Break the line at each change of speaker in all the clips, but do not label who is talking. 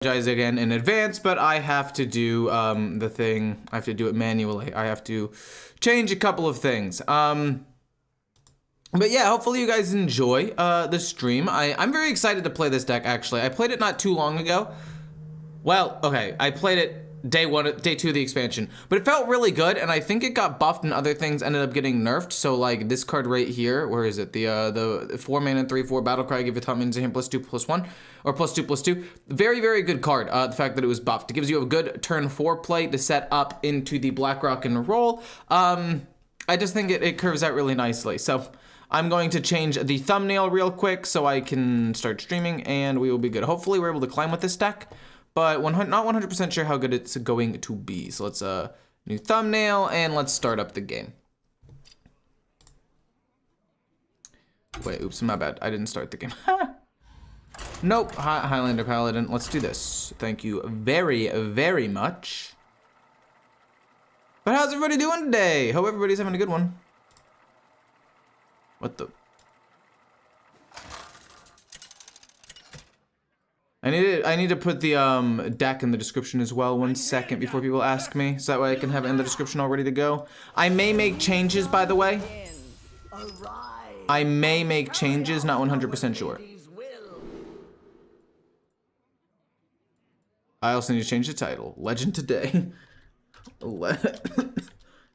Apologize again in advance, but I have to do the thing. I have to do it manually. I have to change a couple of things. But yeah, hopefully you guys enjoy the stream. I'm very excited to play this deck, actually. I played it not too long ago. Well, okay, I played it day 2 of the expansion, but it felt really good, and I think it got buffed and other things ended up getting nerfed. So like this card right here, where is it? The 4-mana 3/4 battle cry, give your top minions a him +2/+1 or +2/+2. Very, very good card. The fact that it was buffed, it gives you a good turn 4 play to set up into the black rock and roll. I just think it curves out really nicely. So I'm going to change the thumbnail real quick so I can start streaming, and we will be good. Hopefully we're able to climb with this deck, but not 100% sure how good it's going to be. So let's new thumbnail, and let's start up the game. Wait, oops, my bad. I didn't start the game. Nope, Highlander Paladin. Let's do this. Thank you very, very much. But how's everybody doing today? Hope everybody's having a good one. What the? I need to put the deck in the description as well. 1 second before people ask me, so that way I can have it in the description all ready to go. I may make changes, by the way. I may make changes, not 100% sure. I also need to change the title. Legend Today.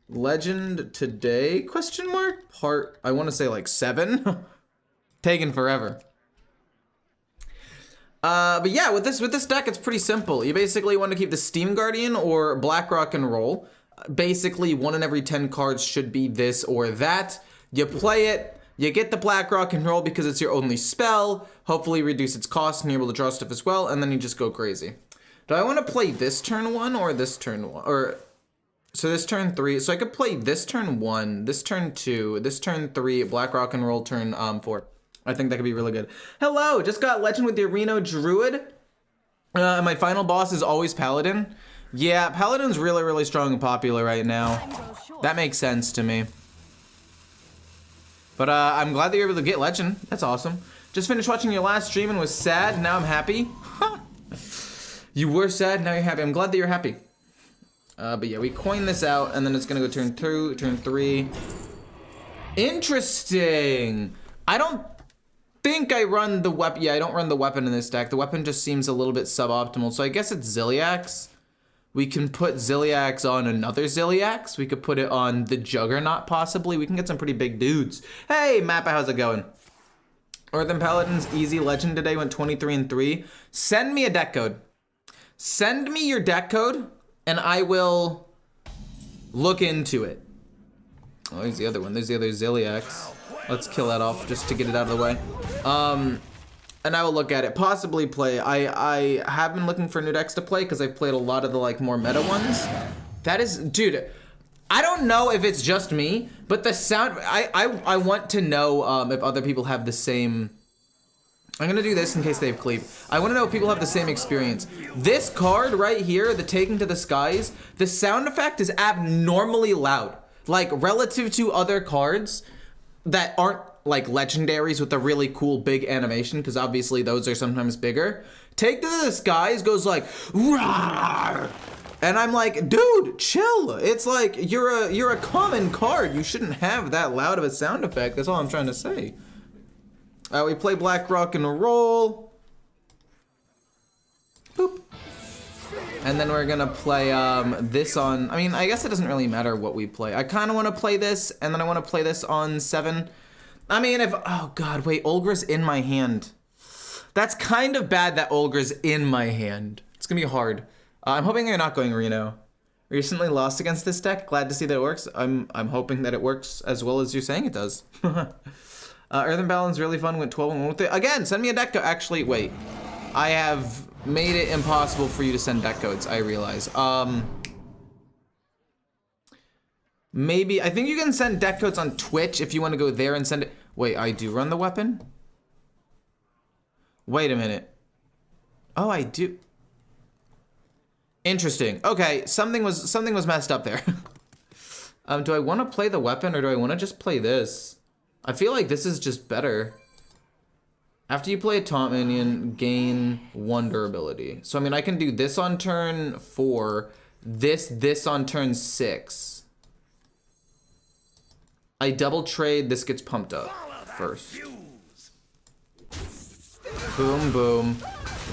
Legend Today? Question mark? Part, I want to say like 7. Taking forever. But yeah, with this deck, it's pretty simple. You basically want to keep the Steam Guardian or Black Rock and Roll. Basically, 1 in every 10 cards should be this or that. You play it, you get the Black Rock and Roll because it's your only spell. Hopefully reduce its cost and you're able to draw stuff as well, and then you just go crazy. Do I want to play this turn 1 or this turn 1? Or, so this turn 3. So I could play this turn 1, this turn 2, this turn 3, Black Rock and Roll turn 4. I think that could be really good. Hello, just got Legend with the Reno Druid. My final boss is always Paladin. Yeah, Paladin's really, really strong and popular right now. That makes sense to me. But I'm glad that you're able to get Legend. That's awesome. Just finished watching your last stream and was sad. Now I'm happy. You were sad, now you're happy. I'm glad that you're happy. But yeah, we coin this out, and then it's gonna go turn 2, turn 3. Interesting. I don't think I run the weapon. Yeah, I don't run the weapon in this deck. The weapon just seems a little bit suboptimal. So I guess it's Ziliax. We can put Ziliax on another Ziliax. We could put it on the Juggernaut, possibly. We can get some pretty big dudes. Hey, Mappa, how's it going? Earthen Paladin's easy Legend today went 23-3. Send me a deck code. Send me your deck code, and I will look into it. Oh, there's the other one. There's the other Ziliax. Let's kill that off just to get it out of the way. And I will look at it, possibly play. I have been looking for new decks to play because I've played a lot of the like more meta ones. That is, dude, I don't know if it's just me, but the sound, I want to know if other people have the same. I'm gonna do this in case they have Cleave. I wanna know if people have the same experience. This card right here, the Taking to the Skies, the sound effect is abnormally loud. Like relative to other cards that aren't like legendaries with a really cool big animation, because obviously those are sometimes bigger. Take to the Skies goes like, rawr! And I'm like, dude, chill. It's like you're a common card. You shouldn't have that loud of a sound effect. That's all I'm trying to say. We play Black Rock and Roll. Boop. And then we're gonna play this on, I mean, I guess it doesn't really matter what we play. I kind of want to play this, and then I want to play this on 7. I mean, if, oh God, wait, Olgra's in my hand. That's kind of bad that Olgra's in my hand. It's gonna be hard. I'm hoping you're not going Reno. Recently lost against this deck. Glad to see that it works. I'm hoping that it works as well as you're saying it does. Earthen Paladin's really fun. Went 12-1 with it. Again, send me a deck code. Actually, wait. I have made it impossible for you to send deck codes, I realize. Maybe, I think you can send deck codes on Twitch if you want to go there and send it. Wait, I do run the weapon? Wait a minute. Oh, I do. Interesting. Okay, something was messed up there. Do I want to play the weapon or do I want to just play this? I feel like this is just better. After you play a taunt minion, gain 1 durability. So, I mean, I can do this on turn 4, this on turn 6. I double trade, this gets pumped up first. Boom, boom.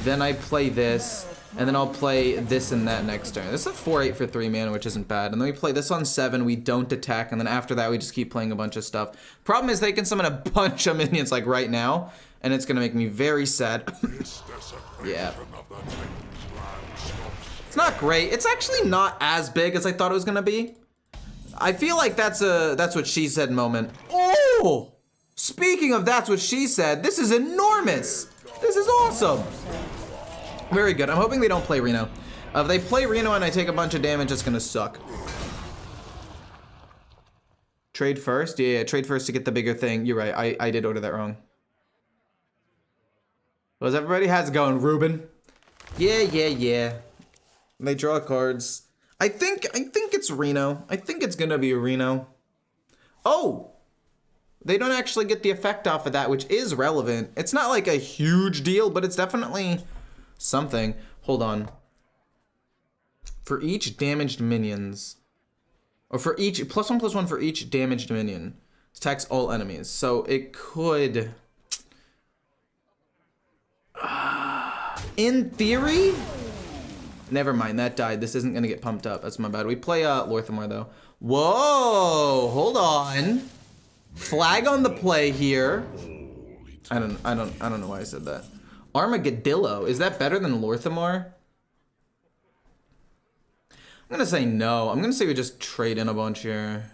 Then I play this, and then I'll play this and that next turn. This is a 4/8 for 3 mana, which isn't bad. And then we play this on 7, we don't attack, and then after that we just keep playing a bunch of stuff. Problem is they can summon a bunch of minions like right now, and it's gonna make me very sad. Yeah. It's not great. It's actually not as big as I thought it was gonna be. I feel like that's what she said moment. Oh! Speaking of that's what she said, this is enormous. This is awesome. Very good. I'm hoping they don't play Reno. If they play Reno and I take a bunch of damage, it's gonna suck. Trade first? Yeah, trade first to get the bigger thing. You're right, I did order that wrong. How's everybody? How's it going, Ruben? Yeah. They draw cards. I think it's Reno. I think it's gonna be a Reno. Oh! They don't actually get the effect off of that, which is relevant. It's not like a huge deal, but it's definitely something. Hold on. For each damaged minions, or for each, +1/+1 for each damaged minion, attacks all enemies. So it could, in theory, never mind, that died. This isn't gonna get pumped up, that's my bad. We play Lorthamar though. Whoa, hold on. Flag on the play here. I don't know why I said that. Armageddillo, is that better than Lorthamar? I'm gonna say no. I'm gonna say we just trade in a bunch here.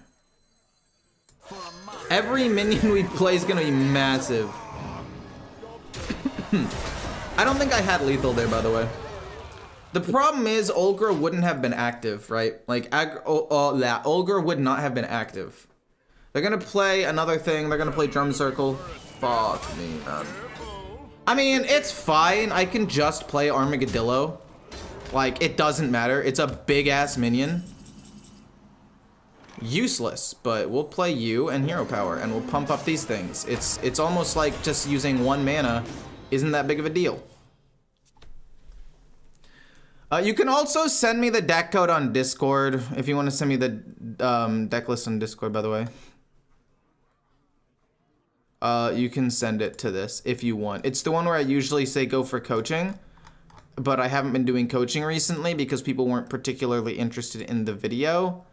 Every minion we play is gonna be massive. I don't think I had lethal there, by the way. The problem is Olgra wouldn't have been active, right? Like, Olgra would not have been active. They're gonna play another thing. They're gonna play Drum Circle. Fuck me, man. I mean, it's fine. I can just play Armageddillo. Like, it doesn't matter. It's a big-ass minion. Useless, but we'll play you and Hero Power, and we'll pump up these things. It's almost like just using 1 mana isn't that big of a deal. You can also send me the deck code on Discord if you want to send me the deck list on Discord, by the way. You can send it to this if you want. It's the one where I usually say go for coaching, but I haven't been doing coaching recently because people weren't particularly interested in the video.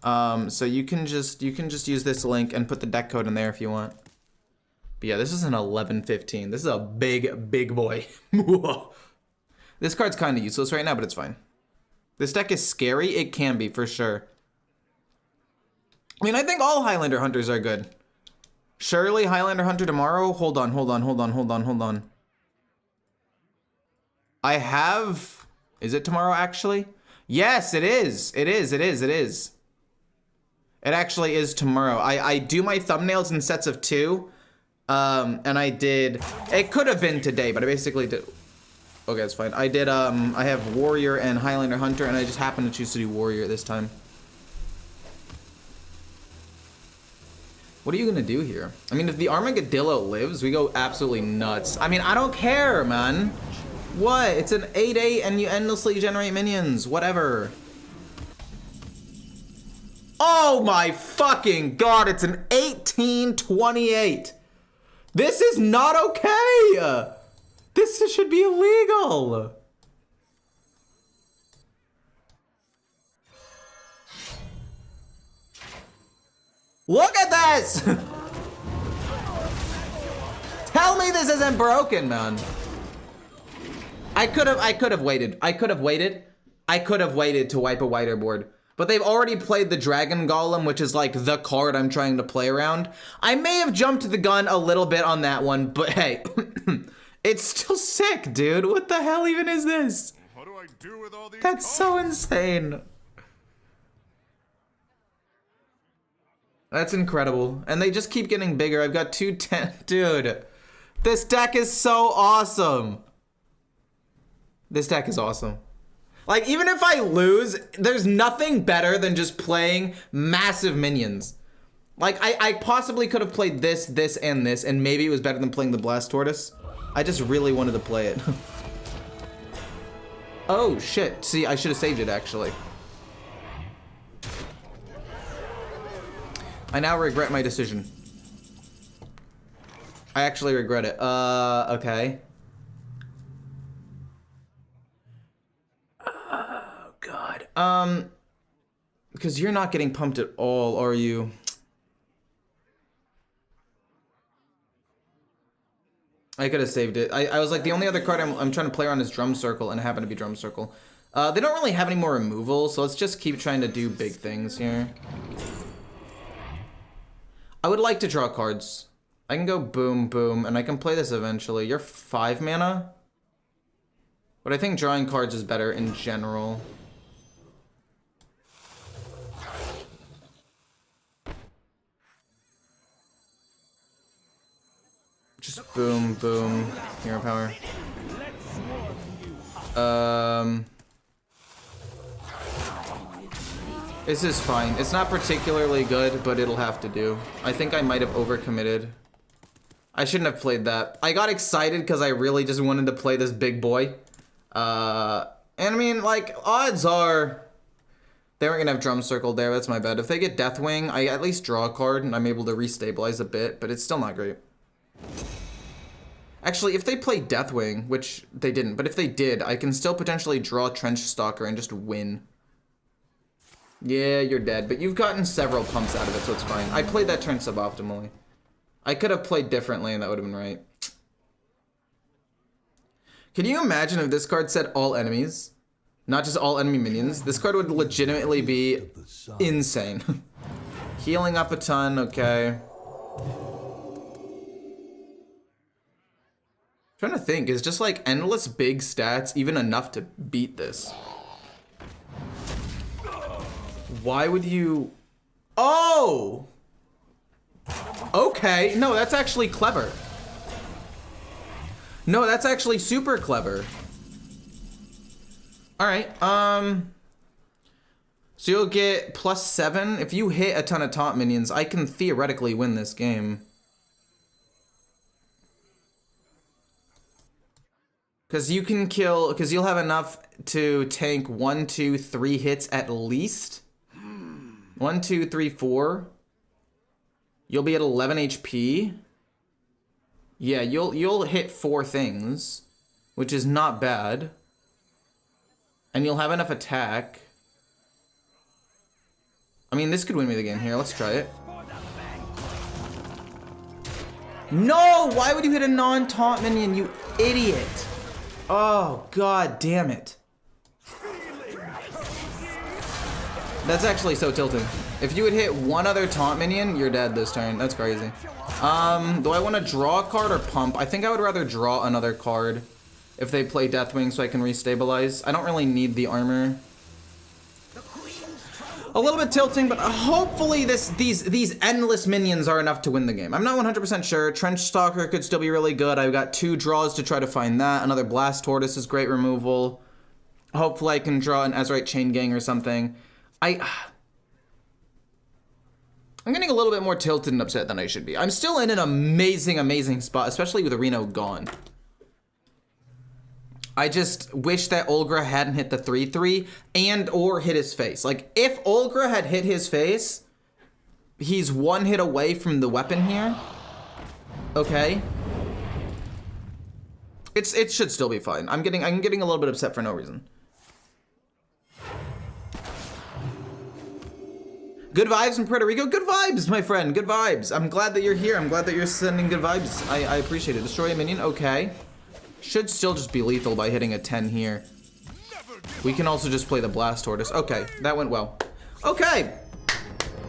So you can just use this link and put the deck code in there if you want. But yeah, this is an 11-15. This is a big boy. This card's kind of useless right now, but it's fine. This deck is scary. It can be, for sure. I mean, I think all Highlander Hunters are good. Surely Highlander Hunter tomorrow? Hold on. I have... Is it tomorrow, actually? Yes, it is. It is. It actually is tomorrow. I do my thumbnails in sets of 2. And I did... It could have been today, but I basically did... Okay, that's fine. I did, I have Warrior and Highlander Hunter, and I just happened to choose to do Warrior this time. What are you gonna do here? I mean, if the Armageddillo lives, we go absolutely nuts. I mean, I don't care, man. What? It's an 8/8 and you endlessly generate minions. Whatever. Oh my fucking god, it's an 18/28. This is not okay. This should be illegal. Look at this! Tell me this isn't broken, man. I could have waited. I could have waited to wipe a whiter board. But they've already played the Dragon Golem, which is like the card I'm trying to play around. I may have jumped the gun a little bit on that one, but hey, it's still sick, dude. What the hell even is this?
What do I do with all these
That's so insane. That's incredible. And they just keep getting bigger. I've got 210. Dude, this deck is so awesome. This deck is awesome. Like, even if I lose, there's nothing better than just playing massive minions. Like, I possibly could have played this, and this, and maybe it was better than playing the Blast Tortoise. I just really wanted to play it. Oh, shit. See, I should have saved it, actually. I now regret my decision. I actually regret it. Okay. Oh, God. Because you're not getting pumped at all, are you? I could have saved it. I was like, the only other card I'm trying to play around is Drum Circle, and it happened to be Drum Circle. They don't really have any more removal, so let's just keep trying to do big things here. I would like to draw cards. I can go boom, boom, and I can play this eventually. You're 5 mana? But I think drawing cards is better in general. Just boom, boom, hero power. This is fine. It's not particularly good, but it'll have to do. I think I might have overcommitted. I shouldn't have played that. I got excited because I really just wanted to play this big boy. And I mean, like, odds are they weren't gonna have Drum Circle there. That's my bad. If they get Deathwing, I at least draw a card and I'm able to restabilize a bit, but it's still not great. Actually, if they play Deathwing, which they didn't, but if they did, I can still potentially draw Trench Stalker and just win. Yeah, you're dead, but you've gotten several pumps out of it, so it's fine. I played that turn suboptimally. I could have played differently and that would have been right. Can you imagine if this card said all enemies? Not just all enemy minions. This card would legitimately be insane. Healing up a ton, okay. Trying to think, is just like endless big stats even enough to beat this? Why would you... Oh! Okay, no, that's actually clever. No, that's actually super clever. Alright, so you'll get +7. If you hit a ton of taunt minions, I can theoretically win this game. Because you can kill, because you'll have enough to tank 1, 2, 3 hits at least. 1, 2, 3, 4. You'll be at 11 HP. Yeah, you'll hit 4 things, which is not bad. And you'll have enough attack. I mean, this could win me the game here. Let's try it. No! Why would you hit a non-taunt minion, you idiot? Oh, god damn it. That's actually so tilting. If you would hit one other taunt minion, you're dead this turn. That's crazy. Do I want to draw a card or pump? I think I would rather draw another card if they play Deathwing so I can restabilize. I don't really need the armor. A little bit tilting, but hopefully these endless minions are enough to win the game. I'm not 100% sure. Trench Stalker could still be really good. I've got 2 draws to try to find that. Another Blast Tortoise is great removal. Hopefully I can draw an Azerite Chain Gang or something. I'm getting a little bit more tilted and upset than I should be. I'm still in an amazing, amazing spot, especially with Reno gone. I just wish that Olgra hadn't hit the 3/3 and or hit his face. Like, if Olgra had hit his face, he's 1 hit away from the weapon here. Okay. It should still be fine. I'm getting a little bit upset for no reason. Good vibes from Puerto Rico. Good vibes, my friend. Good vibes. I'm glad that you're here. I'm glad that you're sending good vibes. I appreciate it. Destroy a minion. Okay. Should still just be lethal by hitting a 10 here. We can also just play the Blast Tortoise. Okay, that went well. Okay.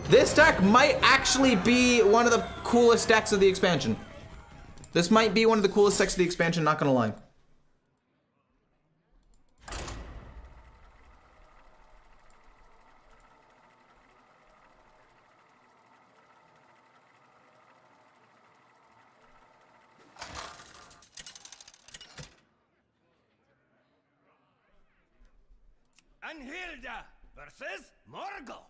This deck might actually be one of the coolest decks of the expansion. This might be one of the coolest decks of the expansion, not gonna lie.
Hilda versus Morgul.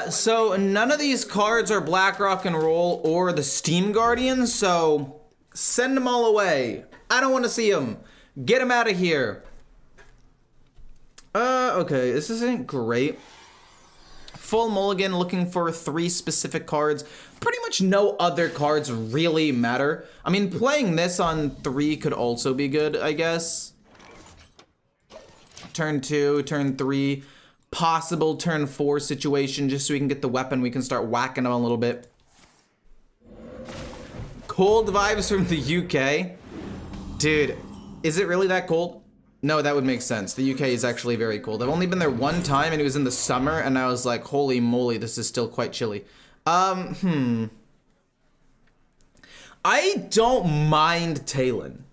So none of these cards are Black Rock and Roll or the Steam Guardian, so send them all away. I don't want to see them. Get them out of here. Okay, this isn't great. Full mulligan, looking for 3 specific cards. Pretty much no other cards really matter. I mean, playing this on 3 could also be good, I guess. Turn 2, turn 3, possible turn 4 situation, just so we can get the weapon. We can start whacking them a little bit. Cold vibes from the UK. Dude, is it really that cold? No, that would make sense. The UK is actually very cold. I've only been there one time, and it was in the summer, and I was like, holy moly, this is still quite chilly. I don't mind Talon.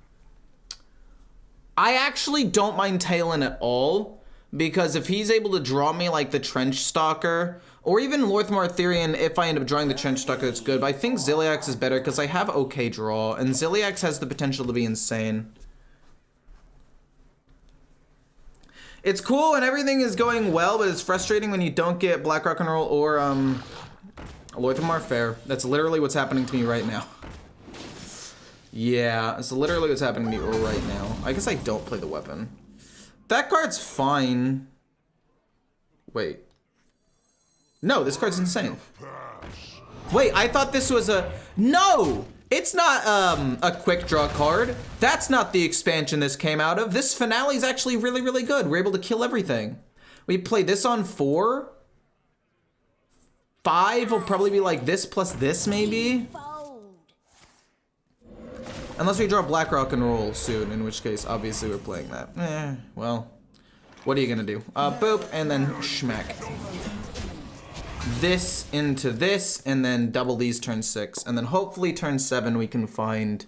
I actually don't mind Talon at all, because if he's able to draw me like the Trench Stalker, or even Lorthmar Therian, if I end up drawing the Trench Stalker, that's good. But I think Ziliax is better, because I have okay draw, and Ziliax has the potential to be insane. It's cool and everything is going well, but it's frustrating when you don't get Black Rock and Roll or Lorthmar Fair. That's literally what's happening to me right now. Yeah, it's literally what's happening to me right now. I guess I don't play the weapon. That card's fine. Wait. No, this card's insane. Wait, I thought this was a... No! It's not a quick draw card. That's not the expansion this came out of. This finale is actually really, really good. We're able to kill everything. We play this on 4. 5 will probably be like this plus this maybe. Unless we draw Black Rock and Roll soon, in which case obviously we're playing that. Well, what are you gonna do? Boop, and then schmack. This into this, and then double these turn 6, and then hopefully turn 7 we can find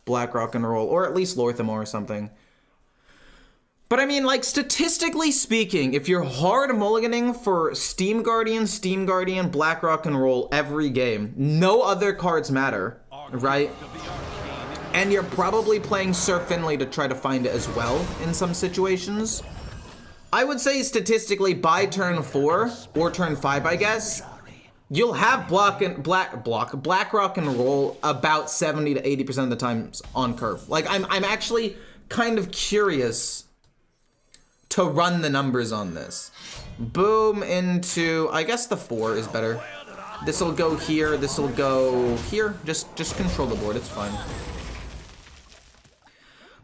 Black Rock and Roll, or at least Lorthmar or something. But I mean, like, statistically speaking, if you're hard mulliganing for Steam Guardian, Black Rock and Roll every game, no other cards matter, right? And you're probably playing Sir Finley to try to find it as well in some situations. I would say statistically by turn 4 or turn 5, I guess, you'll have Black Rock and Roll about 70 to 80% of the times on curve. Like I'm actually kind of curious to run the numbers on this. Boom into, I guess the 4 is better. This will go here, this will go here. Just control the board, it's fine.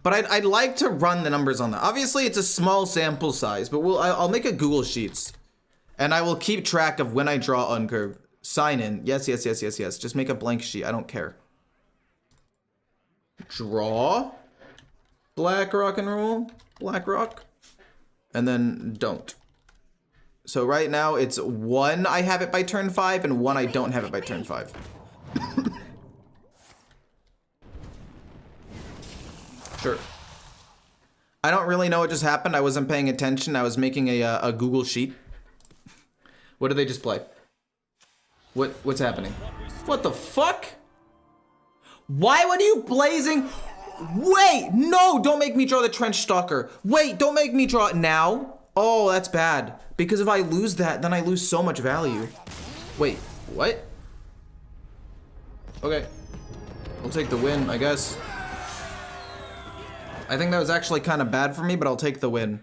But I'd like to run the numbers on that. Obviously, it's a small sample size, but I'll make a Google Sheets. And I will keep track of when I draw on curve. Sign in. Yes. Just make a blank sheet. I don't care. Draw. Black Rock and Roll. Black Rock. And then don't. So right now, it's 1 I have it by turn 5, and 1 I don't have it by turn 5. Sure. I don't really know what just happened. I wasn't paying attention. I was making a Google Sheet. What did they just play? What's happening? What the fuck? Why would you blazing? Wait, no, don't make me draw the Trench Stalker. Wait, don't make me draw it now. Oh, that's bad. Because if I lose that, then I lose so much value. Wait, what? Okay. We'll take the win, I guess. I think that was actually kind of bad for me, but I'll take the win.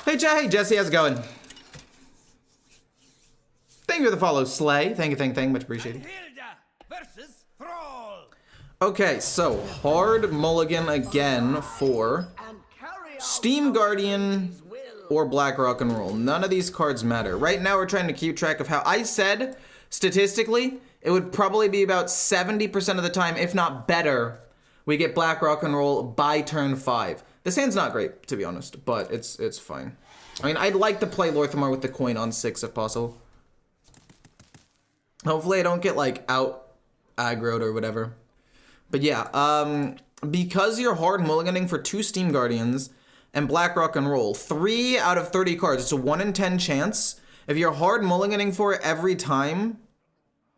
Hey Jesse, how's it going? Thank you for the follow, Slay. Thank you, much appreciated. Okay, so hard mulligan again for Steam Guardian or Black Rock and Roll. None of these cards matter. Right now we're trying to keep track of how I said, statistically, it would probably be about 70% of the time, if not better, we get Black Rock and Roll by turn 5. This hand's not great, to be honest, but it's fine. I mean, I'd like to play Lorthmar with the coin on 6 if possible. Hopefully I don't get, like, out aggroed or whatever. But yeah, because you're hard mulliganing for 2 Steam Guardians, and Black Rock and Roll. 3 out of 30 cards. It's a 1 in 10 chance. If you're hard mulliganing for it every time,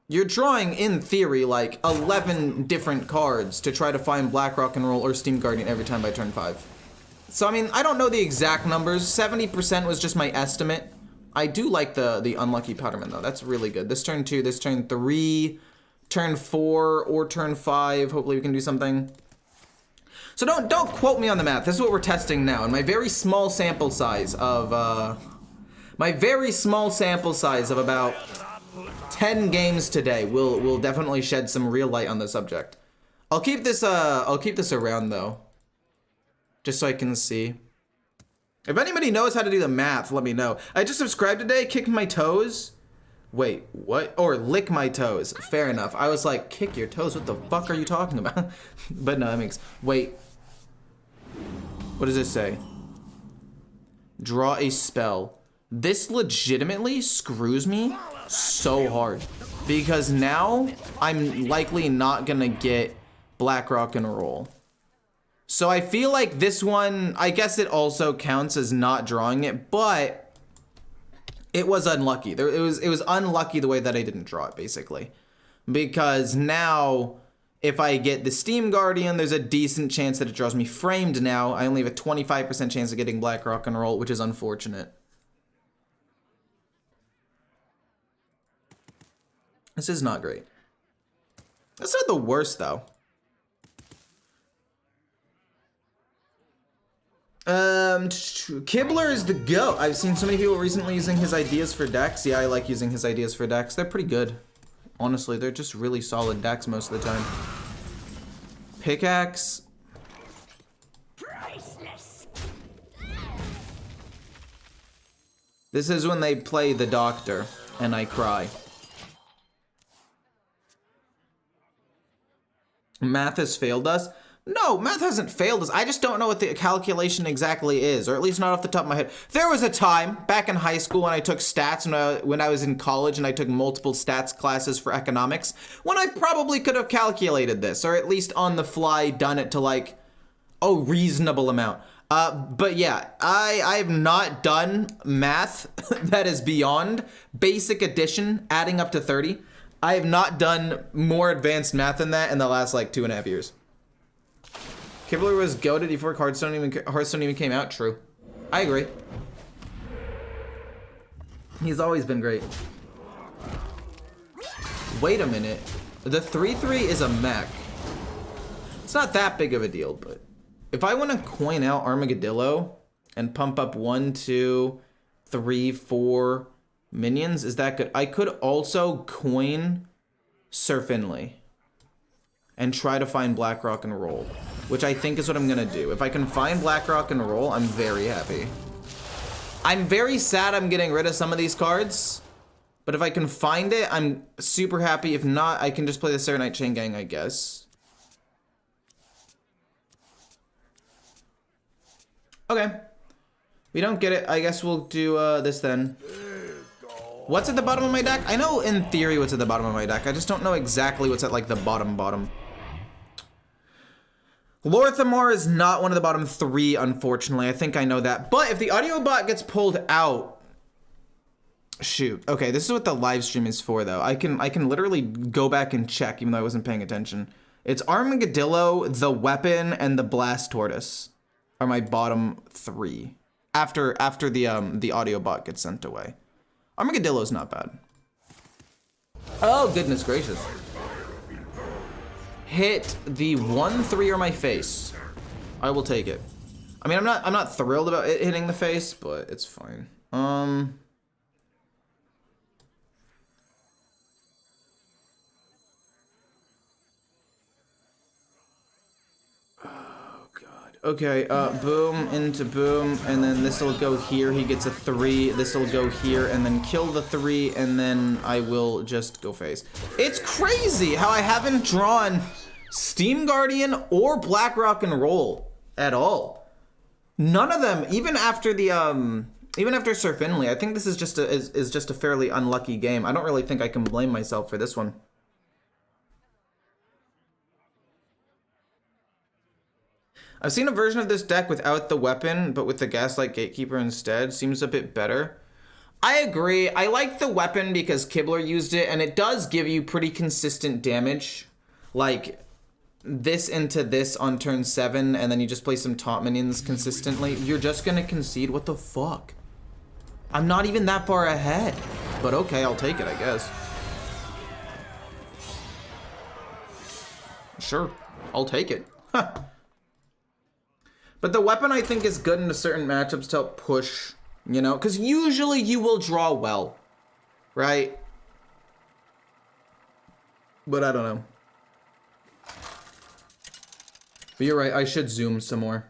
you're drawing, in theory, like 11 different cards to try to find Black Rock and Roll or Steam Guardian every time by turn 5. So, I mean, I don't know the exact numbers. 70% was just my estimate. I do like the unlucky Powderman, though. That's really good. This turn 2, this turn 3, turn 4, or turn 5. Hopefully we can do something. So don't quote me on the math. This is what we're testing now. And my very small sample size of, about 10 games today will definitely shed some real light on the subject. I'll keep this around, though. Just so I can see. If anybody knows how to do the math, let me know. I just subscribed today, kicked my toes. Wait, what? Or lick my toes. Fair enough. I was like, kick your toes? What the fuck are you talking about? But no, that makes... Wait. What does it say? Draw a spell. This legitimately screws me so hard. Because now, I'm likely not gonna get Black Rock and Roll. So I feel like this one, I guess it also counts as not drawing it, but it was unlucky. It was unlucky the way that I didn't draw it, basically. Because now, if I get the Steam Guardian, there's a decent chance that it draws me framed now. I only have a 25% chance of getting Black Rock and Roll, which is unfortunate. This is not great. That's not the worst, though. Kibler is the GOAT. I've seen so many people recently using his ideas for decks. Yeah, I like using his ideas for decks. They're pretty good. Honestly, they're just really solid decks most of the time. Pickaxe. Priceless. This is when they play the Doctor, and I cry. Math has failed us. No, math hasn't failed us. I just don't know what the calculation exactly is, or at least not off the top of my head. There was a time back in high school when I took stats, when I was in college and I took multiple stats classes for economics, when I probably could have calculated this, or at least on the fly done it to like a reasonable amount. But yeah, I have not done math that is beyond basic addition, adding up to 30. I have not done more advanced math than that in the last like 2.5 years. Kibler was goated before Hearthstone even came out. True. I agree. He's always been great. Wait a minute. The 3/3 is a mech. It's not that big of a deal, but if I want to coin out Armadillo and pump up 1, 2, 3, 4 minions, is that good? I could also coin Sir Finley and try to find Black Rock and Roll, which I think is what I'm gonna do. If I can find Black Rock and Roll, I'm very happy. I'm very sad I'm getting rid of some of these cards, but if I can find it, I'm super happy. If not, I can just play the Serenite Chain Gang, I guess. Okay. We don't get it. I guess we'll do this then. What's at the bottom of my deck? I know in theory what's at the bottom of my deck. I just don't know exactly what's at like the bottom. Lorthamar is not one of the bottom 3, unfortunately. I think I know that. But if the audio bot gets pulled out, shoot. Okay, this is what the live stream is for, though. I can literally go back and check, even though I wasn't paying attention. It's Armadillo, the Weapon, and the Blast Tortoise are my bottom 3. After the audio bot gets sent away. Armadillo's not bad. Oh goodness gracious. Hit the 1/3 or my face. I will take it. I mean, I'm not thrilled about it hitting the face, but it's fine. Okay, boom into boom, and then this will go here. He gets a 3. This will go here, and then kill the 3, and then I will just go face. It's crazy how I haven't drawn Steam Guardian or Black Rock and Roll at all. None of them, even after the even after Sir Finley. I think this is just a fairly unlucky game. I don't really think I can blame myself for this one. I've seen a version of this deck without the weapon, but with the Gaslight Gatekeeper instead. Seems a bit better. I agree. I like the weapon because Kibler used it, and it does give you pretty consistent damage. Like, this into this on turn 7, and then you just play some top minions consistently. You're just gonna concede? What the fuck? I'm not even that far ahead. But okay, I'll take it, I guess. Sure, I'll take it. Huh. But the weapon, I think, is good in certain matchups to help push, you know? Because usually you will draw well, right? But I don't know. But you're right, I should zoom some more.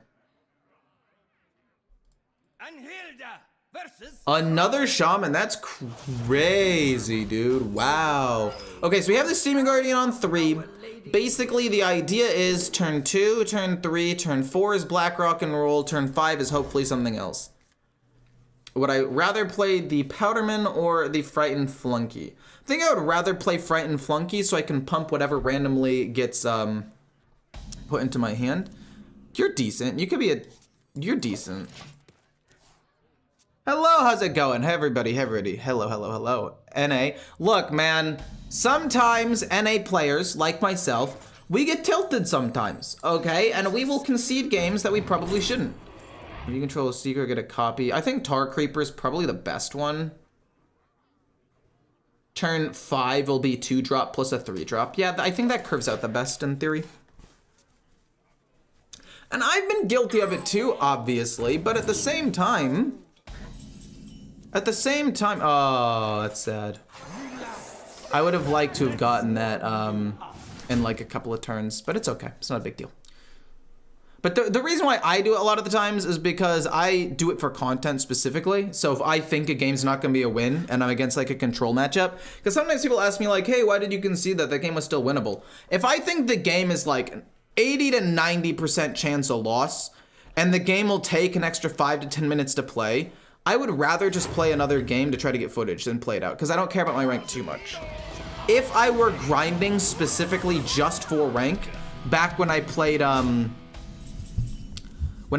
Another shaman, that's crazy, dude. Wow. Okay, so we have the Steaming Guardian on 3. Basically, the idea is turn 2, turn 3, turn 4 is Black Rock and Roll, turn 5 is hopefully something else. Would I rather play the Powderman or the Frightened Flunky? I think I would rather play Frightened Flunky so I can pump whatever randomly gets put into my hand. You're decent. You could be you're decent. Hello, how's it going? Hey everybody, hey everybody. Hello, hello, hello. NA. Look, man, sometimes NA players, like myself, we get tilted sometimes, okay? And we will concede games that we probably shouldn't. If you control a Seeker, get a copy. I think Tar Creeper is probably the best one. Turn 5 will be 2-drop plus a 3-drop. Yeah, I think that curves out the best in theory. And I've been guilty of it too, obviously, but at the same time... oh, that's sad. I would have liked to have gotten that in like a couple of turns, but it's okay. It's not a big deal. But the reason why I do it a lot of the times is because I do it for content specifically. So if I think a game's not gonna be a win and I'm against like a control matchup, because sometimes people ask me like, hey, why did you concede that game was still winnable? If I think the game is like 80 to 90% chance of loss and the game will take an extra 5 to 10 minutes to play, I would rather just play another game to try to get footage than play it out, because I don't care about my rank too much. If I were grinding specifically just for rank, back when I played, when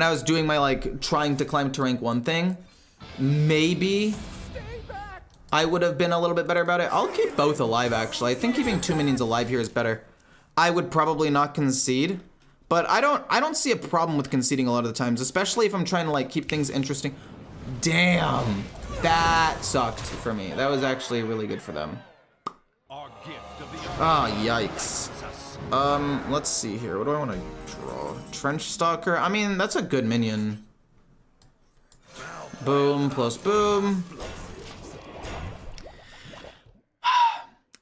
I was doing my, like, trying to climb to rank 1 thing, maybe I would have been a little bit better about it. I'll keep both alive, actually. I think keeping 2 minions alive here is better. I would probably not concede, but I don't see a problem with conceding a lot of the times, especially if I'm trying to, like, keep things interesting. Damn, that sucked for me. That was actually really good for them. Ah, yikes. Let's see here. What do I want to draw? Trench Stalker. I mean, that's a good minion. Boom plus boom.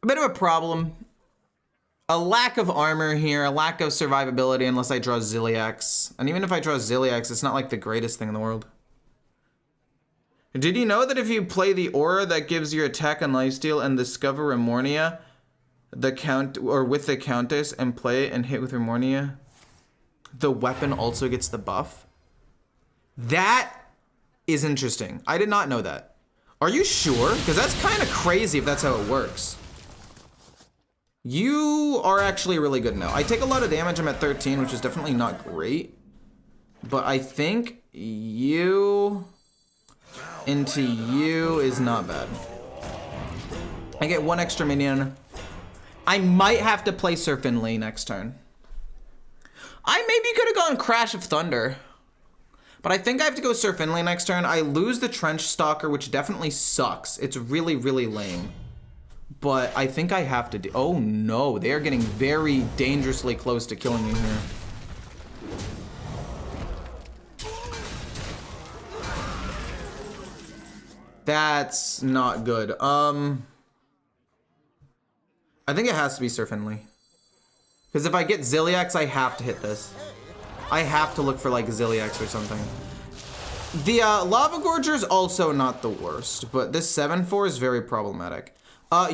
A bit of a problem. A lack of armor here, a lack of survivability unless I draw Ziliax. And even if I draw Ziliax, it's not like the greatest thing in the world. Did you know that if you play the aura that gives your attack and lifesteal and discover Remornia, with the Countess and play it and hit with Remornia, the weapon also gets the buff? That is interesting. I did not know that. Are you sure? Because that's kind of crazy if that's how it works. You are actually really good now. I take a lot of damage. I'm at 13, which is definitely not great. But I think you into you is not bad. I get 1 extra minion. I might have to play Sir Finley next turn. I maybe could have gone Crash of Thunder. But I think I have to go Sir Finley next turn. I lose the Trench Stalker, which definitely sucks. It's really, really lame. But I think I have to do... Oh no, they are getting very dangerously close to killing me here. That's not good. I think it has to be Sir Finley. Because if I get Ziliax, I have to hit this. I have to look for like Ziliax or something. The Lava Gorger is also not the worst, but this 7-4 is very problematic.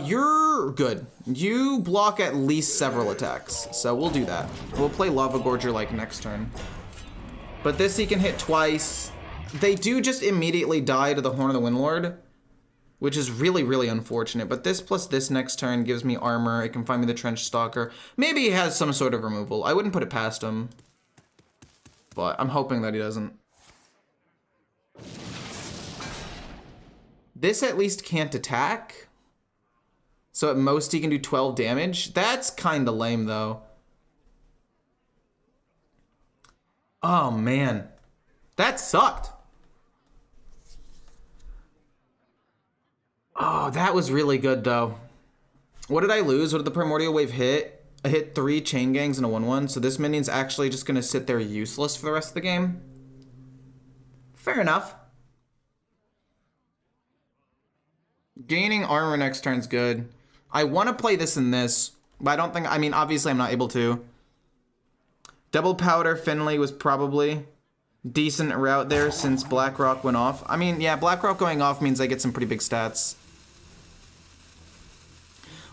You're good. You block at least several attacks, so we'll do that. We'll play Lava Gorger like next turn. But this he can hit twice. They do just immediately die to the Horn of the Windlord, which is really, really unfortunate. But this plus this next turn gives me armor. It can find me the Trench Stalker. Maybe he has some sort of removal. I wouldn't put it past him. but I'm hoping that he doesn't. This at least can't attack. So at most he can do 12 damage. That's kind of lame though. Oh man, that sucked. Oh, that was really good though. What did I lose? What did the Primordial Wave hit? I hit 3 chain gangs and a 1/1, so this minion's actually just gonna sit there useless for the rest of the game. Fair enough. Gaining armor next turn's good. I want to play this and this, but I don't think, I mean, obviously I'm not able to. Double Powder Finley was probably decent route there since BlackRock went off. I mean, yeah, BlackRock going off means I get some pretty big stats.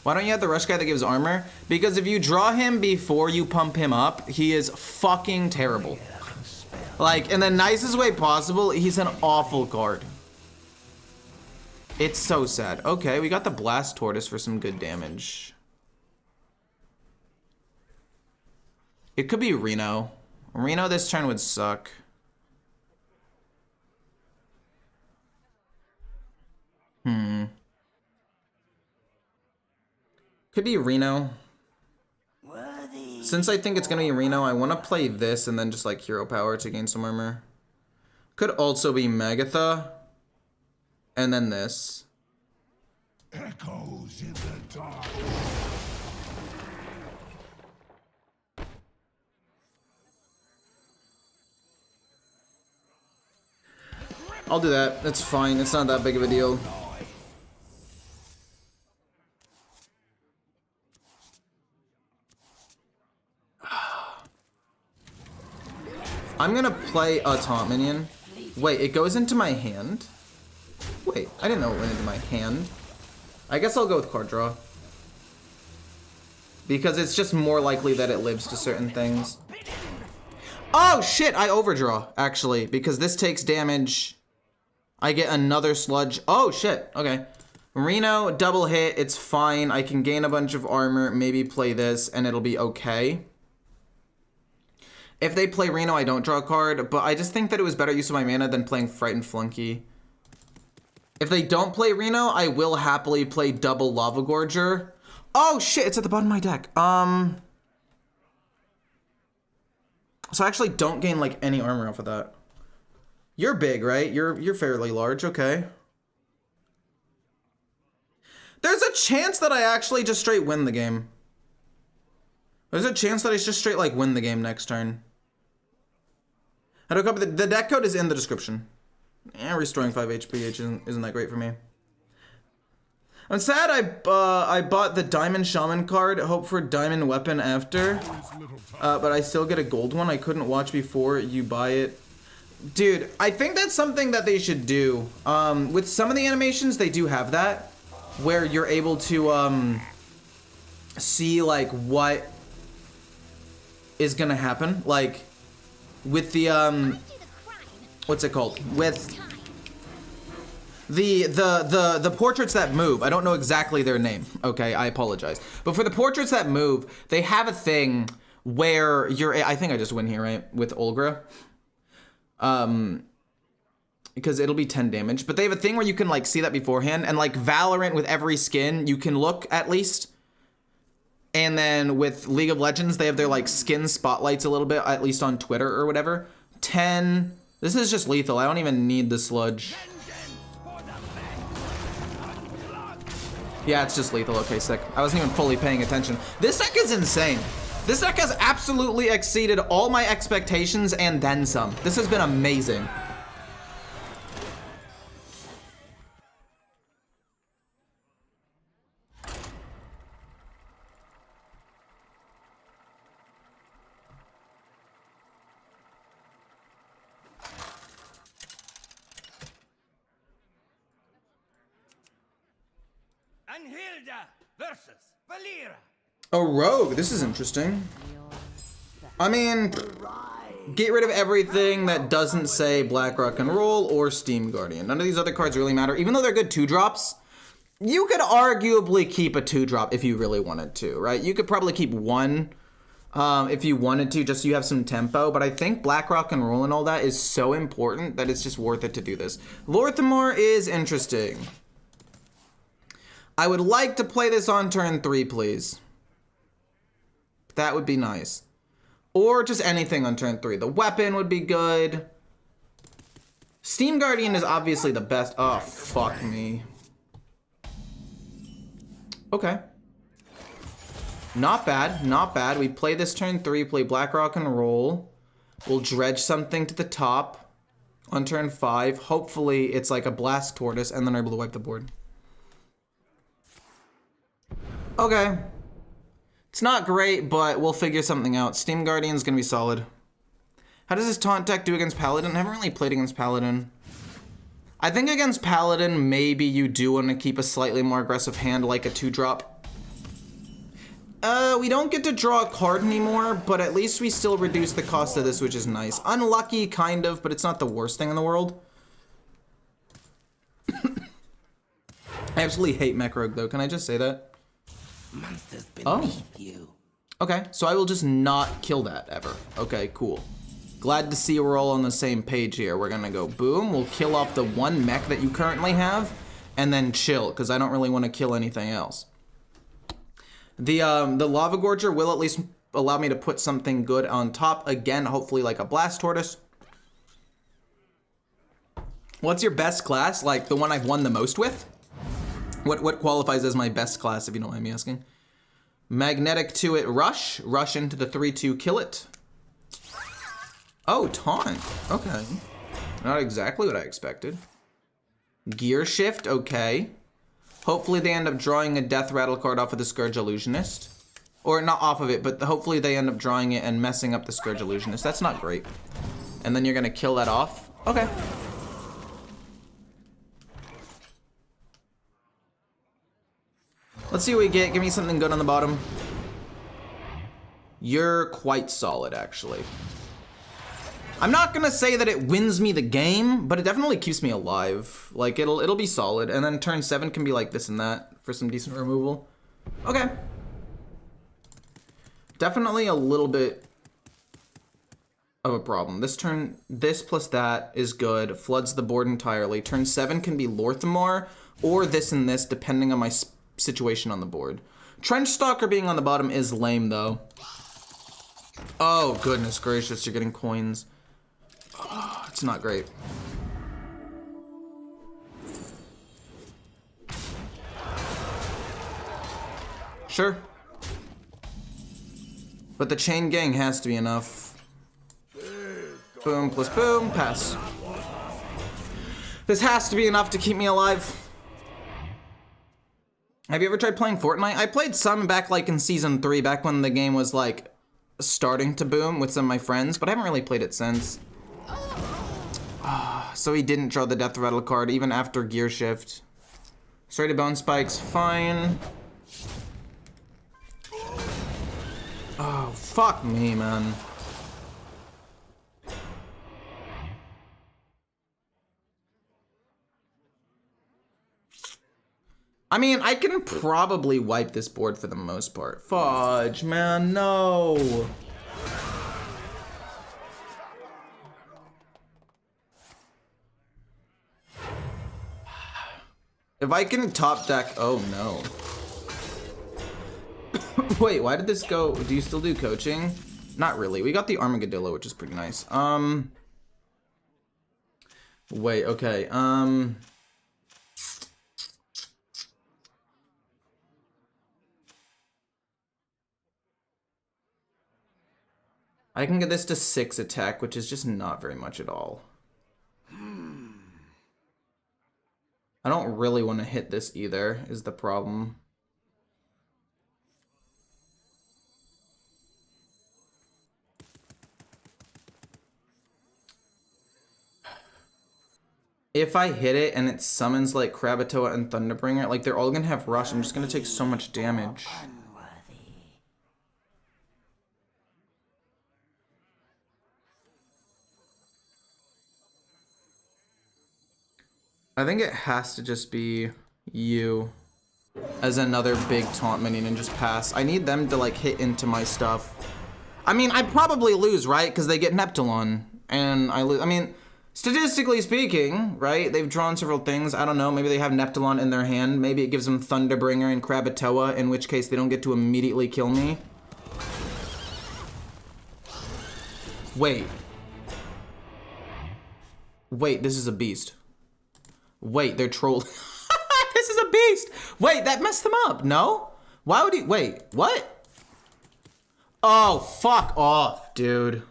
Why don't you have the rush guy that gives armor? Because if you draw him before you pump him up, he is fucking terrible. Like, in the nicest way possible, he's an awful card. It's so sad. Okay, we got the Blast Tortoise for some good damage. It could be Reno. Reno this turn would suck. Could be Reno. Since I think it's gonna be Reno, I want to play this and then just like Hero Power to gain some armor. Could also be Megatha. And then this.
Echoes in the dark.
I'll do that. It's fine. It's not that big of a deal. I'm gonna play a taunt minion. Wait, it goes into my hand? Wait, I didn't know it went into my hand. I guess I'll go with card draw. Because it's just more likely that it lives to certain things. Oh shit, I overdraw, actually, because this takes damage. I get another sludge. Oh shit, okay. Reno, double hit, it's fine. I can gain a bunch of armor, maybe play this, and it'll be okay. If they play Reno, I don't draw a card, but I just think that it was better use of my mana than playing Frightened Flunky. If they don't play Reno, I will happily play double Lava Gorger. Oh shit, it's at the bottom of my deck. So I actually don't gain like any armor off of that. You're big, right? You're fairly large, okay. There's a chance that I actually just straight win the game. There's a chance that I just straight like win the game next turn. How do I copy the deck code is in the description. Yeah, restoring 5 HP isn't that great for me. I'm sad I bought the Diamond Shaman card, hope for Diamond Weapon after. But I still get a gold one. I couldn't watch before you buy it. Dude, I think that's something that they should do. With some of the animations, they do have that. Where you're able to see like what is gonna happen. Like with the what's it called? With the portraits that move. I don't know exactly their name. Okay, I apologize. But for the portraits that move, they have a thing where you're, I think I just win here, right? With Olgra. Because it'll be 10 damage. But they have a thing where you can like see that beforehand. And like Valorant with every skin, you can look at least. And then with League of Legends, they have their like skin spotlights a little bit, at least on Twitter or whatever. 10. This is just lethal. I don't even need the sludge. Yeah, it's just lethal. Okay, sick. I wasn't even fully paying attention. This deck is insane. This deck has absolutely exceeded all my expectations and then some. This has been amazing.
Versus Valera.
A rogue. This is interesting. I mean, get rid of everything that doesn't say Black Rock and Roll or Steam Guardian. None of these other cards really matter. Even though they're good 2-drops, you could arguably keep a 2-drop if you really wanted to, right? You could probably keep one if you wanted to, just so you have some tempo. But I think Black Rock and Roll and all that is so important that it's just worth it to do this. Lorthamore is interesting. I would like to play this on turn 3, please. That would be nice. Or just anything on turn 3. The weapon would be good. Steam Guardian is obviously the best. Oh, fuck me. Okay. Not bad, not bad. We play this turn 3, play Black Rock and Roll. We'll dredge something to the top on turn 5. Hopefully it's like a Blast Tortoise and then we're able to wipe the board. Okay. It's not great, but we'll figure something out. Steam Guardian's gonna be solid. How does this taunt deck do against Paladin? I haven't really played against Paladin. I think against Paladin, maybe you do want to keep a slightly more aggressive hand like a 2-drop. We don't get to draw a card anymore, but at least we still reduce the cost of this, which is nice. Unlucky, kind of, but it's not the worst thing in the world. I absolutely hate Mech Rogue, though. Can I just say that? Oh. Okay, so I will just not kill that ever. Okay, cool. Glad to see we're all on the same page here. We're gonna go boom. We'll kill off the one mech that you currently have, and then chill, because I don't really want to kill anything else. The Lava Gorger will at least allow me to put something good on top. Again, hopefully like a Blast Tortoise. What's your best class? Like the one I've won the most with? What qualifies as my best class, if you don't mind me asking? Magnetic to it, rush. Rush into the 3-2, kill it. Oh, taunt. Okay. Not exactly what I expected. Gear shift, okay. Hopefully they end up drawing a Death Rattle card off of the Scourge Illusionist. Or not off of it, but hopefully they end up drawing it and messing up the Scourge Illusionist. That's not great. And then you're gonna kill that off. Okay. Let's see what we get. Give me something good on the bottom. You're quite solid, actually. I'm not gonna say that it wins me the game, but it definitely keeps me alive. Like, it'll be solid, and then turn 7 can be like this and that for some decent removal. Okay. Definitely a little bit of a problem. This turn, this plus that is good. Floods the board entirely. Turn 7 can be Lorthamore, or this and this, depending on my situation on the board. Trench Stalker being on the bottom is lame, though. Oh, goodness gracious, you're getting coins. Oh, it's not great. Sure. But the chain gang has to be enough. Boom plus boom, pass. This has to be enough to keep me alive. Have you ever tried playing Fortnite? I played some back like in season 3, back when the game was like starting to boom with some of my friends, but I haven't really played it since. So he didn't draw the Death Rattle card even after Gear Shift. Straight to Bone Spikes, fine. Oh, fuck me, man. I mean, I can probably wipe this board for the most part. Fudge, man, no. If I can top deck, oh no. Wait, why did this go? Do you still do coaching? Not really. We got the Armagadillo, which is pretty nice. Wait, okay. I can get this to 6 attack, which is just not very much at all. I don't really want to hit this either, is the problem. If I hit it and it summons like Krakatoa and Thunderbringer, like they're all gonna have rush, I'm just gonna take so much damage. I think it has to just be you as another big taunt minion and just pass. I need them to like hit into my stuff. I mean, I probably lose, right? Because they get Neptulon, and I lose. I mean, statistically speaking, right? They've drawn several things. I don't know. Maybe they have Neptulon in their hand. Maybe it gives them Thunderbringer and Krakatoa, in which case they don't get to immediately kill me. Wait. Wait, this is a beast. Wait, they're trolling. This is a beast. Wait, that messed them up. No? Why would he? Wait, what? Oh, fuck off, dude.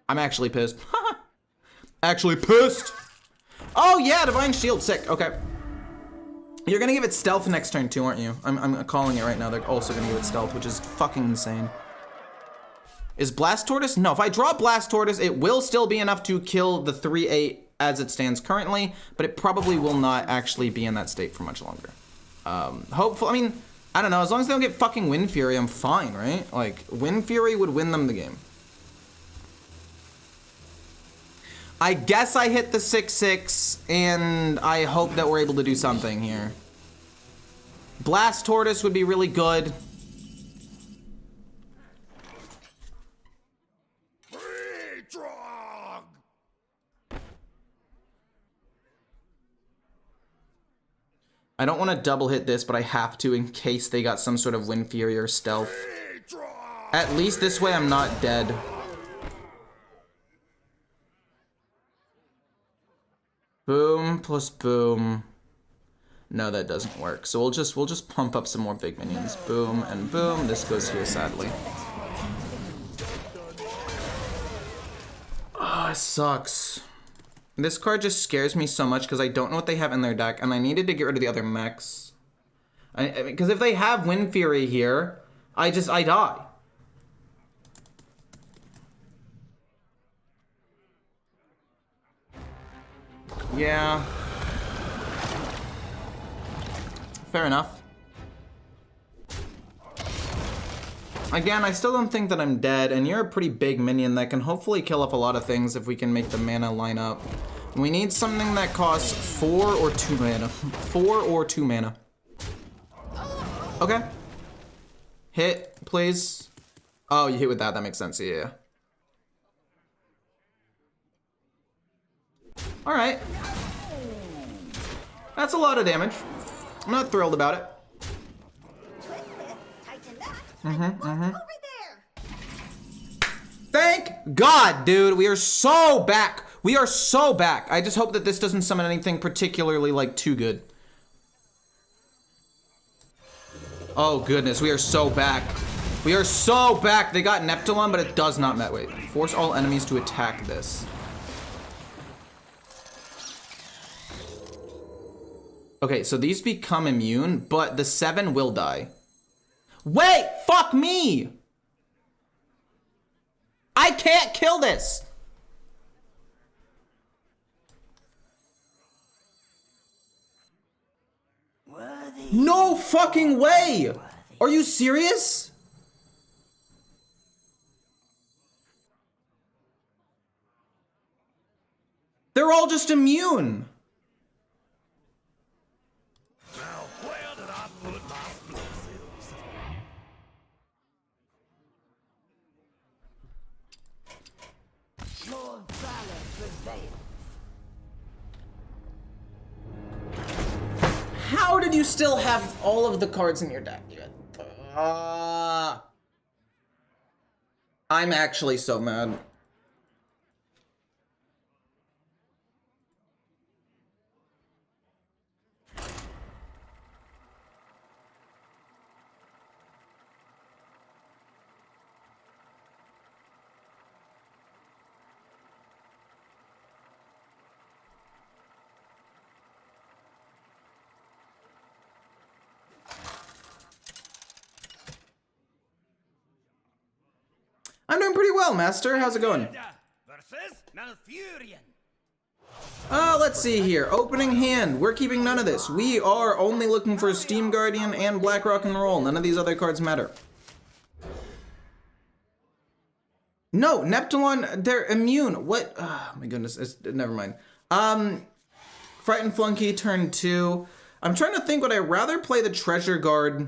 I'm actually pissed. Actually pissed. Oh yeah, Divine Shield, sick. Okay. You're gonna give it stealth next turn too, aren't you? I'm calling it right now. They're also gonna give it stealth, which is fucking insane. Is Blast Tortoise? No, if I draw Blast Tortoise, it will still be enough to kill the 3/8 as it stands currently, but it probably will not actually be in that state for much longer. Hopefully, I mean, I don't know, as long as they don't get fucking Wind Fury, I'm fine, right? Like, Wind Fury would win them the game. I guess I hit the 6/6, and I hope that we're able to do something here. Blast Tortoise would be really good. I don't want to double hit this, but I have to in case they got some sort of Wind Fury or stealth. At least this way I'm not dead. Boom plus boom. No, that doesn't work. So we'll just pump up some more big minions. Boom and boom. This goes here, sadly. Oh, it sucks. This card just scares me so much because I don't know what they have in their deck, and I needed to get rid of the other mechs. Because if they have Wind Fury here, I die. Yeah. Fair enough. Again, I still don't think that I'm dead, and you're a pretty big minion that can hopefully kill off a lot of things if we can make the mana line up. We need something that costs 4 or 2 mana. 4 or 2 mana. Okay. Hit, please. Oh, you hit with that. That makes sense. Yeah. All right. That's a lot of damage. I'm not thrilled about it. Thank God, dude. We are so back. We are so back. I just hope that this doesn't summon anything particularly, like, too good. Oh, goodness. We are so back. We are so back. They got Neptulon, but it does not met. Wait. Force all enemies to attack this. Okay, so these become immune, but the 7 will die. Wait! Fuck me! I can't kill this! No fucking way! Are you serious? They're all just immune.
Now, where did I put my explosives?
Your valor prevails.
How did you still have all of the cards in your deck yet? I'm actually so mad. I'm doing pretty well, Master. How's it going?
Versus Malfurion.
Let's see here. Opening hand. We're keeping none of this. We are only looking for Steam Guardian and Black Rock and Roll. None of these other cards matter. No, Neptulon, they're immune. What? Oh my goodness. Never mind. Frightened Flunky, turn 2. I'm trying to think, would I rather play the Treasure Guard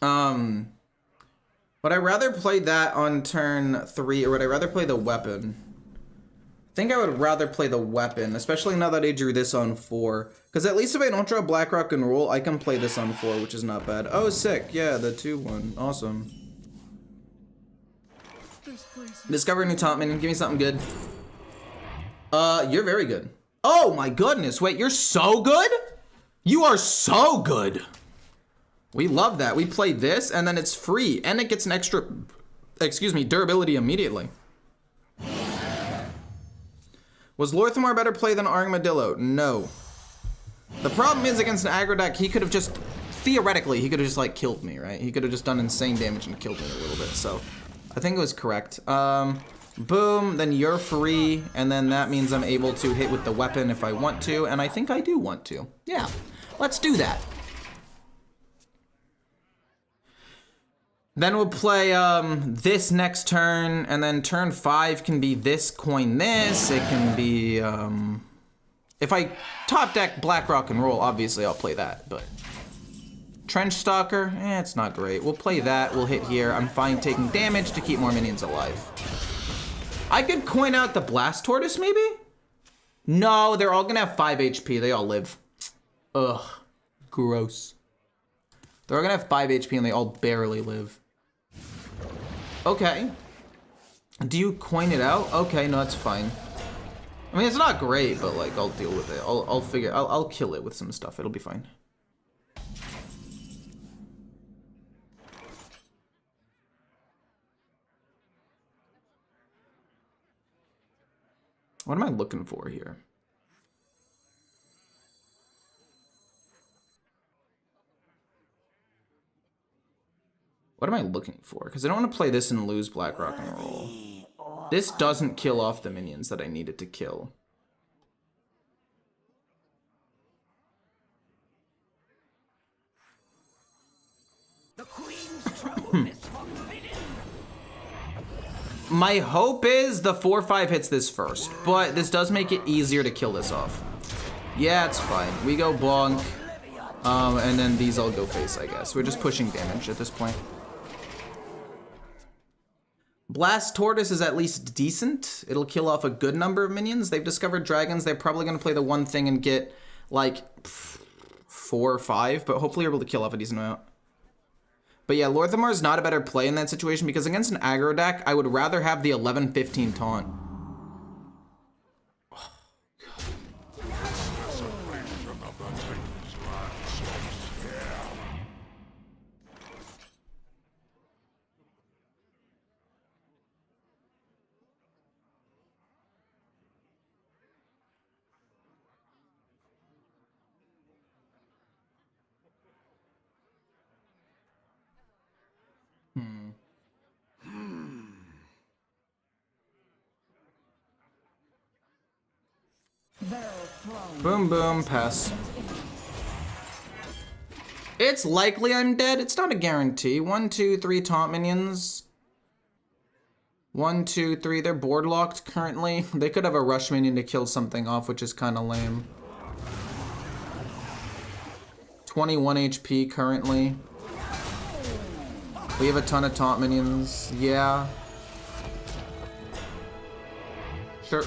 Would I rather play that on turn 3, or would I rather play the weapon? I think I would rather play the weapon, especially now that I drew this on 4. Because at least if I don't draw Black Rock and Roll, I can play this on 4, which is not bad. Oh, sick. Yeah, the 2-1. Awesome. Discover a new top minion. Give me something good. You're very good. Oh my goodness. Wait, you're so good? You are so good. We love that. We play this, and then it's free, and it gets an extra, durability immediately. Was Lorthamar better play than Armadillo? No. The problem is, against an aggro deck, he could have just, theoretically, he could have just, like, killed me, right? He could have just done insane damage and killed me a little bit, so I think it was correct. Boom, then you're free, and then that means I'm able to hit with the weapon if I want to, and I think I do want to. Yeah, let's do that. Then we'll play this next turn, and then turn 5 can be this, coin this. It can be, if I top deck Black Rock and Roll, obviously I'll play that, but Trench Stalker, it's not great. We'll play that, we'll hit here. I'm fine taking damage to keep more minions alive. I could coin out the Blast Tortoise, maybe? No, they're all gonna have 5 HP. They all live. Ugh, gross. They're all gonna have 5 HP and they all barely live. Okay. Do you coin it out? Okay, no, that's fine. I mean, it's not great, but like, I'll deal with it. I'll kill it with some stuff. It'll be fine. What am I looking for here? What am I looking for? Because I don't want to play this and lose Black Rock and Roll. This doesn't kill off the minions that I needed to kill.
The Queen's trouble is forbidden.
My hope is the 4-5 hits this first, but this does make it easier to kill this off. Yeah, it's fine. We go bonk, and then these all go face, I guess. We're just pushing damage at this point. Blast Tortoise is at least decent. It'll kill off a good number of minions. They've discovered dragons. They're probably going to play the one thing and get, like, 4 or 5, but hopefully you're able to kill off a decent amount. But yeah, Lorthamar is not a better play in that situation because against an aggro deck, I would rather have the 11-15 taunt. Boom, boom, pass. It's likely I'm dead. It's not a guarantee. 1, 2, 3 taunt minions. 1, 2, 3. They're board locked currently. They could have a rush minion to kill something off, which is kind of lame. 21 HP currently. We have a ton of taunt minions. Yeah. Sure.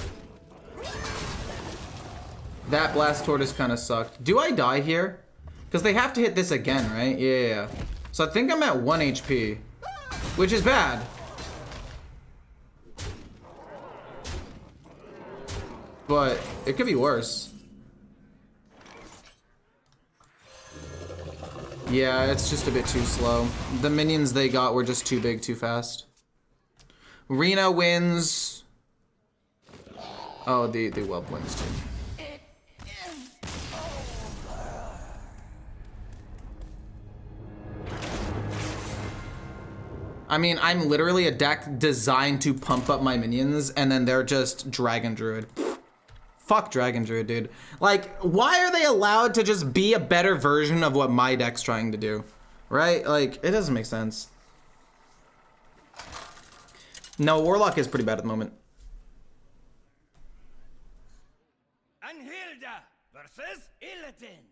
That Blast Tortoise kind of sucked. Do I die here? Because they have to hit this again, right? Yeah. So I think I'm at 1 HP. Which is bad. But it could be worse. Yeah, it's just a bit too slow. The minions they got were just too big, too fast. Rena wins. Oh, the whelp wins too. I mean, I'm literally a deck designed to pump up my minions, and then they're just Dragon Druid. Fuck Dragon Druid, dude. Like, why are they allowed to just be a better version of what my deck's trying to do? Right? Like, it doesn't make sense. No, Warlock is pretty bad at the moment.
Anhilda versus Illidan.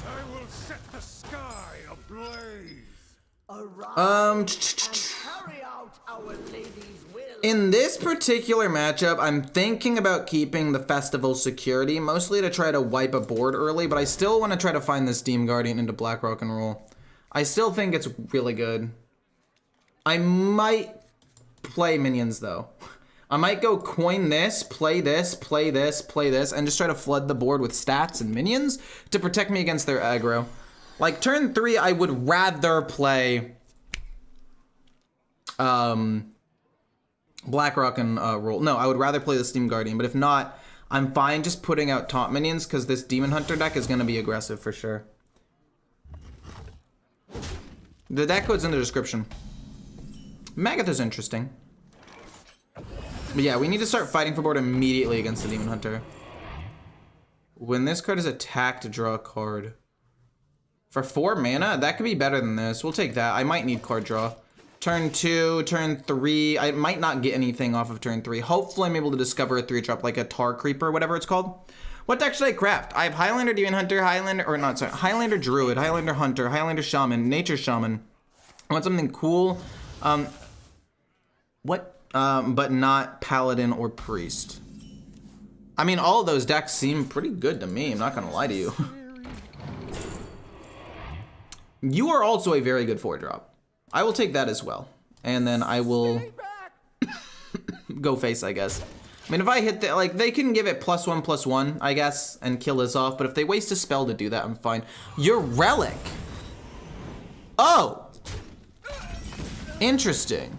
I will set the sky ablaze.
Without our lady's will.
In this particular matchup, I'm thinking about keeping the Festival security, mostly to try to wipe a board early, but I still want to try to find this Steam Guardian into Black Rock and Roll. I still think it's really good. I might play minions, though. I might go coin this, play this, play this, play this, and just try to flood the board with stats and minions to protect me against their aggro. Like, turn 3, I would rather play Black Rock and Roll. No, I would rather play the Steam Guardian, but if not, I'm fine just putting out taunt minions because this Demon Hunter deck is going to be aggressive for sure. The deck code's in the description. Magatha's interesting. But yeah, we need to start fighting for board immediately against the Demon Hunter. When this card is attacked, draw a card. For 4 mana, that could be better than this. We'll take that. I might need card draw. Turn 2, turn 3. I might not get anything off of turn 3. Hopefully I'm able to discover a 3-drop like a Tar Creeper, whatever it's called. What deck should I craft? I have Highlander Demon Hunter, Highlander Druid, Highlander Hunter, Highlander Shaman, Nature Shaman. I want something cool. But not Paladin or Priest. I mean, all of those decks seem pretty good to me. I'm not gonna lie to you. You are also a very good 4-drop. I will take that as well. And then I will go face, I guess. I mean, if I hit the, like, they can give it +1/+1, I guess, and kill this off. But if they waste a spell to do that, I'm fine. Your Relic. Oh. Interesting.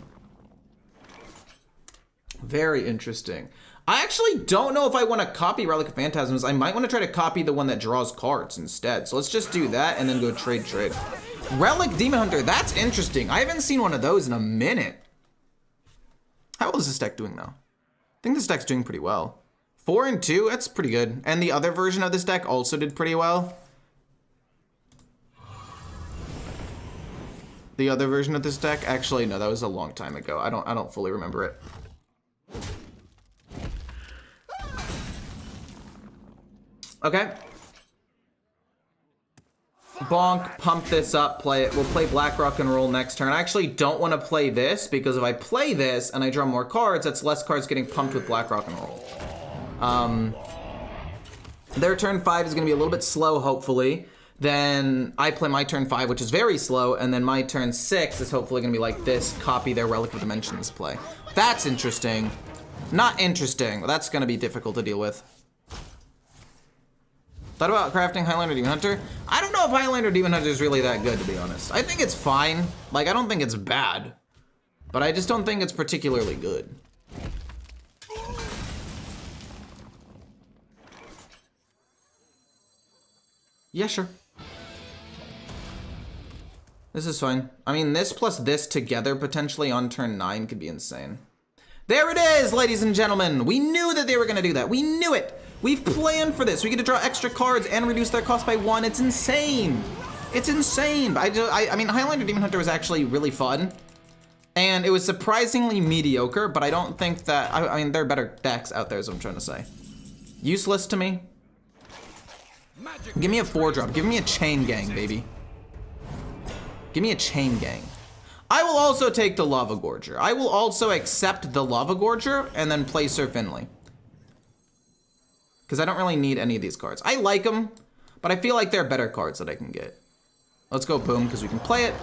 Very interesting. I actually don't know if I want to copy Relic of Phantasms. I might want to try to copy the one that draws cards instead. So let's just do that and then go trade. Relic Demon Hunter, that's interesting. I haven't seen one of those in a minute. How well is this deck doing though? I think this deck's doing pretty well. 4 and 2, that's pretty good. And the other version of this deck also did pretty well. The other version of this deck, actually, no, that was a long time ago. I don't fully remember it. Okay. Bonk, pump this up, play it. We'll play Black Rock and Roll next turn. I actually don't want to play this because if I play this and I draw more cards, that's less cards getting pumped with Black Rock and Roll. Their turn 5 is going to be a little bit slow, hopefully. Then I play my turn 5, which is very slow, and then my turn 6 is hopefully going to be like this, copy their Relic of Dimensions play. That's interesting. Not interesting. That's going to be difficult to deal with. Thought about crafting Highlander Demon Hunter? I don't know if Highlander Demon Hunter is really that good, to be honest. I think it's fine. Like, I don't think it's bad. But I just don't think it's particularly good. Yeah, sure. This is fine. I mean, this plus this together potentially on turn 9 could be insane. There it is, ladies and gentlemen. We knew that they were gonna do that. We knew it. We've planned for this. We get to draw extra cards and reduce their cost by 1. It's insane. It's insane. I mean, Highlander Demon Hunter was actually really fun. And it was surprisingly mediocre, but I don't think that, I mean, there are better decks out there is what I'm trying to say. Useless to me. Give me a 4-drop. Give me a Chain Gang, baby. Give me a Chain Gang. I will also take the Lava Gorger. I will also accept the Lava Gorger and then play Sir Finley. Because I don't really need any of these cards. I like them, but I feel like there are better cards that I can get. Let's go boom, because we can play it.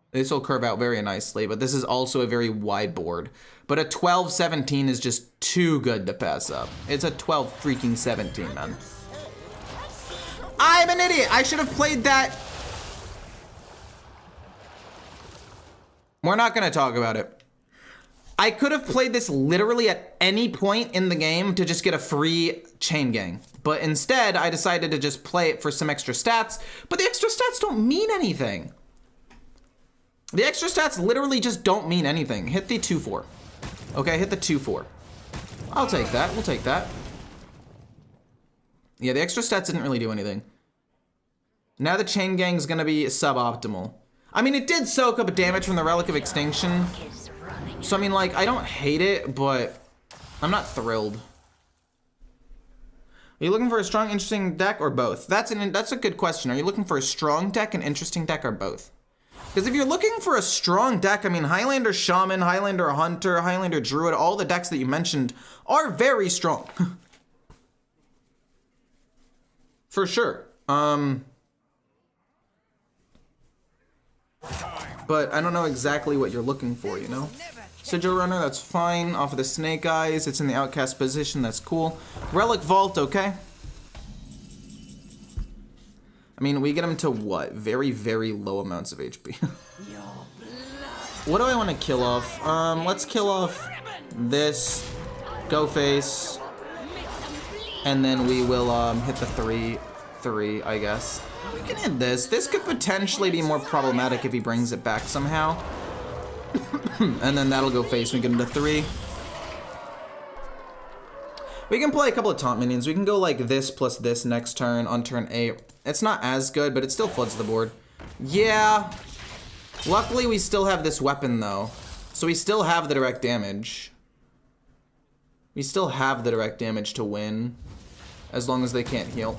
This will curve out very nicely, but this is also a very wide board. But a 12-17 is just too good to pass up. It's a 12-freaking-17, man. I'm an idiot! I should have played that. We're not gonna talk about it. I could have played this literally at any point in the game to just get a free Chain Gang. But instead, I decided to just play it for some extra stats. But the extra stats don't mean anything. The extra stats literally just don't mean anything. Hit the 2-4. Okay, hit the 2-4. I'll take that. We'll take that. Yeah, the extra stats didn't really do anything. Now the Chain Gang's gonna be suboptimal. I mean, it did soak up damage from the Relic of Extinction. So, I mean, like, I don't hate it, but I'm not thrilled. Are you looking for a strong, interesting deck or both? That's a good question. Are you looking for a strong deck, an interesting deck, or both? Because if you're looking for a strong deck, I mean, Highlander Shaman, Highlander Hunter, Highlander Druid, all the decks that you mentioned are very strong. For sure. But I don't know exactly what you're looking for, you know? Sigil Runner, that's fine. Off of the Snake Eyes, it's in the outcast position, that's cool. Relic Vault, okay. I mean, we get him to what? Very, very low amounts of HP. What do I want to kill off? Let's kill off this, Go Face, and then we will hit the 3, I guess. We can hit this. This could potentially be more problematic if he brings it back somehow. And then that'll go face. We get him to 3. We can play a couple of taunt minions. We can go like this plus this next turn on turn 8. It's not as good, but it still floods the board. Yeah. Luckily, we still have this weapon, though. So we still have the direct damage. We still have the direct damage to win. As long as they can't heal.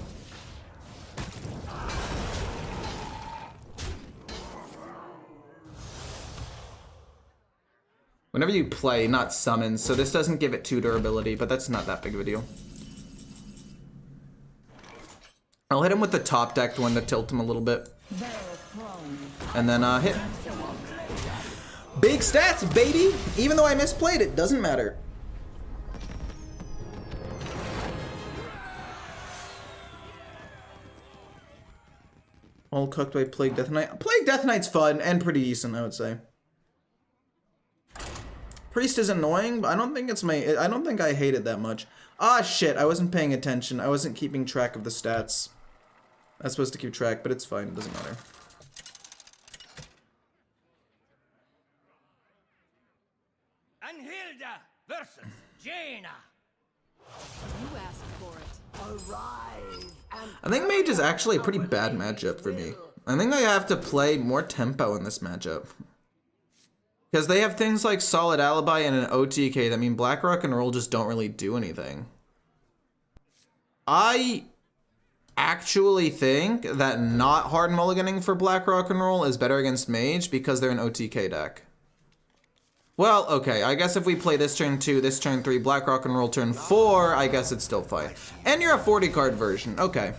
Whenever you play, not summons, so this doesn't give it 2 durability, but that's not that big of a deal. I'll hit him with the top decked one to tilt him a little bit. And then hit. Big stats, baby! Even though I misplayed it, doesn't matter. All cooked by Plague Death Knight. Plague Death Knight's fun and pretty decent, I would say. Priest is annoying, but I don't think I don't think I hate it that much. Ah, shit, I wasn't paying attention. I wasn't keeping track of the stats. I was supposed to keep track, but it's fine, it doesn't matter.
Anhilda versus Jaina.
You asked for it. Arise and
I think Mage is actually a pretty bad matchup for me. I think I have to play more tempo in this matchup. Because they have things like Solid Alibi and an OTK that mean Black Rock and Roll just don't really do anything. I actually think that not hard mulliganing for Black Rock and Roll is better against Mage because they're an OTK deck. Well, okay, I guess if we play this turn 2, this turn 3, Black Rock and Roll turn 4, I guess it's still fine. And you're a 40 card version, okay.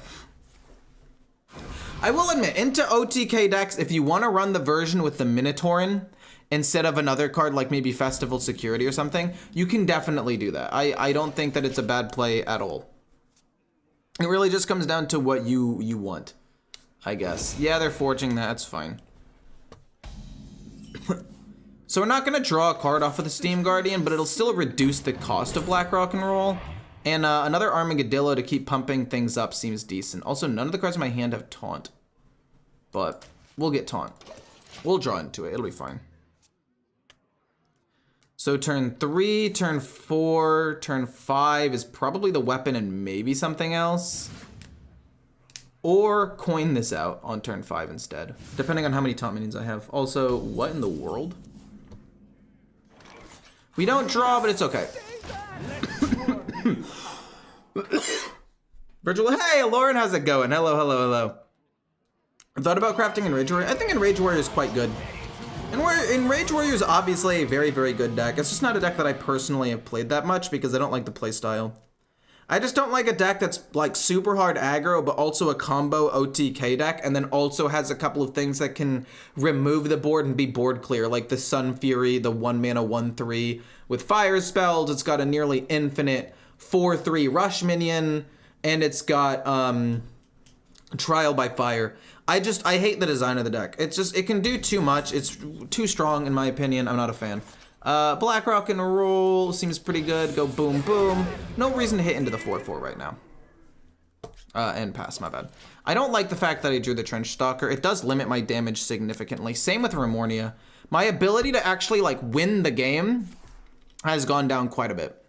I will admit, into OTK decks, if you want to run the version with the Minotaurin, instead of another card like maybe Festival Security or something, you can definitely do that. I don't think that it's a bad play at all. It really just comes down to what you want, I guess. Yeah, they're forging that, that's fine. So we're not going to draw a card off of the Steam Guardian, but it'll still reduce the cost of Black Rock and Roll. And another Armadillo to keep pumping things up seems decent. Also, none of the cards in my hand have Taunt. But we'll get Taunt. We'll draw into it, it'll be fine. So turn 3, turn 4, turn 5 is probably the weapon and maybe something else. Or coin this out on turn 5 instead, depending on how many taunt minions I have. Also, what in the world? We don't draw, but it's okay. Virtual, hey, Lauren, how's it going? Hello, hello, hello. I thought about crafting Enrage Warrior. I think Enrage Warrior is quite good. And Enrage Warrior is obviously a very, very good deck. It's just not a deck that I personally have played that much because I don't like the playstyle. I just don't like a deck that's like super hard aggro, but also a combo OTK deck, and then also has a couple of things that can remove the board and be board clear, like the Sun Fury, the 1-mana 1/3 with fire spells. It's got a nearly infinite 4/3 rush minion, and it's got Trial by Fire. I hate the design of the deck. It can do too much. It's too strong in my opinion. I'm not a fan. Black Rock and Roll seems pretty good. Go boom, boom. No reason to hit into the 4/4 right now. And pass, my bad. I don't like the fact that I drew the Trench Stalker. It does limit my damage significantly. Same with Remornia. My ability to actually like win the game has gone down quite a bit.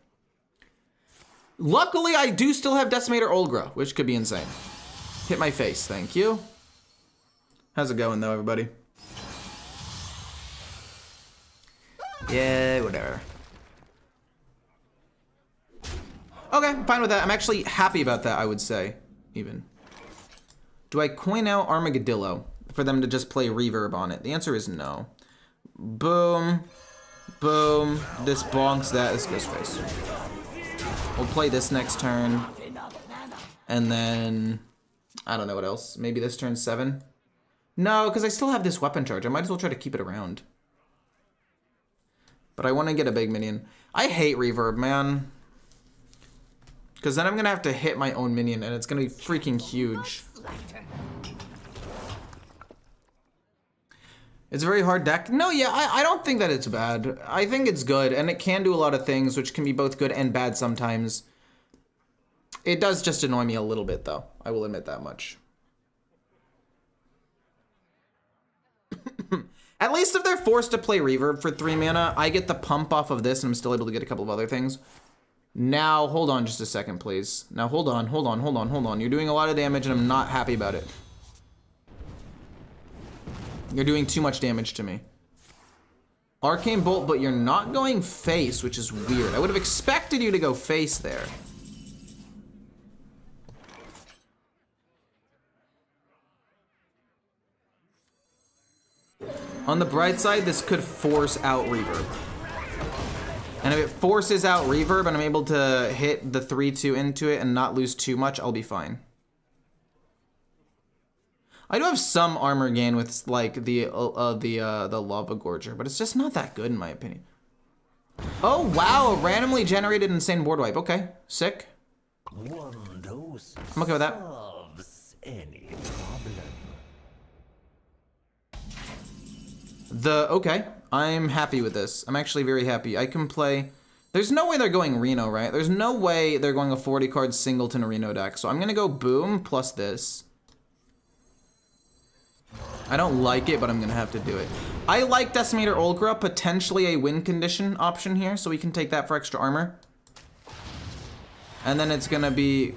Luckily, I do still have Decimator Olgra, which could be insane. Hit my face, thank you. How's it going though, everybody? Yeah, whatever. Okay, I'm fine with that. I'm actually happy about that, I would say, even. Do I coin out Armadillo? for them to just play reverb on it? The answer is no. Boom. Boom. This bonks that. This goes face. We'll play this next turn. And then... I don't know what else. Maybe this turn 7? No, because I still have this weapon charge. I might as well try to keep it around. But I want to get a big minion. I hate reverb, man. Because then I'm going to have to hit my own minion, and it's going to be freaking huge. It's a very hard deck. No, yeah, I don't think that it's bad. I think it's good, and it can do a lot of things, which can be both good and bad sometimes. It does just annoy me a little bit, though. I will admit that much. At least if they're forced to play reverb for 3 mana, I get the pump off of this, and I'm still able to get a couple of other things. Now, hold on just a second, please. Now, hold on. You're doing a lot of damage, and I'm not happy about it. You're doing too much damage to me. Arcane Bolt, but you're not going face, which is weird. I would have expected you to go face there. On the bright side, this could force out reverb. And if it forces out reverb and I'm able to hit the 3/2 into it and not lose too much, I'll be fine. I do have some armor gain with like the lava gorger, but it's just not that good in my opinion. Oh wow, a randomly generated insane board wipe. Okay, sick. I'm okay with that. Okay, I'm happy with this. I'm actually very happy. I can play... There's no way they're going Reno, right? There's no way they're going a 40 card singleton Reno deck. So I'm gonna go boom plus this. I don't like it, but I'm gonna have to do it. I like Decimator Olgra, potentially a win condition option here, so we can take that for extra armor. And then it's gonna be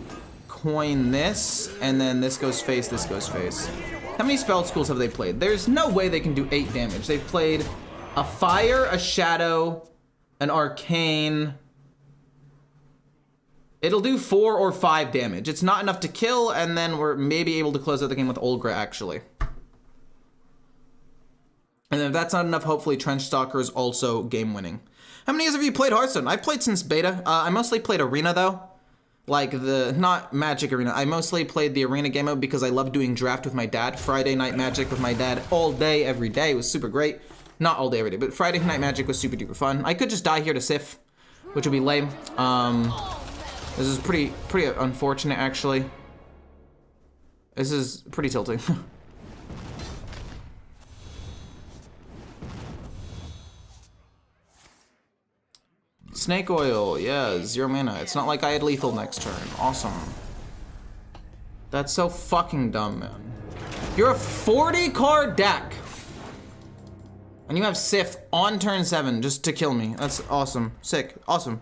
coin this, and then this goes face, this goes face. How many spell schools have they played? There's no way they can do 8 damage. They've played a fire, a shadow, an arcane. It'll do 4 or 5 damage. It's not enough to kill, and then we're maybe able to close out the game with Olgra, actually. And if that's not enough, hopefully Trench Stalker is also game winning. How many years have you played Hearthstone? I've played since beta. I mostly played Arena, though. Like not Magic Arena. I mostly played the Arena game mode because I love doing draft with my dad. Friday Night Magic with my dad all day, every day. It was super great. Not all day, every day, but Friday Night Magic was super duper fun. I could just die here to Sif, which would be lame. This is pretty unfortunate, actually. This is pretty tilting. Snake Oil, yeah, 0 mana. It's not like I had lethal next turn. Awesome. That's so fucking dumb, man. You're a 40 card deck. And you have Sif on turn 7 just to kill me. That's awesome. Sick. Awesome.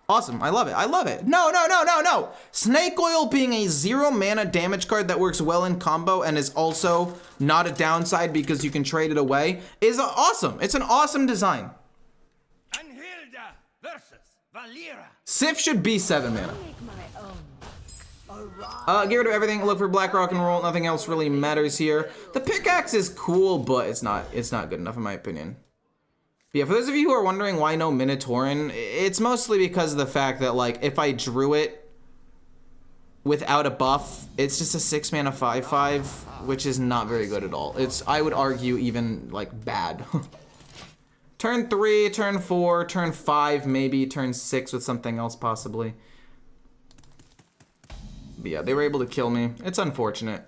Awesome. I love it. I love it. No. Snake Oil being a 0 mana damage card that works well in combo and is also not a downside because you can trade it away is awesome. It's an awesome design. Sif should be 7 mana. Get rid of everything, look for black rock and roll, nothing else really matters here. The pickaxe is cool, but it's not good enough in my opinion. But yeah, for those of you who are wondering why no Minotaurin, it's mostly because of the fact that like if I drew it without a buff, it's just a 6 mana 5/5, which is not very good at all. It's, I would argue, even like bad. Turn 3, turn 4, turn 5, maybe, turn 6 with something else possibly. But yeah, they were able to kill me. It's unfortunate.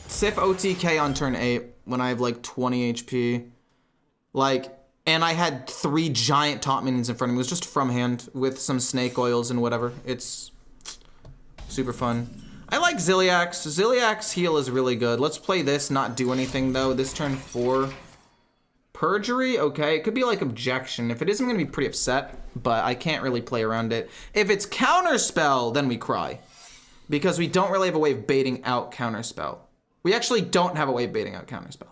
Sif OTK on turn 8 when I have like 20 HP. Like, and I had 3 giant top minions in front of me. It was just from hand with some snake oils and whatever. It's super fun. I like Ziliax. Ziliax heal is really good. Let's play this, not do anything though. This turn 4. Perjury, okay, it could be like objection. If it is, I'm gonna be pretty upset, but I can't really play around it. If it's counterspell, then we cry. Because we don't really have a way of baiting out counterspell. We actually don't have a way of baiting out counterspell.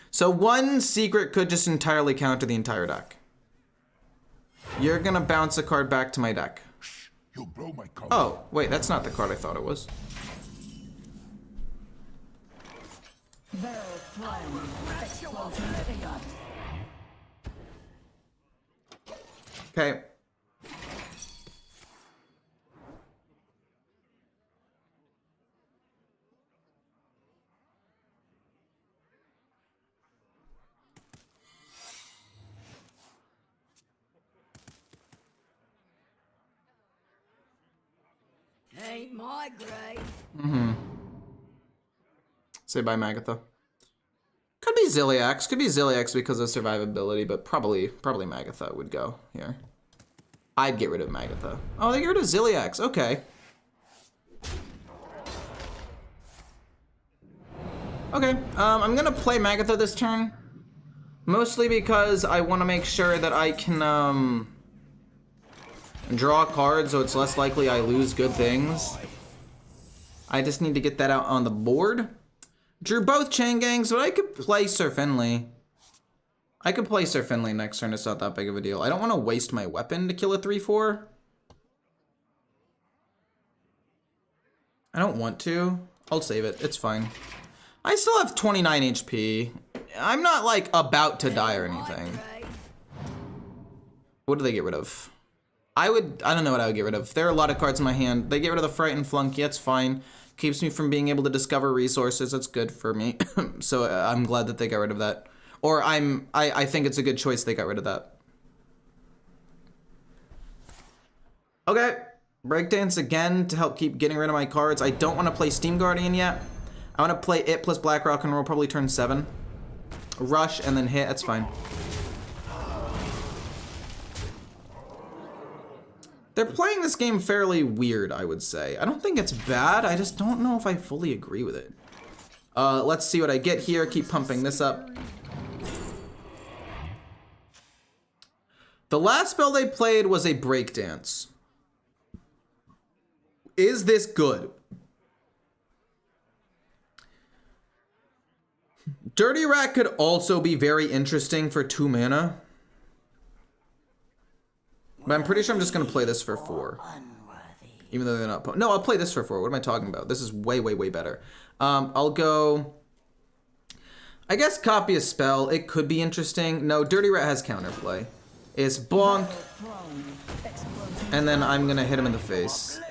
So one secret could just entirely counter the entire deck. You're gonna bounce a card back to my deck.
You'll blow my cover.
Oh, wait, that's not the card I thought it was. Okay.
Ain't my grave.
Say bye, Magatha. Could be Ziliax. Could be Ziliax because of survivability, but probably Magatha would go here. I'd get rid of Magatha. Oh, they get rid of Ziliax. Okay. Okay, I'm gonna play Magatha this turn. Mostly because I want to make sure that I can, draw cards so it's less likely I lose good things. I just need to get that out on the board. Drew both Chain Gangs, but I could play Sir Finley. I could play Sir Finley next turn, it's not that big of a deal. I don't want to waste my weapon to kill a 3/4. I don't want to. I'll save it, it's fine. I still have 29 HP. I'm not, like, about to die or anything. What do they get rid of? I don't know what I would get rid of. There are a lot of cards in my hand. They get rid of the Frightened Flunky, that's fine. Keeps me from being able to discover resources, that's good for me. So I'm glad that they got rid of that. Or I think it's a good choice they got rid of that. Okay, Breakdance again to help keep getting rid of my cards. I don't want to play Steam Guardian yet. I want to play it plus Black Rock and Roll, probably turn 7. Rush and then hit, that's fine. They're playing this game fairly weird, I would say. I don't think it's bad, I just don't know if I fully agree with it. Let's see what I get here, keep pumping this up. The last spell they played was a Breakdance. Is this good? Dirty Rat could also be very interesting for 2 mana. But I'm pretty sure I'm just going to play this for 4. Even though they're not... No, I'll play this for 4. What am I talking about? This is way, way, way better. I'll go... I guess copy a spell. It could be interesting. No, Dirty Rat has counterplay. It's bonk. And then I'm going to hit him in the face.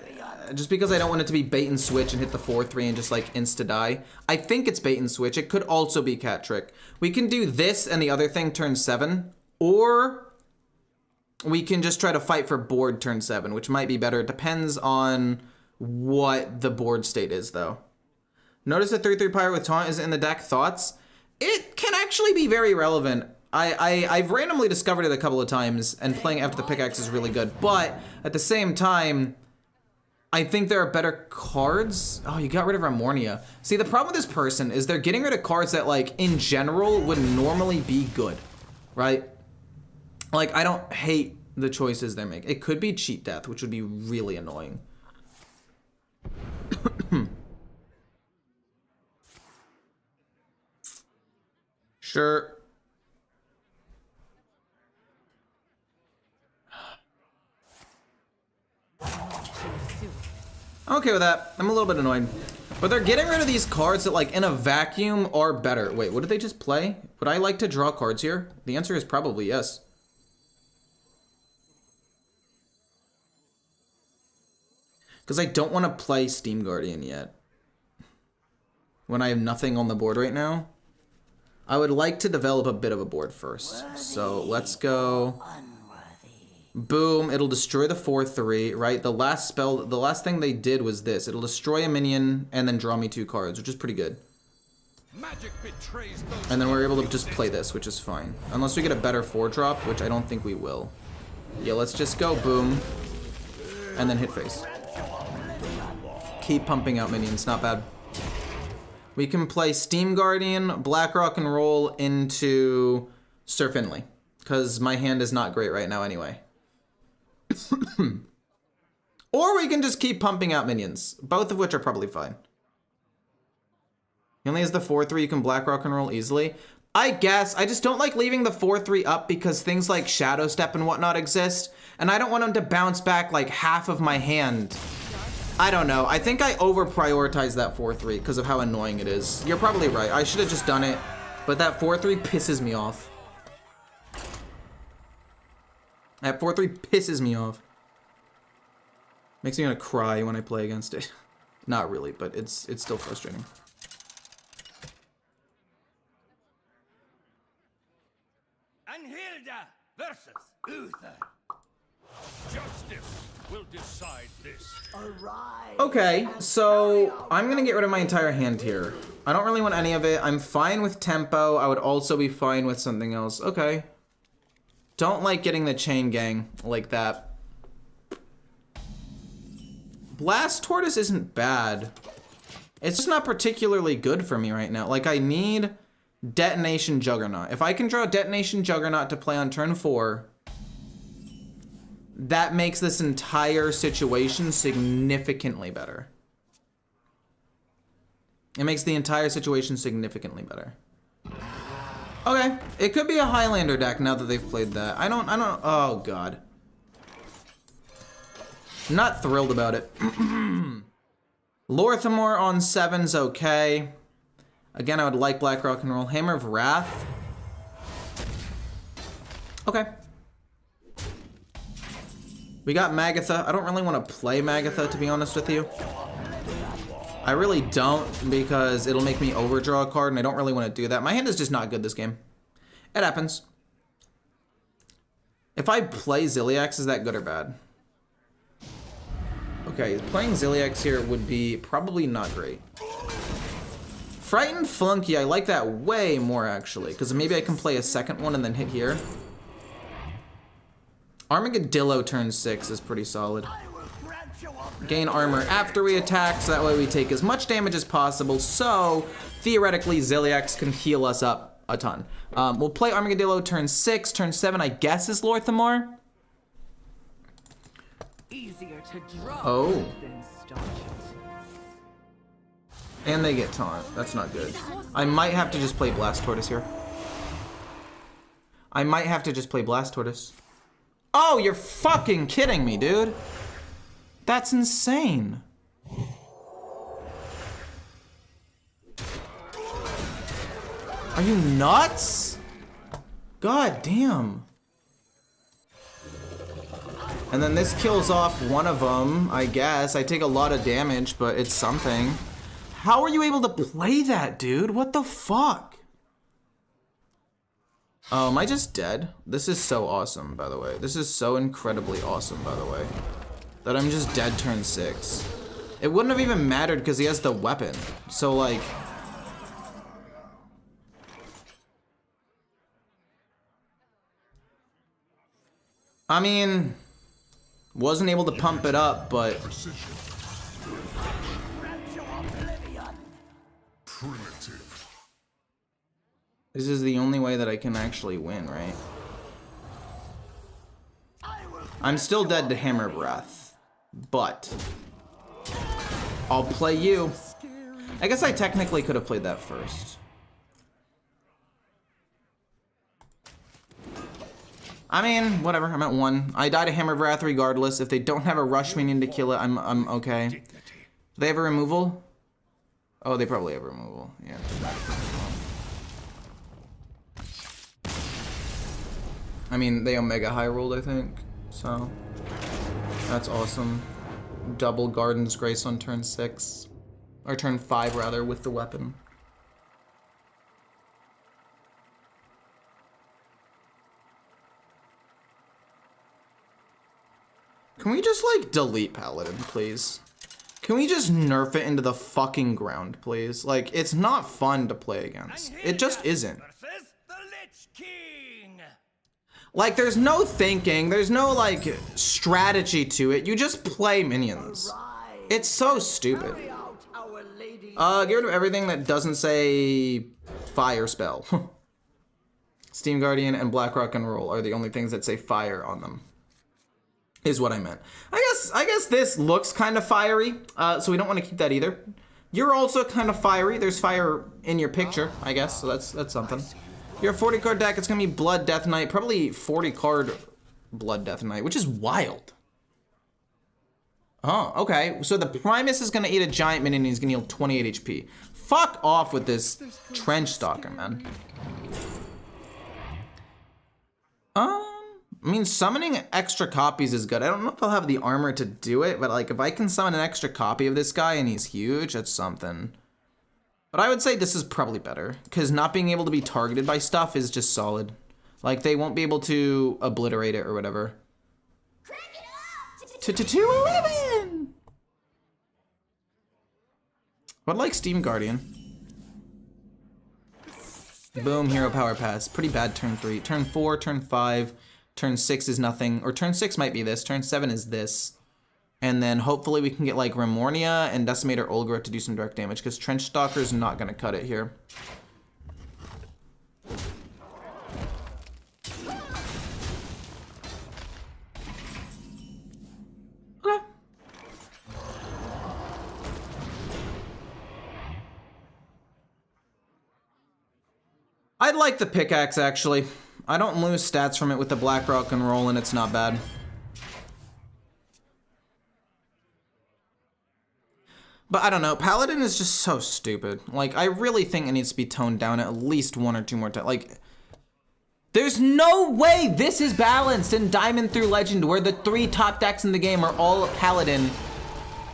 Just because I don't want it to be bait and switch and hit the 4/3 and just like insta-die. I think it's bait and switch. It could also be cat trick. We can do this and the other thing turn 7. Or we can just try to fight for board turn 7, which might be better. It depends on what the board state is though. Notice the 3/3 Pyre with Taunt is in the deck. Thoughts? It can actually be very relevant. I've randomly discovered it a couple of times and playing after the pickaxe is really good. But at the same time, I think there are better cards. Oh, you got rid of Ramornia. See, the problem with this person is they're getting rid of cards that, like, in general would normally be good, right? Like, I don't hate the choices they're making. It could be Cheat Death, which would be really annoying. Sure. I'm okay with that. I'm a little bit annoyed. But they're getting rid of these cards that, like, in a vacuum are better. Wait, what did they just play? Would I like to draw cards here? The answer is probably yes. Because I don't want to play Steam Guardian yet. When I have nothing on the board right now. I would like to develop a bit of a board first. So let's go... Boom, it'll destroy the 4/3, right? The last spell, the last thing they did was this. It'll destroy a minion and then draw me 2 cards, which is pretty good.
Magic betrays those
And then we're able to just play this, which is fine. Unless we get a better 4-drop, which I don't think we will. Yeah, let's just go boom. And then hit face. Keep pumping out minions, not bad. We can play Steam Guardian, Black Rock and Roll into Sir Finley. Because my hand is not great right now anyway. Or we can just keep pumping out minions, both of which are probably fine. He only has the 4/3, you can Black Rock and Roll easily. I guess, I just don't like leaving the 4/3 up because things like Shadow Step and whatnot exist, and I don't want them to bounce back like half of my hand. I don't know, I think I over-prioritized that 4/3 because of how annoying it is. You're probably right, I should have just done it But that 4-3 pisses me off. That 4-3 pisses me off. Makes me want to cry when I play against it. Not really, but it's still frustrating.
Anhilda versus Uther. Justice will decide this.
Okay, so I'm gonna get rid of my entire hand here. I don't really want any of it. I'm fine with tempo. I would also be fine with something else. Okay. Don't like getting the chain gang like that. Blast Tortoise isn't bad. It's just not particularly good for me right now. Like, I need Detonation Juggernaut. If I can draw Detonation Juggernaut to play on turn 4, that makes this entire situation significantly better. It makes the entire situation significantly better. Okay, it could be a Highlander deck now that they've played that. I don't, oh god. Not thrilled about it. Lorthamore on 7's okay. Again, I would like Black Rock and Roll. Hammer of Wrath. Okay. We got Magatha. I don't really want to play Magatha, to be honest with you. I really don't, because it'll make me overdraw a card, and I don't really want to do that. My hand is just not good this game. It happens. If I play Ziliax, is that good or bad? Okay, playing Ziliax here would be probably not great. Frightened Flunky, I like that way more, actually, because maybe I can play a second one and then hit here. Armadillo turn 6 is pretty solid. Gain armor after we attack, so that way we take as much damage as possible, so theoretically Ziliax can heal us up a ton. We'll play Armadillo turn 6, turn 7 I guess is Lorthamore.
Easier to draw
Oh.
than start it.
And they get taunt. That's not good. I might have to just play Blast Tortoise here. I might have to just play Blast Tortoise. Oh, you're fucking kidding me, dude. That's insane. Are you nuts? God damn. And then this kills off one of them, I guess. I take a lot of damage, but it's something. How are you able to play that, dude? What the fuck? Oh, am I just dead? This is so awesome, by the way. This is so incredibly awesome, by the way. That I'm just dead turn 6. It wouldn't have even mattered because he has the weapon. So, like... I mean... Wasn't able to pump it up, but... This is the only way that I can actually win, right? I'm still dead to Hammer of Wrath, but I'll play you. I guess I technically could have played that first. I mean, whatever, I'm at 1. I die to Hammer of Wrath regardless. If they don't have a rush minion to kill it, I'm okay. Do they have a removal? Oh, they probably have a removal, yeah. I mean, they Omega High rolled, I think, so that's awesome. Double Garden's Grace on turn 6, or turn 5 rather, with the weapon. Can we just, like, delete Paladin, please? Can we just nerf it into the fucking ground, please? Like, it's not fun to play against. It just isn't.
Versus the Lich King.
Like, there's no thinking, there's no, like, strategy to it. You just play minions. It's so stupid. Get rid of everything that doesn't say fire spell. Steam Guardian and Black Rock and Roll are the only things that say fire on them. Is what I meant. I guess this looks kind of fiery, so we don't want to keep that either. You're also kind of fiery. There's fire in your picture, I guess, so that's something. You're a 40 card deck. It's gonna be Blood Death Knight, probably 40 card Blood Death Knight, which is wild. Oh, okay. So the Primus is gonna eat a giant minion and he's gonna heal 28 HP. Fuck off with this Trench Stalker, man. I mean, summoning extra copies is good. I don't know if I'll have the armor to do it, but like if I can summon an extra copy of this guy and he's huge, that's something. But I would say this is probably better because not being able to be targeted by stuff is just solid. Like they won't be able to obliterate it or whatever. To 211. What like Steam Guardian? Boom, hero power pass. Pretty bad turn 3. Turn 4, turn 5, turn 6 is nothing. Or turn 6 might be this. Turn 7 is this. And then hopefully we can get like Remornia and Decimator Olgra to do some direct damage because Trench Stalker's not gonna cut it here. Okay. I'd like the pickaxe, actually. I don't lose stats from it with the Black Rock and Roll, and it's not bad. But I don't know, Paladin is just so stupid. Like, I really think it needs to be toned down at least 1 or 2 more times. Like, there's no way this is balanced in Diamond through Legend where the 3 top decks in the game are all Paladin.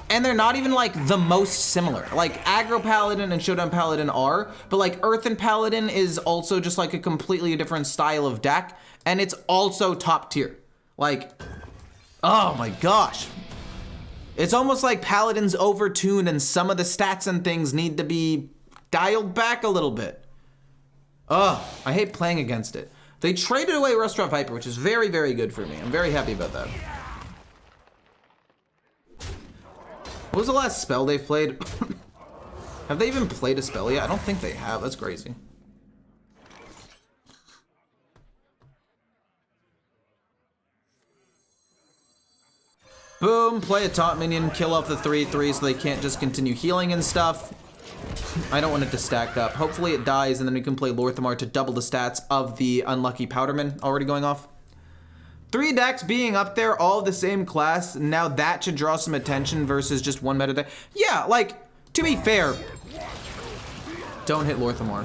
And they're not even like the most similar. Like Aggro Paladin and Showdown Paladin are, but like Earthen Paladin is also just like a completely different style of deck. And it's also top tier. Like, oh my gosh. It's almost like Paladin's overtuned and some of the stats and things need to be dialed back a little bit. Ugh, I hate playing against it. They traded away Restaurant Viper, which is very, very good for me. I'm very happy about that. What was the last spell they played? Have they even played a spell yet? I don't think they have. That's crazy. Boom, play a top minion, kill off the 3/3 so they can't just continue healing and stuff. I don't want it to stack up. Hopefully it dies and then we can play Lorthamar to double the stats of the unlucky Powderman already going off. 3 decks being up there, all of the same class, now that should draw some attention versus just 1 meta deck. Yeah, like, to be fair, don't hit Lorthamar.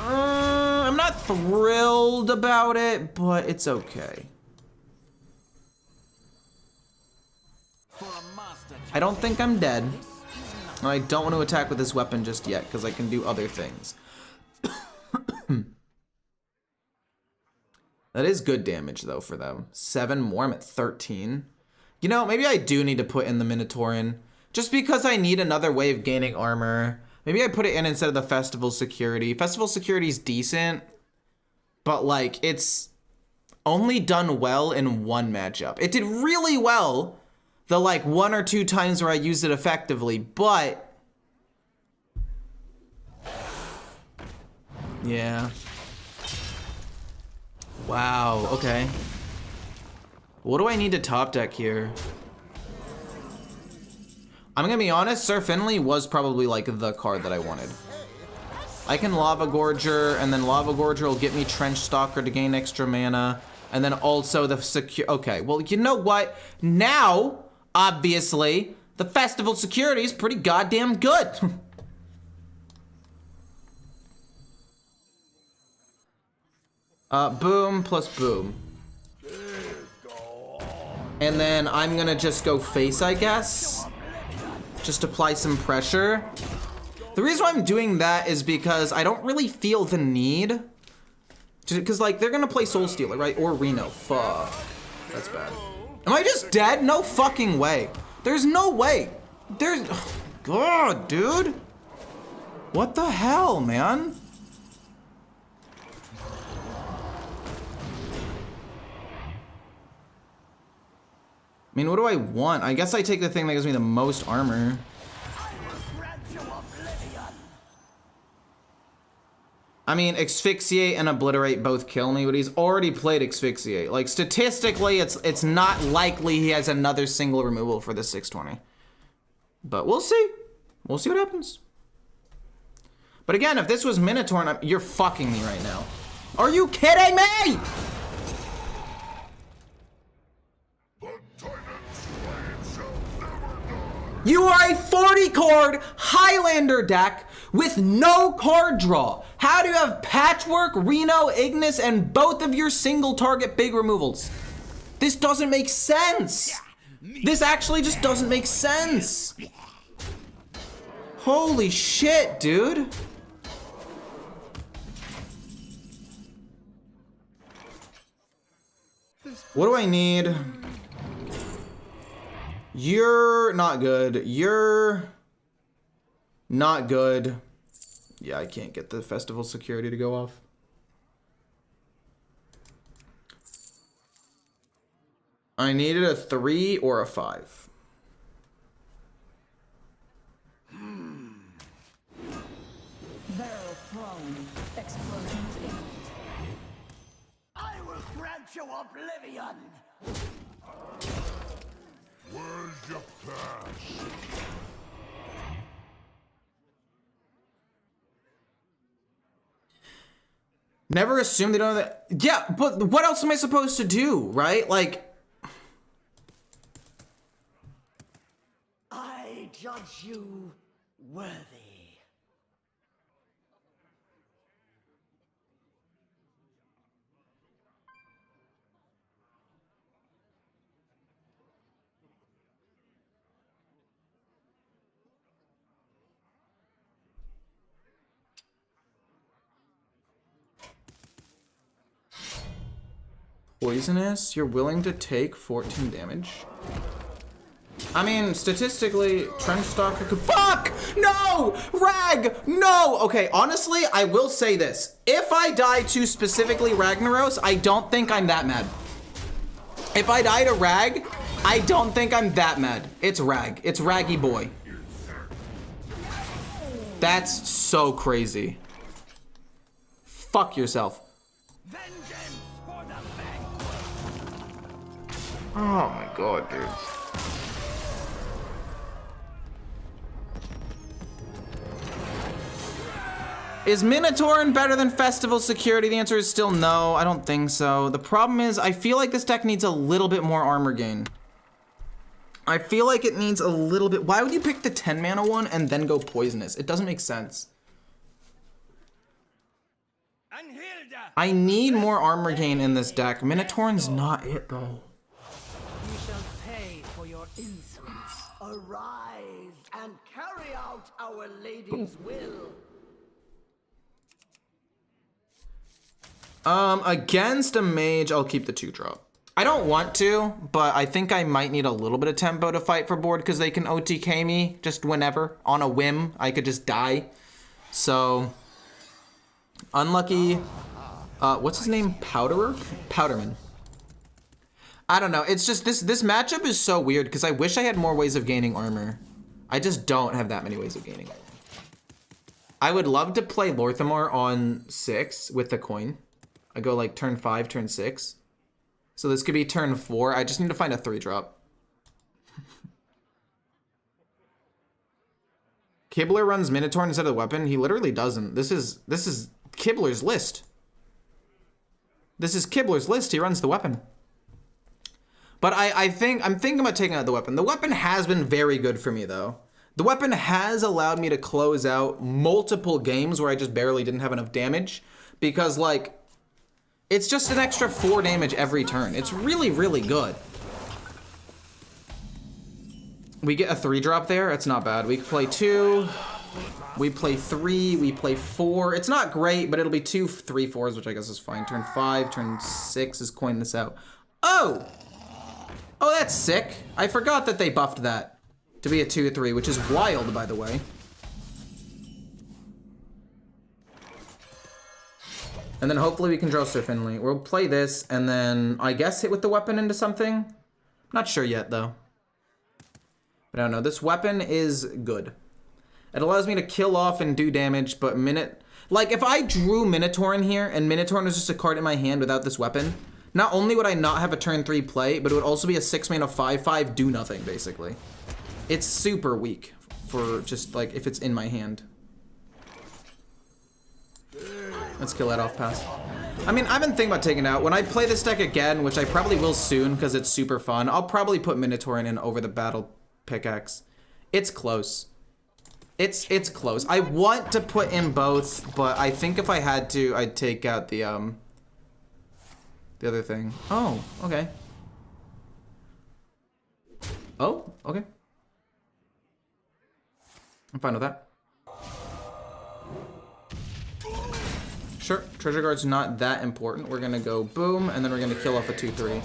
I'm not thrilled about it, but it's okay. I don't think I'm dead. And I don't want to attack with this weapon just yet, because I can do other things. That is good damage, though, for them. 7 more, I'm at 13. You know, maybe I do need to put in the Minotaur in. Just because I need another way of gaining armor. Maybe I put it in instead of the Festival Security. Festival Security's decent, but, like, it's only done well in 1 matchup. It did really well the, like, 1 or 2 times where I used it effectively, but... yeah. Wow, okay. What do I need to top deck here? I'm gonna be honest, Sir Finley was probably like the card that I wanted. I can Lava Gorger, and then Lava Gorger will get me Trench Stalker to gain extra mana, and then also the secure. Okay, well, you know what? Now, obviously, the Festival Security is pretty goddamn good. Boom plus boom. And then I'm gonna just go face, I guess. Just apply some pressure. The reason why I'm doing that is because I don't really feel the need. Because, like, they're gonna play Soul Stealer, right? Or Reno. Fuck. That's bad. Am I just dead? No fucking way. There's no way. There's... God, dude. What the hell, man? I mean, what do I want? I guess I take the thing that gives me the most armor. I mean, Asphyxiate and Obliterate both kill me, but he's already played Asphyxiate. Like, statistically, it's not likely he has another single removal for the 620. But we'll see. We'll see what happens. But again, if this was Minotaur, you're fucking me right now. Are you kidding me? You are a 40 card Highlander deck with no card draw. How do you have Patchwork, Reno, Ignis, and both of your single target big removals? This doesn't make sense. This actually just doesn't make sense. Holy shit, dude. What do I need? You're not good. You're not good. Yeah, I can't get the festival security to go off. I needed a 3 or a 5.
Barrel thrown. Explosions imminent.
I will grant you oblivion. Where's your cash?
Never assume they don't know that. Yeah, but what else am I supposed to do, right? Like,
I judge you worthy.
poisonous, you're willing to take 14 damage? I mean, statistically, Trench Stalker could— Fuck! No! Rag! No! Okay, honestly, I will say this. If I die to specifically Ragnaros, I don't think I'm that mad. If I die to Rag, I don't think I'm that mad. It's Rag. It's Raggy Boy. That's so crazy. Fuck yourself.
Vengeance for the vanquished.
Oh my god, dude. Is Minotaurin better than Festival Security? The answer is still no. I don't think so. The problem is, I feel like this deck needs a little bit more armor gain. I feel like it needs a little bit— Why would you pick the 10 mana one and then go Poisonous? It doesn't make sense. I need more armor gain in this deck. Minotaurin's not it, though.
You shall pay for your insolence.
Arise and carry out our lady's will.
Against a mage, I'll keep the 2-drop. I don't want to, but I think I might need a little bit of tempo to fight for board because they can OTK me just whenever. On a whim, I could just die. So, unlucky. What's his name? Powderer? Powderman. I don't know. It's just this matchup is so weird because I wish I had more ways of gaining armor. I just don't have that many ways of gaining armor. I would love to play Lorthamar on 6 with the coin. I go like turn 5, turn 6. So this could be turn 4. I just need to find a 3-drop. Kibler runs Minotaur instead of the weapon. He literally doesn't. This is Kibler's list. This is Kibler's list. He runs the weapon. But I'm thinking about taking out the weapon. The weapon has been very good for me though. The weapon has allowed me to close out multiple games where I just barely didn't have enough damage because like it's just an extra 4 damage every turn. It's really, really good. We get a 3-drop there. It's not bad. We play 2. We play 3. We play 4. It's not great, but it'll be 2 3/4s, which I guess is fine. Turn 5, turn 6 is coin this out. Oh! Oh, that's sick. I forgot that they buffed that to be a 2/3, which is wild, by the way. And then hopefully we can draw Sir Finley. We'll play this and then I guess hit with the weapon into something. Not sure yet though. But I don't know. This weapon is good. It allows me to kill off and do damage, but like if I drew Minotaur in here and Minotaur was just a card in my hand without this weapon, not only would I not have a turn 3 play, but it would also be a 6-mana 5/5 do nothing basically. It's super weak for just like if it's in my hand. Let's kill that off pass. I mean, I've been thinking about taking it out. When I play this deck again, which I probably will soon because it's super fun, I'll probably put Minotaur in over the battle pickaxe. It's close. It's close. I want to put in both, but I think if I had to, I'd take out the other thing. Oh, okay. Oh, okay. I'm fine with that. Sure, treasure guard's not that important. We're gonna go boom, and then we're gonna kill off a 2/3.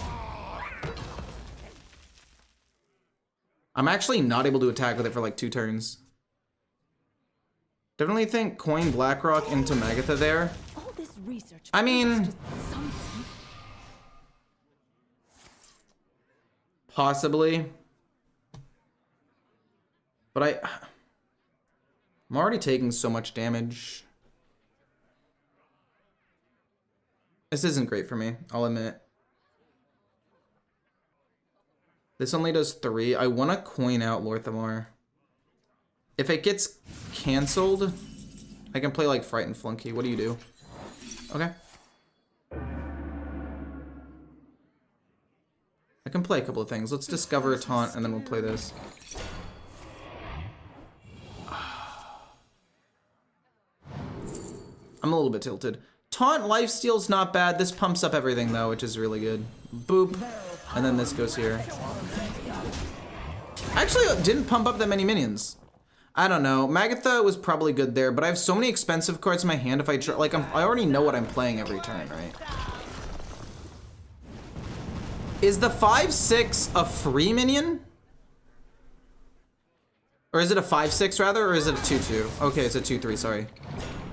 I'm actually not able to attack with it for like 2 turns. Definitely think coin Blackrock into Magatha there.
All this research.
I mean, possibly. But I'm already taking so much damage. This isn't great for me, I'll admit. This only does 3. I want to coin out Lorthamar. If it gets canceled, I can play like Fright and Flunky. What do you do? Okay. I can play a couple of things. Let's discover a taunt and then we'll play this. I'm a little bit tilted. Taunt lifesteal's not bad. This pumps up everything though, which is really good. Boop. And then this goes here. Actually, it didn't pump up that many minions. I don't know. Magatha was probably good there, but I have so many expensive cards in my hand. If I try, like, I already know what I'm playing every turn, right? Is the 5/6 a free minion? Or is it a 5/6 rather, or is it a 2/2? Okay, it's a 2/3. Sorry.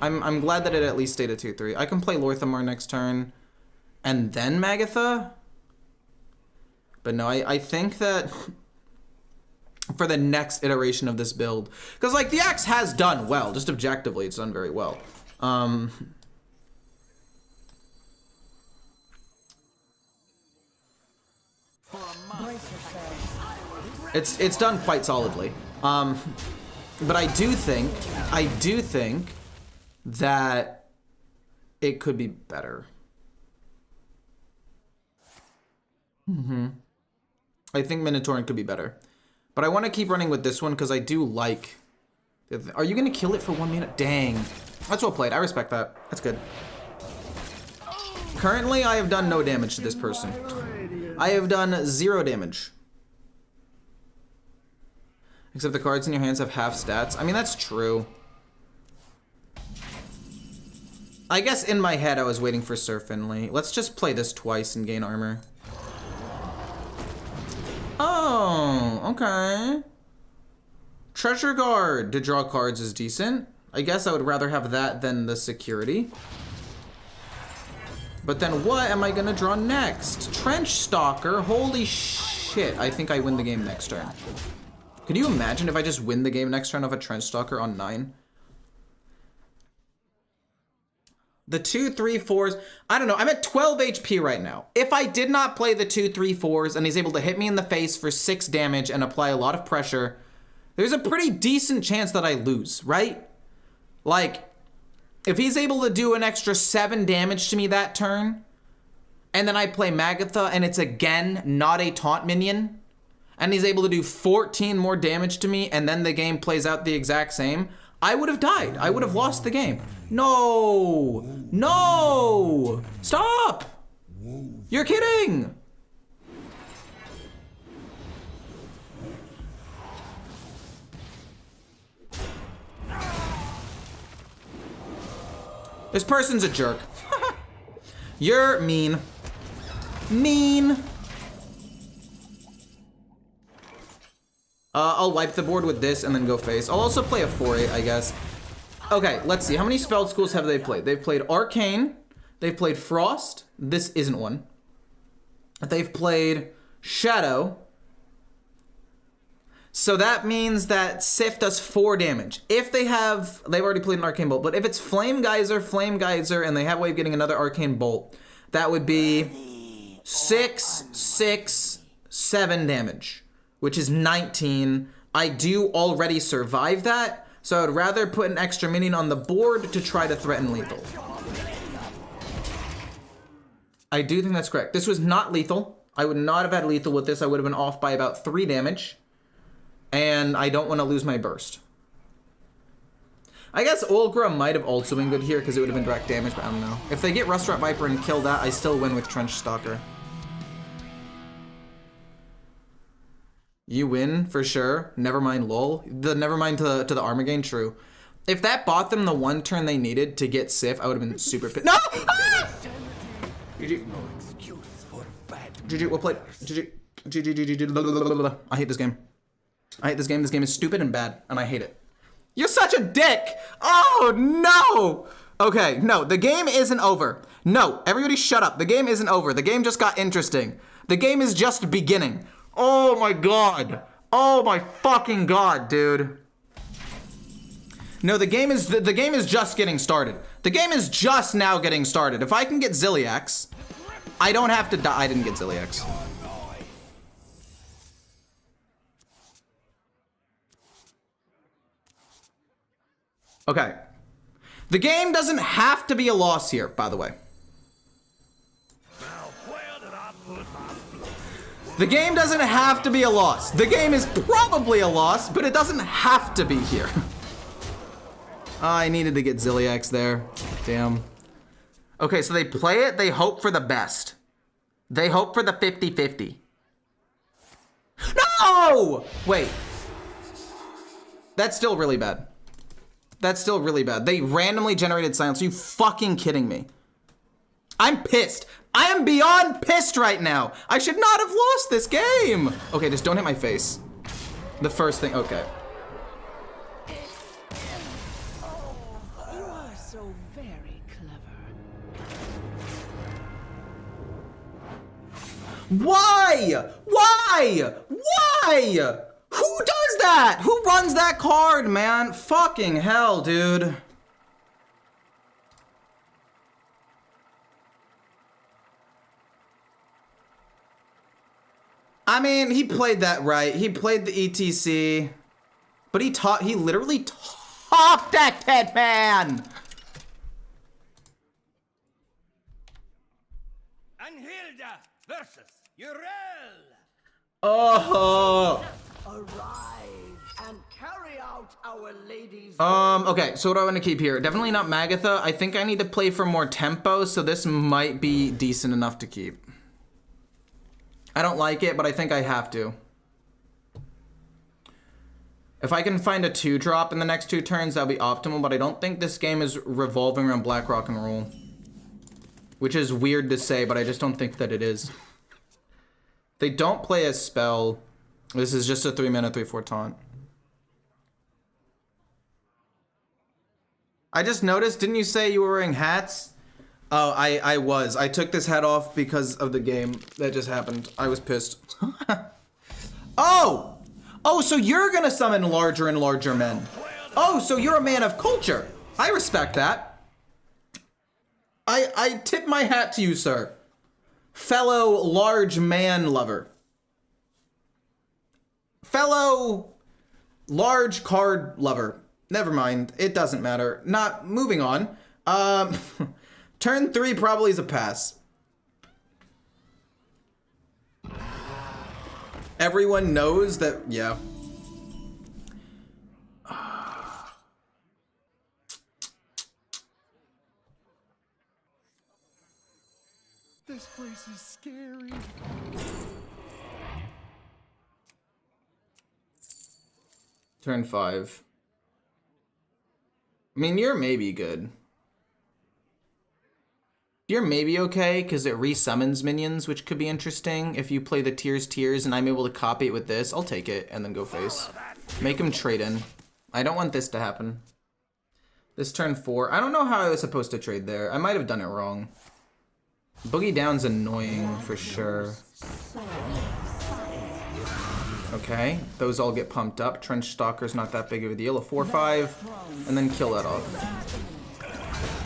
I'm glad that it at least stayed a 2/3. I can play Lorthamar next turn, and then Magatha. But no, I think that for the next iteration of this build, because like the axe has done well, just objectively, it's done very well. It's done quite solidly. But I do think that it could be better. I think Minotaurin could be better. But I want to keep running with this one because I do like... Are you going to kill it for 1 minute? Dang. That's well played. I respect that. That's good. Currently, I have done no damage to this person. I have done 0 damage. Except the cards in your hands have half stats. I mean, that's true. I guess in my head, I was waiting for Sir Finley. Let's just play this twice and gain armor. Oh, okay. Treasure Guard to draw cards is decent. I guess I would rather have that than the security. But then what am I gonna draw next? Trench Stalker, holy shit. I think I win the game next turn. Could you imagine if I just win the game next turn of a Trench Stalker on 9? The 2/3/4s, I don't know, I'm at 12 HP right now. If I did not play the 2/3/4s and he's able to hit me in the face for 6 damage and apply a lot of pressure, there's a pretty decent chance that I lose, right? Like, if he's able to do an extra 7 damage to me that turn, and then I play Magatha and it's again not a taunt minion, and he's able to do 14 more damage to me and then the game plays out the exact same, I would have died. I would have lost the game. No! No! Stop! You're kidding! This person's a jerk. You're mean. Mean. I'll wipe the board with this and then go face. I'll also play a 4/8, I guess. Okay, let's see. How many spell schools have they played? They've played Arcane. They've played Frost. This isn't one. They've played Shadow. So that means that Sif does 4 damage. If they have, they've already played an Arcane Bolt, but if it's Flame Geyser, and they have a way of getting another Arcane Bolt, that would be 6, 6, 7 damage, which is 19. I do already survive that, so I would rather put an extra minion on the board to try to threaten lethal. I do think that's correct. This was not lethal. I would not have had lethal with this. I would have been off by about 3 damage. And I don't want to lose my burst. I guess Olgra might have also been good here because it would have been direct damage, but I don't know. If they get Restaurant Viper and kill that, I still win with Trench Stalker. You win for sure. Never mind lol. The never mind to the armor gain, true. If that bought them the one turn they needed to get Sif, I would have been super pissed. No! Ah! GG. GG, well played. GG. GG. I hate this game. I hate this game. This game is stupid and bad, and I hate it. You're such a dick! Oh, no! Okay, no, the game isn't over. No, everybody shut up. The game isn't over. The game just got interesting. The game is just beginning. Oh my god. Oh my fucking god, dude. No, the game is just getting started. The game is just now getting started. If I can get Zilliax, I don't have to die. I didn't get Zilliax. Okay. The game doesn't have to be a loss here, by the way. The game doesn't have to be a loss. The game is probably a loss, but it doesn't have to be here. I needed to get Zilliax there. Damn. Okay, so they play it, they hope for the best. They hope for the 50-50. No! Wait. That's still really bad. That's still really bad. They randomly generated silence. Are you fucking kidding me? I'm pissed. I am beyond pissed right now. I should not have lost this game. Okay, just don't hit my face. The first thing, okay.
You are so very clever.
Why? Why? Why? Who does that? Who runs that card, man? Fucking hell, dude. I mean, he played that right. He played the ETC, but he literally top decked it, man.
Anhilda versus Urel.
Oh.
Arise and carry out our lady's
Okay, so what do I want to keep here? Definitely not Magatha. I think I need to play for more tempo, so this might be decent enough to keep. I don't like it, but I think I have to. If I can find a 2-drop in the next 2 turns, that'll be optimal, but I don't think this game is revolving around Black Rock and Roll. Which is weird to say, but I just don't think that it is. They don't play a spell. This is just a 3-mana 3/4 taunt. I just noticed, didn't you say you were wearing hats? Oh, I was. I took this hat off because of the game that just happened. I was pissed. Oh! Oh, so you're gonna summon larger and larger men. Oh, so you're a man of culture. I respect that. I tip my hat to you, sir. Fellow large man lover. Fellow large card lover. Never mind. It doesn't matter. Not moving on. Turn 3 probably is a pass. Everyone knows that, yeah.
This place is scary.
Turn 5. I mean, you're maybe good. You're maybe okay, because it resummons minions, which could be interesting. If you play the Tears and I'm able to copy it with this, I'll take it and then go face. Make him trade in. I don't want this to happen. This turn 4. I don't know how I was supposed to trade there. I might have done it wrong. Boogie Down's annoying for sure. Okay, those all get pumped up. Trench Stalker's not that big of a deal. A 4/5, and then kill that off.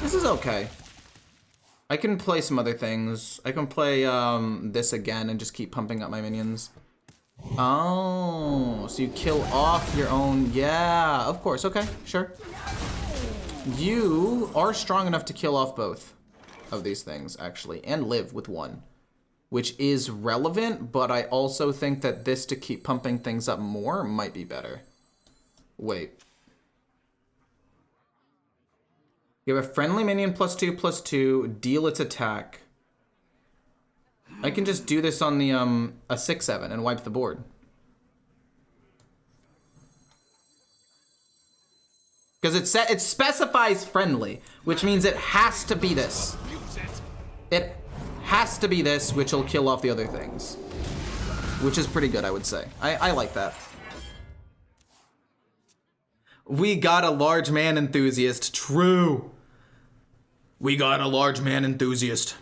This is okay. I can play some other things. I can play this again and just keep pumping up my minions. Oh, so you kill off your own. Yeah, of course. Okay, sure. You are strong enough to kill off both of these things, actually, and live with one, which is relevant, but I also think that this to keep pumping things up more might be better. Wait. You have a friendly minion +2/+2, deal its attack. I can just do this on the a 6/7 and wipe the board. Because it specifies friendly, which means it has to be this. It has to be this, which will kill off the other things. Which is pretty good, I would say. I like that. We got a large man enthusiast. True. We got a large man enthusiast.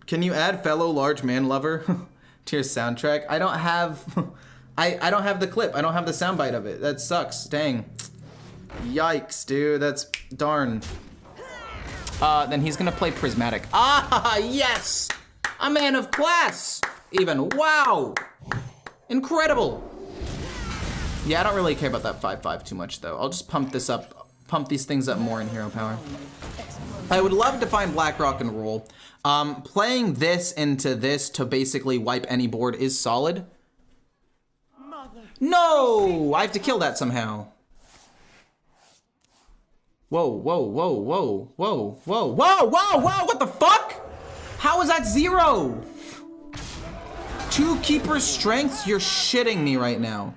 Can you add fellow large man lover to your soundtrack? I don't have I don't have the clip. I don't have the soundbite of it. That sucks. Dang. Yikes, dude. That's darn. Then he's gonna play Prismatic. Ah, yes! A man of class! Even. Wow! Incredible! Yeah, I don't really care about that 5/5 too much, though. I'll just pump this up, pump these things up more in hero power. I would love to find Black Rock and Roll. Playing this into this to basically wipe any board is solid. No! I have to kill that somehow. Whoa, whoa, whoa, whoa, whoa, whoa, whoa, whoa, whoa, what the fuck? How is that 0? 2 keeper strengths? You're shitting me right now.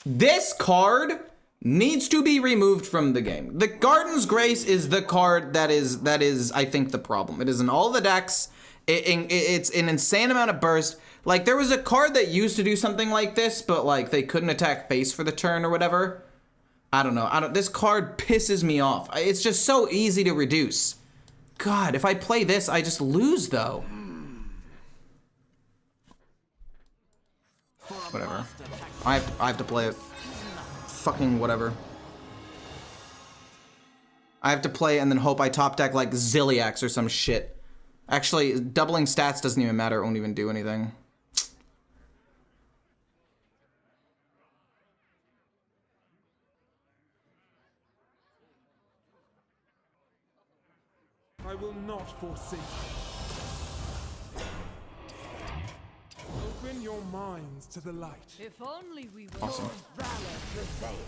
This card needs to be removed from the game. The Garden's Grace is the card that is I think the problem. It is in all the decks. It's an insane amount of burst. Like there was a card that used to do something like this, but like they couldn't attack face for the turn or whatever. I don't know. This card pisses me off. It's just so easy to reduce. God, if I play this, I just lose though. Whatever. I have to play it. Fucking whatever. I have to play and then hope I top deck like Zilliax or some shit. Actually, doubling stats doesn't even matter. It won't even do anything.
I will not forsake you. Open your minds to the light.
If only we would.
Awesome.
Valor prevails.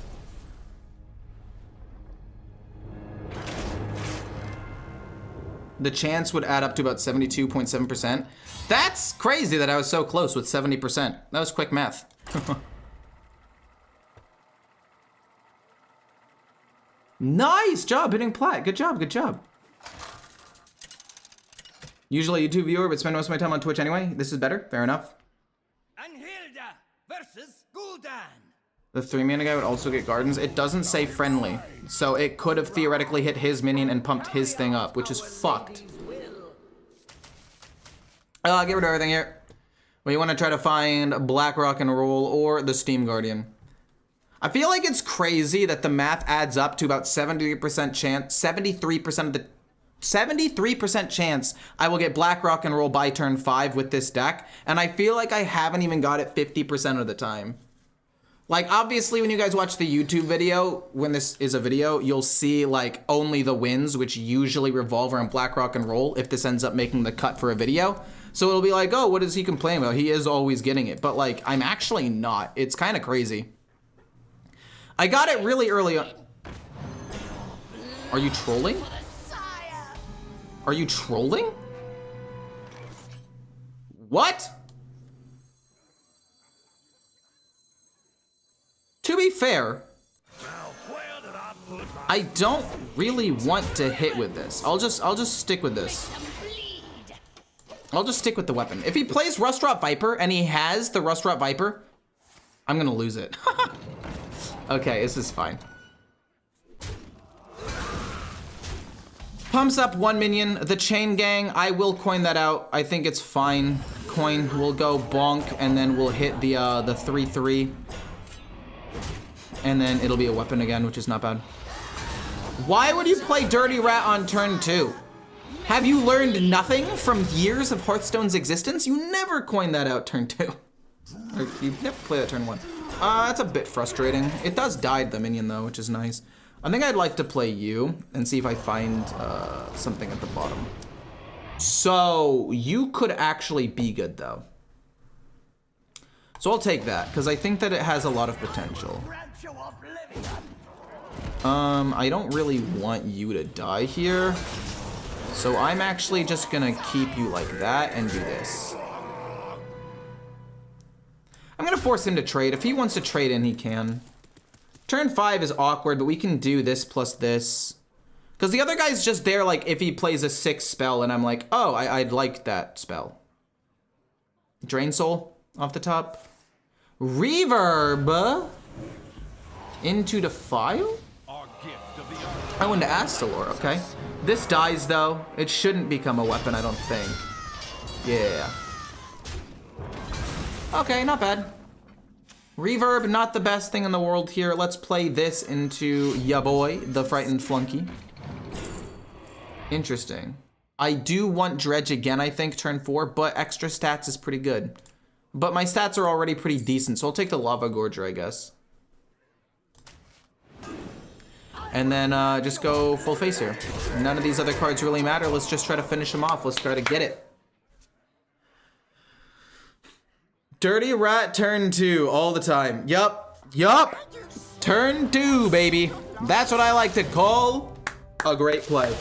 The chance would add up to about 72.7%. That's crazy that I was so close with 70%. That was quick math. Nice job hitting plat. Good job, good job. Usually a YouTube viewer, but spend most of my time on Twitch anyway. This is better, fair enough.
Anhilda versus Gul'dan.
The 3-mana guy would also get Gardens. It doesn't say friendly, so it could have theoretically hit his minion and pumped his thing up, which is fucked. Get rid of everything here. We want to try to find Black Rock and Roll or the Steam Guardian. I feel like it's crazy that the math adds up to about 73% chance, 73% chance I will get Black Rock and Roll by turn 5 with this deck, and I feel like I haven't even got it 50% of the time. Like, obviously, when you guys watch the YouTube video, when this is a video, you'll see, like, only the wins, which usually revolve around Black Rock and Roll, if this ends up making the cut for a video. So it'll be like, oh, what is he complaining about? He is always getting it. But, like, I'm actually not. It's kind of crazy. I got it really early on. Are you trolling? Are you trolling? What? To be fair, I don't really want to hit with this. I'll just stick with this. I'll just stick with the weapon. If he plays Rustrot Viper and he has the Rustrot Viper, I'm gonna lose it. Okay, this is fine. Pumps up 1 minion. The Chain Gang, I will coin that out. I think it's fine. Coin will go bonk, and then we'll hit the 3/3. And then it'll be a weapon again, which is not bad. Why would you play Dirty Rat on turn 2? Have you learned nothing from years of Hearthstone's existence? You never coin that out turn 2. Or you never play that turn 1. That's a bit frustrating. It does die the minion though, which is nice. I think I'd like to play you and see if I find something at the bottom. So you could actually be good though. So I'll take that because I think that it has a lot of potential. I don't really want you to die here. So I'm actually just gonna keep you like that and do this. I'm gonna force him to trade. If he wants to trade in, he can. Turn 5 is awkward, but we can do this plus this. Because the other guy's just there, like, if he plays a 6 spell, and I'm like, oh, I'd like that spell. Drain Soul off the top. Reverb into Defile? I went to Astalor, okay. This dies, though. It shouldn't become a weapon, I don't think. Yeah. Okay, not bad. Reverb, not the best thing in the world here. Let's play this into ya boy, the Frightened Flunky. Interesting. I do want Dredge again, I think, turn 4, but extra stats is pretty good. But my stats are already pretty decent, so I'll take the Lava Gorger, I guess. And then just go full face here. None of these other cards really matter. Let's just try to finish them off. Let's try to get it. Dirty Rat turn 2 all the time. Yup. Turn 2, baby. That's what I like to call a great play.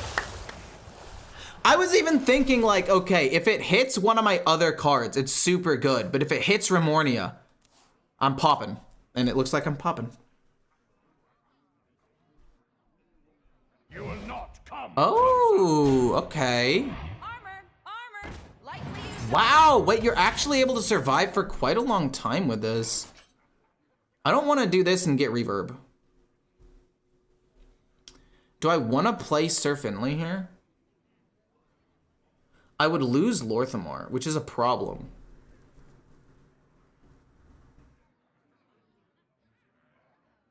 I was even thinking like, okay, if it hits one of my other cards, it's super good. But if it hits Remornia, I'm popping. And it looks like I'm popping.
You will not come.
Oh, okay.
Armor, lightly used.
Wow, wait, you're actually able to survive for quite a long time with this. I don't want to do this and get reverb. Do I want to play Sir Finley here? I would lose Lorthamar, which is a problem.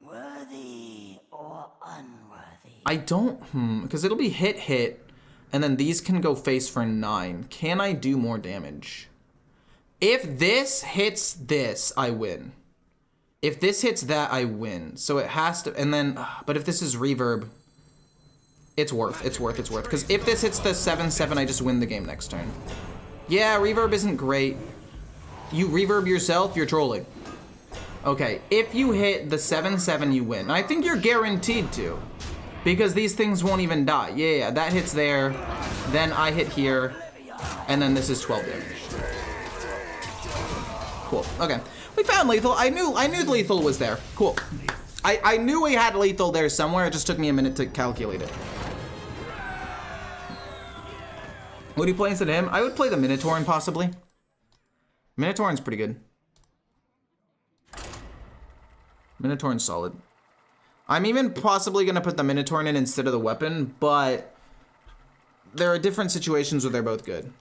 Worthy or unworthy?
I don't, because it'll be hit, and then these can go face for 9. Can I do more damage? If this hits this, I win. If this hits that, I win. So it has to, and then, but if this is reverb, it's worth. Because if this hits the 7/7, I just win the game next turn. Yeah, reverb isn't great. You reverb yourself, you're trolling. Okay, if you hit the 7/7, you win. I think you're guaranteed to. Because these things won't even die. Yeah, that hits there. Then I hit here. And then this is 12 damage. Cool, okay. We found lethal. I knew lethal was there. Cool. I knew we had lethal there somewhere. It just took me a minute to calculate it. What do you play instead of him? I would play the Minotaurin possibly. Minotaurin's pretty good. Minotaurin's solid. I'm even possibly gonna put the Minotaurin in instead of the weapon, but there are different situations where they're both good.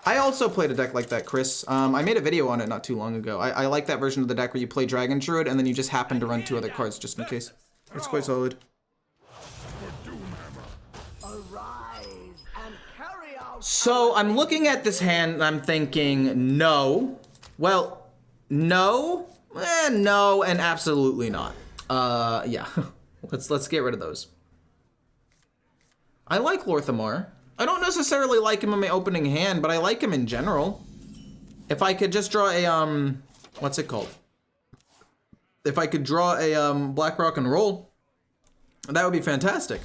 I also played a deck like that, Chris. I made a video on it not too long ago. I like that version of the deck where you play Dragon Druid and then you just happen to run 2 other cards just in case. It's quite solid. So I'm looking at this hand and I'm thinking, no. Well, no, no, and absolutely not. Yeah, let's get rid of those. I like Lorthamar. I don't necessarily like him in my opening hand, but I like him in general. If I could just draw a, what's it called? If I could draw a, Black Rock and Roll, that would be fantastic.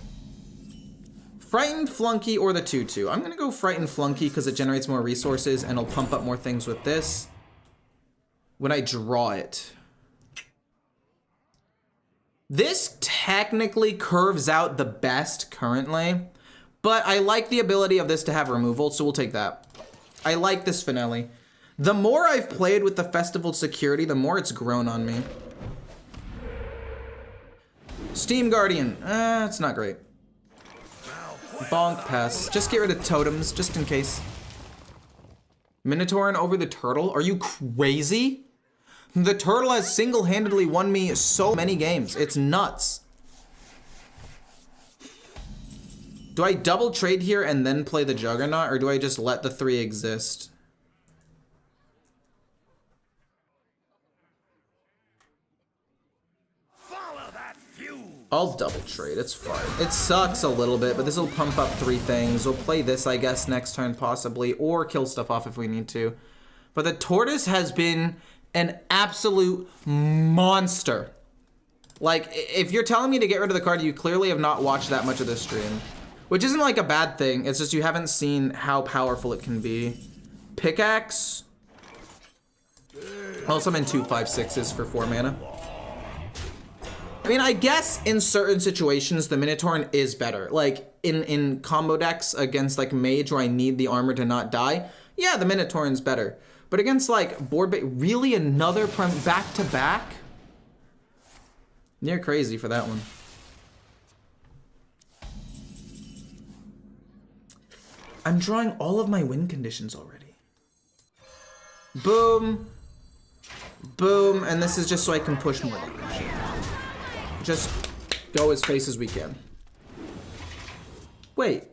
Frightened Flunky or the 2/2. I'm gonna go Frightened Flunky because it generates more resources and it'll pump up more things with this when I draw it. This technically curves out the best currently, but I like the ability of this to have removal, so we'll take that. I like this finale. The more I've played with the Festival Security, the more it's grown on me. Steam Guardian, it's not great. Bonk pass. Just get rid of totems, just in case. Minotaurin over the turtle? Are you crazy? The turtle has single-handedly won me so many games. It's nuts. Do I double trade here and then play the Juggernaut, or do I just let the 3 exist? I'll double trade. It's fine. It sucks a little bit, but this will pump up 3 things. We'll play this, I guess, next turn possibly, or kill stuff off if we need to. But the Tortoise has been an absolute monster. Like, if you're telling me to get rid of the card, you clearly have not watched that much of this stream. Which isn't like a bad thing. It's just you haven't seen how powerful it can be. Pickaxe. Also, I'm in 2 5/6s for 4 mana. I mean, I guess in certain situations, the Minotaur is better. Like, in combo decks against, like, Mage, where I need the armor to not die, yeah, the Minotaur is better. But against, like, really another back-to-back? Near crazy for that one. I'm drawing all of my win conditions already. Boom. Boom. And this is just so I can push more damage. Just go as fast as we can. Wait.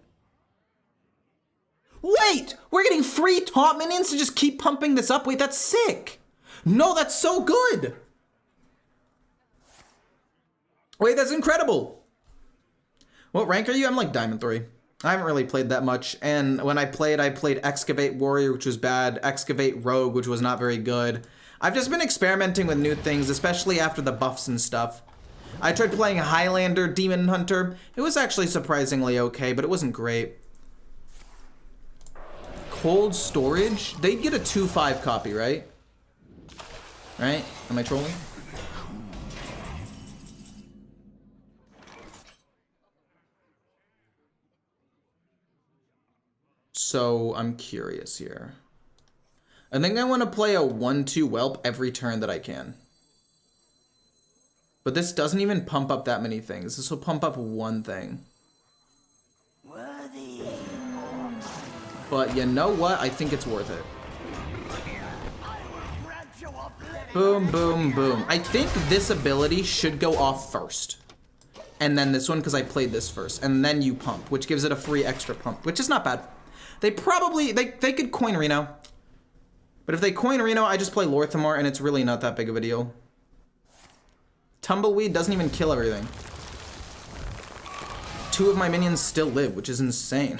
Wait! We're getting free top minions to just keep pumping this up? Wait, that's sick! No, that's so good! Wait, that's incredible! What rank are you? I'm like Diamond 3. I haven't really played that much, and when I played Excavate Warrior, which was bad, Excavate Rogue, which was not very good. I've just been experimenting with new things, especially after the buffs and stuff. I tried playing Highlander, Demon Hunter. It was actually surprisingly okay, but it wasn't great. Cold Storage? They'd get a 2/5 copy, right? Right? Am I trolling? So I'm curious here. I think I want to play a 1/2 whelp every turn that I can. But this doesn't even pump up that many things. This will pump up 1 thing.
Worthy.
But you know what? I think it's worth it. Boom, boom, boom. I think this ability should go off first. And then this one, because I played this first. And then you pump, which gives it a free extra pump, which is not bad. They probably, they could coin Reno. But if they coin Reno, I just play Lorthamar, and it's really not that big of a deal. Tumbleweed doesn't even kill everything. 2 of my minions still live, which is insane.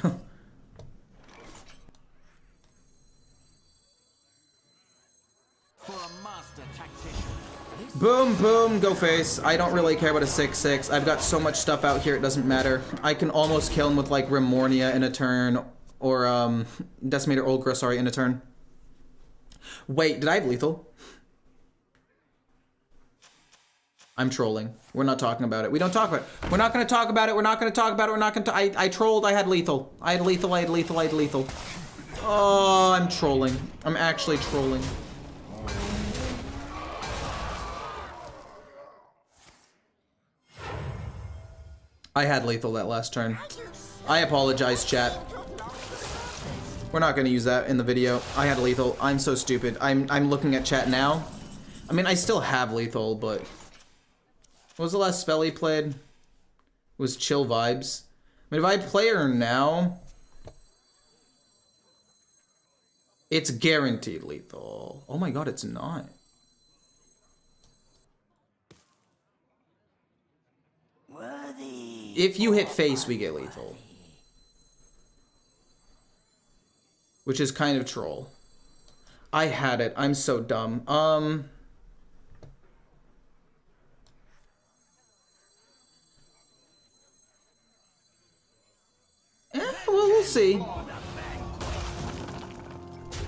For a master tactician.
Boom, boom, go face. I don't really care about a 6/6. I've got so much stuff out here, it doesn't matter. I can almost kill him with, like, Remornia in a turn, or, Decimator Olgra, sorry, in a turn. Wait, did I have lethal? I'm trolling. We're not talking about it. We don't talk about it. We're not going to talk about it. We're not going to talk about it. We're not going to... I trolled. I had lethal. I had lethal. I had lethal. I had lethal. Oh, I'm trolling. I'm actually trolling. I had lethal that last turn. I apologize, chat. We're not going to use that in the video. I had lethal. I'm so stupid. I'm looking at chat now. I mean, I still have lethal, but... What was the last spell he played? It was Chill Vibes. I mean, if I play her now... It's guaranteed lethal. Oh my god, it's not.
Worthy.
If you hit face, we get lethal. Which is kind of troll. I had it. I'm so dumb. Well, we'll see.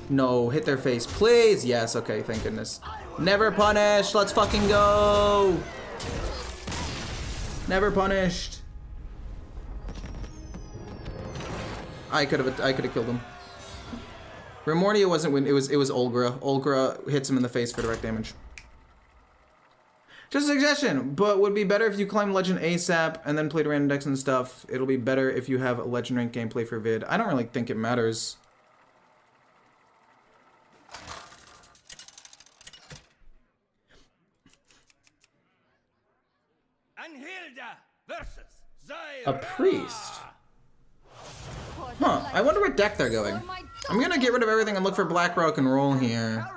No, hit their face, please. Yes, okay, thank goodness. Never punished. Let's fucking go. Never punished. I could have killed him. Remornia wasn't win. It was Olgra. Olgra hits him in the face for direct damage. Just a suggestion, but would be better if you climb Legend ASAP and then played random decks and stuff. It'll be better if you have a Legend rank gameplay for vid. I don't really think it matters. A priest? Huh, I wonder what deck they're going. I'm gonna get rid of everything and look for black, rock, and roll here.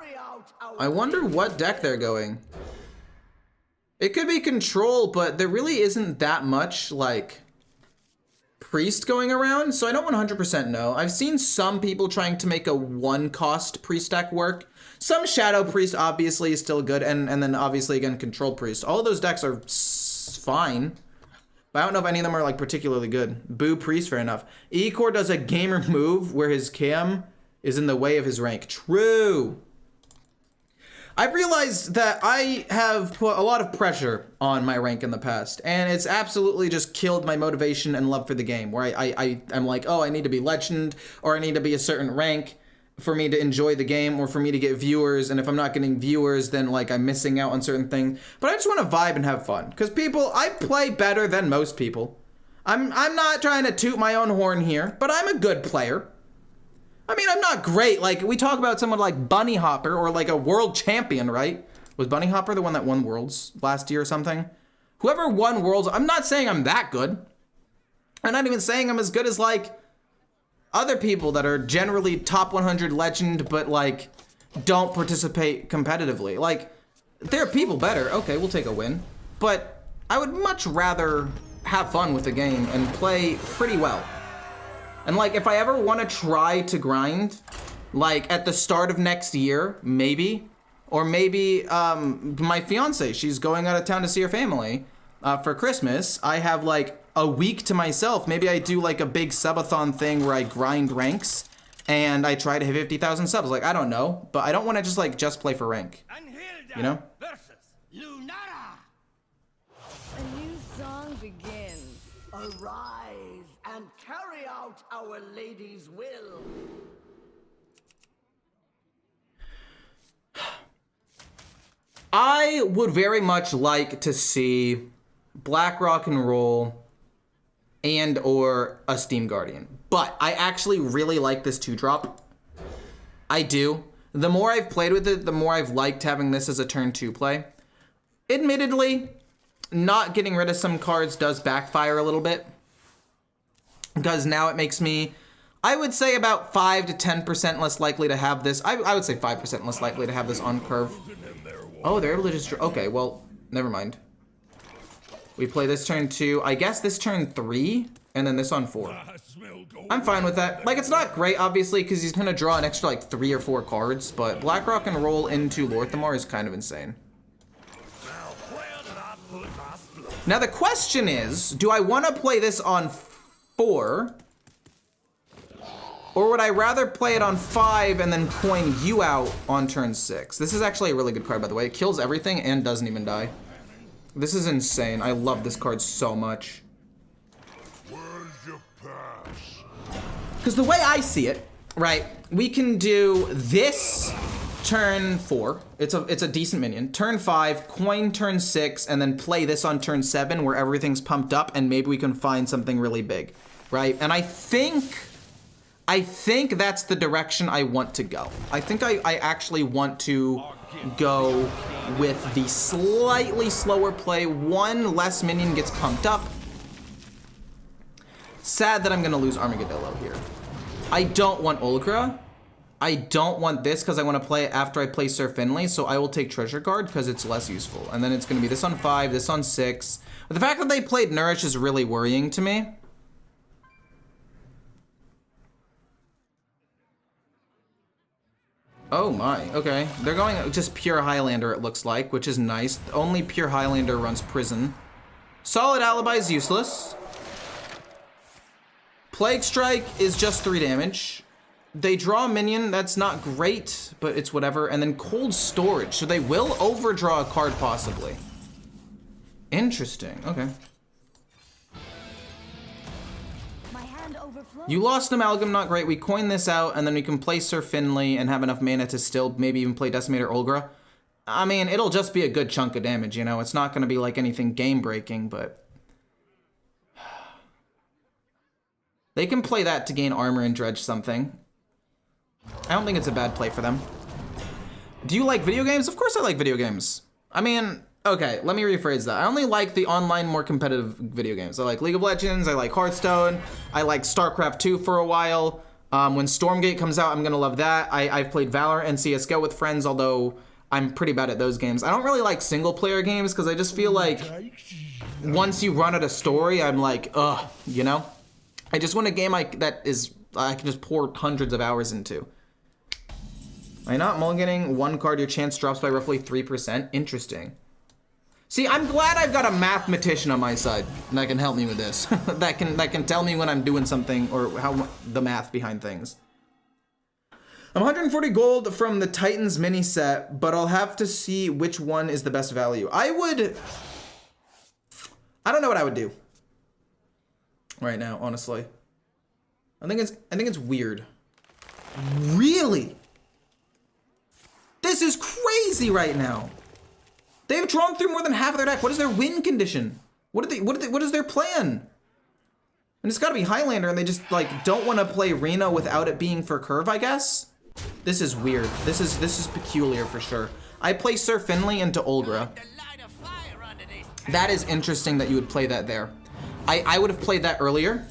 I wonder what deck they're going. It could be control, but there really isn't that much, like, priest going around, so I don't 100% know. I've seen some people trying to make a one-cost priest deck work. Some shadow priest obviously is still good, and then obviously, again, control priest. All of those decks are fine, but I don't know if any of them are, like, particularly good. Boo priest, fair enough. E-Core does a gamer move where his cam is in the way of his rank. True. I've realized that I have put a lot of pressure on my rank in the past, and it's absolutely just killed my motivation and love for the game, where I'm like, oh, I need to be legend, or I need to be a certain rank for me to enjoy the game, or for me to get viewers, and if I'm not getting viewers, then, like, I'm missing out on certain things. But I just want to vibe and have fun, because I play better than most people. I'm not trying to toot my own horn here, but I'm a good player. I mean, I'm not great. Like, we talk about someone like Bunny Hopper or like a world champion, right? Was Bunny Hopper the one that won Worlds last year or something? Whoever won Worlds, I'm not saying I'm that good. I'm not even saying I'm as good as, like, other people that are generally top 100 legend, but, like, don't participate competitively. Like, there are people better. Okay, we'll take a win. But I would much rather have fun with the game and play pretty well. And, like, if I ever want to try to grind, like, at the start of next year, maybe, or maybe my fiance, she's going out of town to see her family for Christmas. I have, like, a week to myself. Maybe I do, like, a big subathon thing where I grind ranks and I try to hit 50,000 subs. Like, I don't know, but I don't want to just, like, just play for rank, you know?
A new song begins.
Arise and carry out our lady's will.
I would very much like to see Black Rock and Roll and or a Steam Guardian, but I actually really like this 2-drop. I do. The more I've played with it, the more I've liked having this as a turn 2 play. Admittedly, not getting rid of some cards does backfire a little bit, because now it makes me, I would say, about 5 to 10% less likely to have this. I would say 5% less likely to have this on curve. Oh, they're able to just, okay, well, never mind. We play this turn 2, I guess this turn 3, and then this on 4. I'm fine with that. Like, it's not great, obviously, because he's gonna draw an extra, like, 3 or 4 cards, but Black Rock and Roll into Lorthamar is kind of insane. Now the question is, do I want to play this on 4, or would I rather play it on 5 and then coin you out on turn 6? This is actually a really good card, by the way. It kills everything and doesn't even die. This is insane. I love this card so much. Because the way I see it, right, we can do this turn 4. It's a decent minion. Turn 5, coin turn 6, and then play this on turn 7 where everything's pumped up and maybe we can find something really big, right? And I think that's the direction I want to go. I think I actually want to go with the slightly slower play. One less minion gets pumped up. Sad that I'm gonna lose Armageddon here. I don't want Ulgra. I don't want this because I want to play it after I play Sir Finley, so I will take Treasure Guard because it's less useful. And then it's going to be this on 5, this on 6. But the fact that they played Nourish is really worrying to me. Oh my, okay. They're going just pure Highlander, it looks like, which is nice. Only pure Highlander runs Prison. Solid Alibi is useless. Plague Strike is just 3 damage. They draw a minion, that's not great, but it's whatever. And then Cold Storage, so they will overdraw a card possibly. Interesting, okay. You lost Amalgam, not great. We coin this out, and then we can play Sir Finley and have enough mana to still maybe even play Decimator Ulgra. I mean, it'll just be a good chunk of damage, you know? It's not gonna be like anything game-breaking, but... They can play that to gain armor and dredge something. I don't think it's a bad play for them. Do you like video games? Of course I like video games. I mean, okay, let me rephrase that. I only like the online, more competitive video games. I like League of Legends, I like Hearthstone, I like StarCraft 2 for a while. When Stormgate comes out, I'm gonna love that. I've played Valorant and CSGO with friends, although I'm pretty bad at those games. I don't really like single player games because I just feel like once you run out of story, I'm like, ugh, you know? I just want a game that is I can just pour hundreds of hours into. Am I not mulliganing one card, your chance drops by roughly 3%? Interesting. See, I'm glad I've got a mathematician on my side that can help me with this. that can tell me when I'm doing something or how the math behind things. I'm 140 gold from the Titans mini set, but I'll have to see which one is the best value. I don't know what I would do right now, honestly. I think it's weird. Really? This is crazy right now. They've drawn through more than half of their deck. What is their win condition? What is their plan? And it's gotta be Highlander, and they just like don't want to play Reno without it being for curve, I guess. This is weird. This is peculiar for sure. I play Sir Finley into Olgra. That is interesting that you would play that there. I would have played that earlier.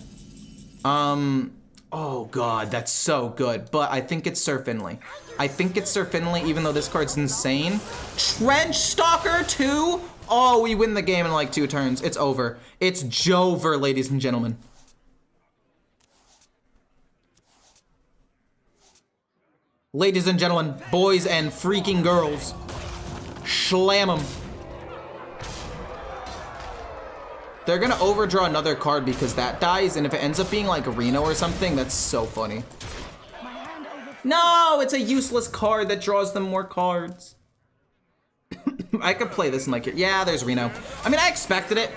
Oh god, that's so good. But I think it's Sir Finley. I think it's Sir Finley, even though this card's insane. Trench Stalker 2? Oh, we win the game in like 2 turns. It's over. It's Jover, ladies and gentlemen. Ladies and gentlemen, boys and freaking girls. Slam them. They're gonna overdraw another card because that dies, and if it ends up being like Reno or something, that's so funny. No, it's a useless card that draws them more cards. I could play this and like it. Yeah, there's Reno. I mean, I expected it.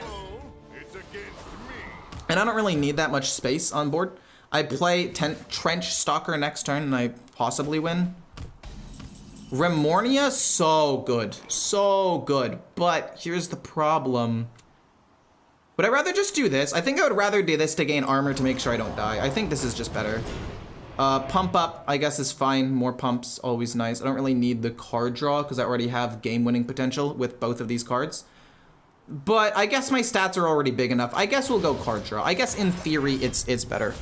And I don't really need that much space on board. I play Trench Stalker next turn and I possibly win. Remornia, so good. So good. But here's the problem. Would I rather just do this? I think I would rather do this to gain armor to make sure I don't die. I think this is just better. Pump up, I guess, is fine. More pumps, always nice. I don't really need the card draw because I already have game-winning potential with both of these cards. But I guess my stats are already big enough. I guess we'll go card draw. I guess in theory, it's better.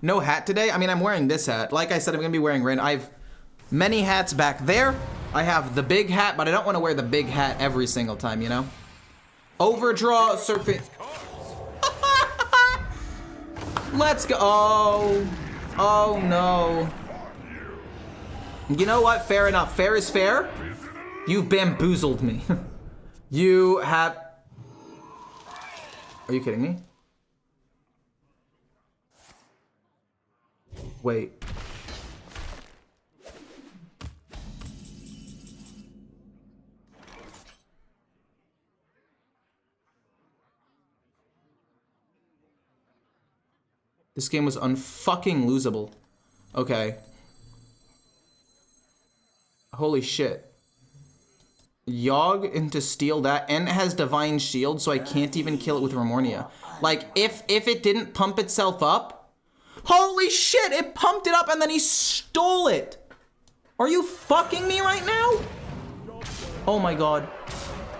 No hat today? I mean, I'm wearing this hat. Like I said, I'm gonna be wearing red. I have many hats back there. I have the big hat, but I don't want to wear the big hat every single time, you know? Overdraw, surfing. Let's go. Oh no. You know what? Fair enough. Fair is fair. You've bamboozled me. You have. Are you kidding me? Wait. This game was unfucking losable. Okay. Holy shit. Yogg into steal that, and it has Divine Shield, so I can't even kill it with Remornia. Like, if it didn't pump itself up, holy shit, it pumped it up and then he stole it. Are you fucking me right now? Oh my god.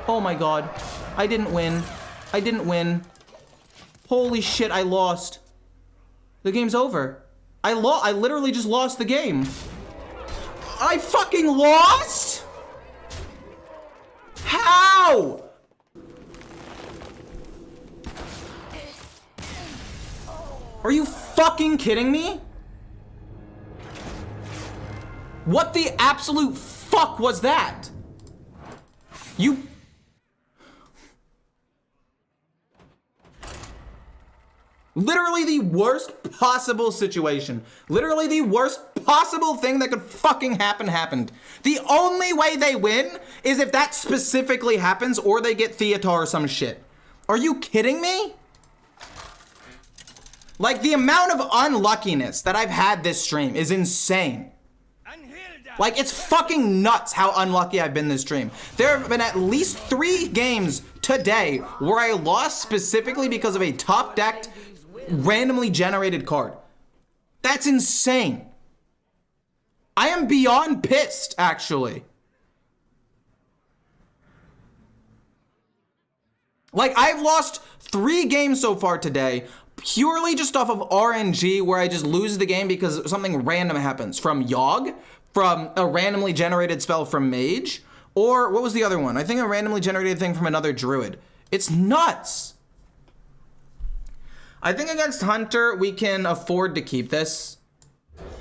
Oh my god. I didn't win. I didn't win. Holy shit, I lost. The game's over. I literally just lost the game. I fucking lost? How? Are you fucking kidding me? What the absolute fuck was that? You... Literally the worst possible situation. Literally the worst possible thing that could fucking happen happened. The only way they win is if that specifically happens or they get Theatar or some shit. Are you kidding me? Like, the amount of unluckiness that I've had this stream is insane. Like, it's fucking nuts how unlucky I've been this stream. There have been at least 3 games today where I lost specifically because of a top-decked, randomly generated card. That's insane. I am beyond pissed, actually. Like, I've lost 3 games so far today purely just off of RNG, where I just lose the game because something random happens. From Yogg, from a randomly generated spell from Mage, or what was the other one? I think a randomly generated thing from another Druid. It's nuts. I think against Hunter, we can afford to keep this.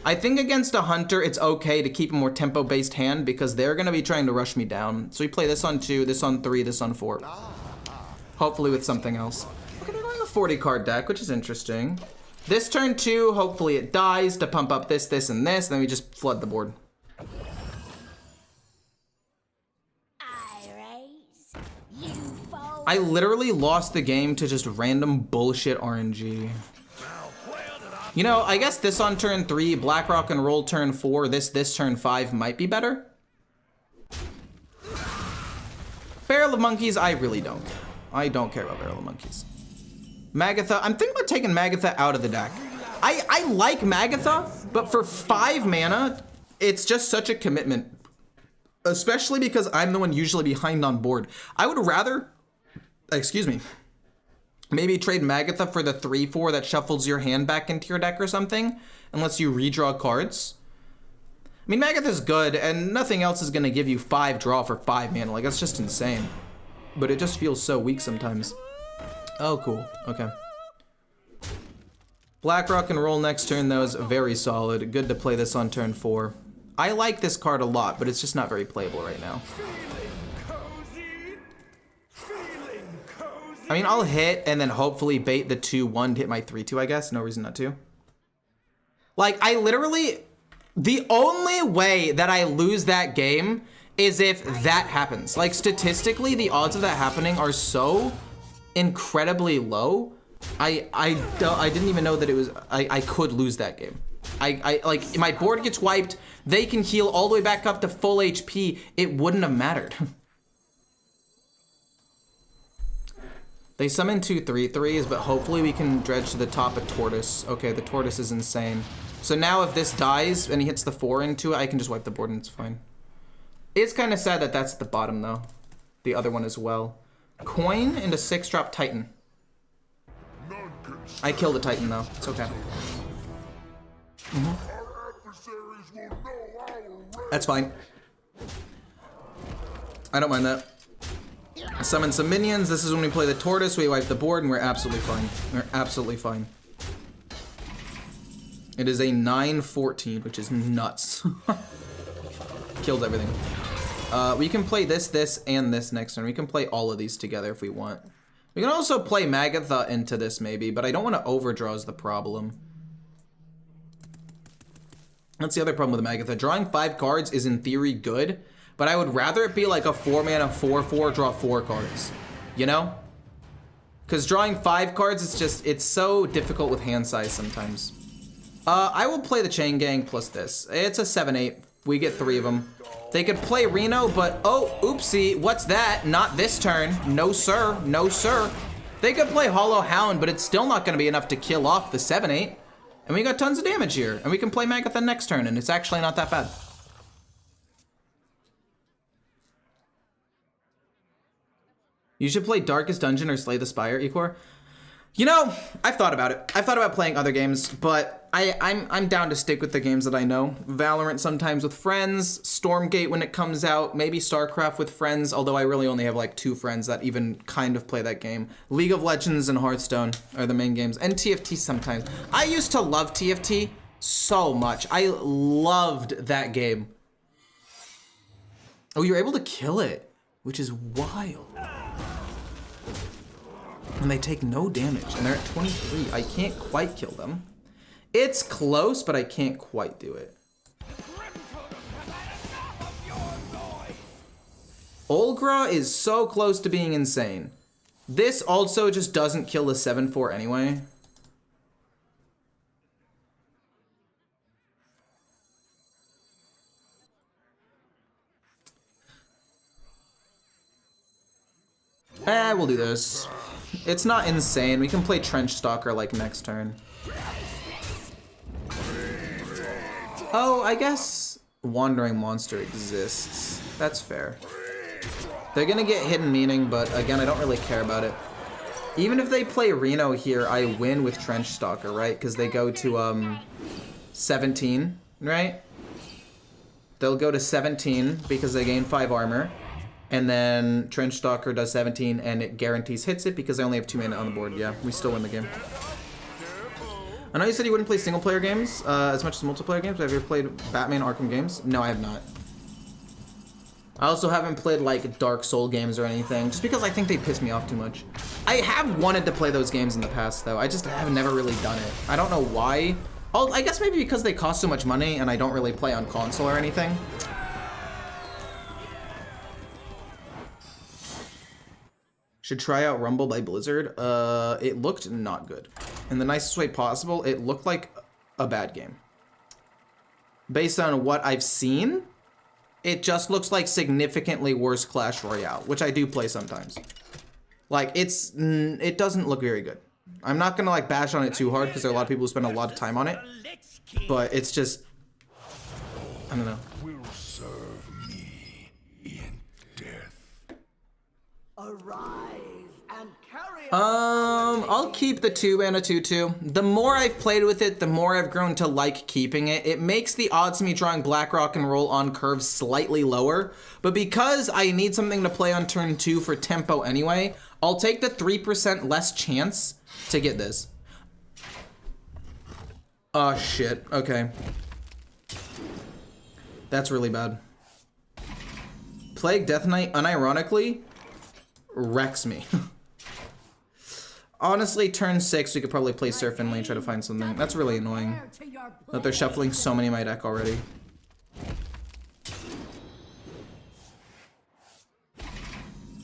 I think against a Hunter, it's okay to keep a more tempo-based hand because they're gonna be trying to rush me down. So we play this on 2, this on 3, this on 4. Hopefully with something else. Okay, they're going a 40 card deck, which is interesting. This turn 2, hopefully it dies to pump up this, this, and this, and then we just flood the board. I literally lost the game to just random bullshit RNG. You know, I guess this on turn 3, Black Rock and Roll turn 4, this turn 5 might be better. Barrel of Monkeys, I really don't care. I don't care about Barrel of Monkeys. Magatha, I'm thinking about taking Magatha out of the deck. I like Magatha, but for 5 mana, it's just such a commitment. Especially because I'm the one usually behind on board. I would rather, excuse me, maybe trade Magatha for the 3/4 that shuffles your hand back into your deck or something, and lets you redraw cards. I mean, Magatha's good, and nothing else is gonna give you 5 draw for 5 mana. Like, that's just insane. But it just feels so weak sometimes. Oh, cool. Okay. Black Rock and Roll next turn, though, is very solid. Good to play this on turn 4. I like this card a lot, but it's just not very playable right now. I mean, I'll hit and then hopefully bait the 2/1 to hit my 3/2, I guess. No reason not to. Like, I literally... The only way that I lose that game is if that happens. Like, statistically, the odds of that happening are so incredibly low. I didn't even know that it was... I could lose that game. Like, my board gets wiped, they can heal all the way back up to full HP, it wouldn't have mattered. They summon 2 3/3s, but hopefully we can dredge to the top a Tortoise. Okay, the Tortoise is insane. So now if this dies and he hits the 4 into it, I can just wipe the board and it's fine. It's kind of sad that that's at the bottom though. The other one as well. Coin into 6-drop Titan. I killed a Titan though, it's okay. That's fine. I don't mind that. Summon some minions. This is when we play the Tortoise. We wipe the board and we're absolutely fine. We're absolutely fine. It is a 9/14, which is nuts. Killed everything. We can play this, this, and this next turn. We can play all of these together if we want. We can also play Magatha into this maybe, but I don't want to overdraw is the problem. That's the other problem with Magatha. Drawing 5 cards is in theory good, but I would rather it be like a 4-mana 4/4 draw 4 cards, you know? Because drawing 5 cards, it's so difficult with hand size sometimes. I will play the Chain Gang plus this. It's a 7/8. We get 3 of them. They could play Reno, but oh, oopsie, what's that? Not this turn. No sir, no sir. They could play Hollow Hound, but it's still not gonna be enough to kill off the 7/8. And we got tons of damage here. And we can play Magatha next turn, and it's actually not that bad. You should play Darkest Dungeon or Slay the Spire, Ecor. You know, I've thought about it. I've thought about playing other games, but I'm down to stick with the games that I know. Valorant sometimes with friends, Stormgate when it comes out, maybe StarCraft with friends, although I really only have like 2 friends that even kind of play that game. League of Legends and Hearthstone are the main games, and TFT sometimes. I used to love TFT so much. I loved that game. Oh, you're able to kill it, which is wild. And they take no damage, and they're at 23. I can't quite kill them. It's close, but I can't quite do it. Olgra is so close to being insane. This also just doesn't kill the 7/4 anyway. We'll do this. It's not insane. We can play Trench Stalker like next turn. Oh, I guess Wandering Monster exists. That's fair. They're gonna get Hidden Meaning, but again, I don't really care about it. Even if they play Reno here, I win with Trench Stalker, right? Because they go to 17, right? They'll go to 17 because they gain 5 armor. And then Trench Stalker does 17 and it guarantees hits it because I only have 2 mana on the board. Yeah, we still win the game. I know you said you wouldn't play single player games as much as multiplayer games. Have you ever played Batman Arkham games? No, I have not. I also haven't played like Dark Soul games or anything, just because I think they piss me off too much. I have wanted to play those games in the past though. I just have never really done it. I don't know why. Oh, I guess maybe because they cost so much money and I don't really play on console or anything. Should try out Rumble by Blizzard. It looked not good. In the nicest way possible, it looked like a bad game. Based on what I've seen, it just looks like significantly worse Clash Royale, which I do play sometimes. Like, it doesn't look very good. I'm not gonna like bash on it too hard because there are a lot of people who spend a lot of time on it. But it's just, I don't know.
Will serve me in death.
Arise and carry
I'll keep the 2 mana 2/2. The more I've played with it, the more I've grown to like keeping it. It makes the odds of me drawing Black Rock and Roll on curve slightly lower, but because I need something to play on turn 2 for tempo anyway, I'll take the 3% less chance to get this. Oh shit, okay. That's really bad. Plague Death Knight, unironically, wrecks me. Honestly, turn 6, we could probably play Surf and Lane, try to find something. That's really annoying that they're shuffling so many in my deck already.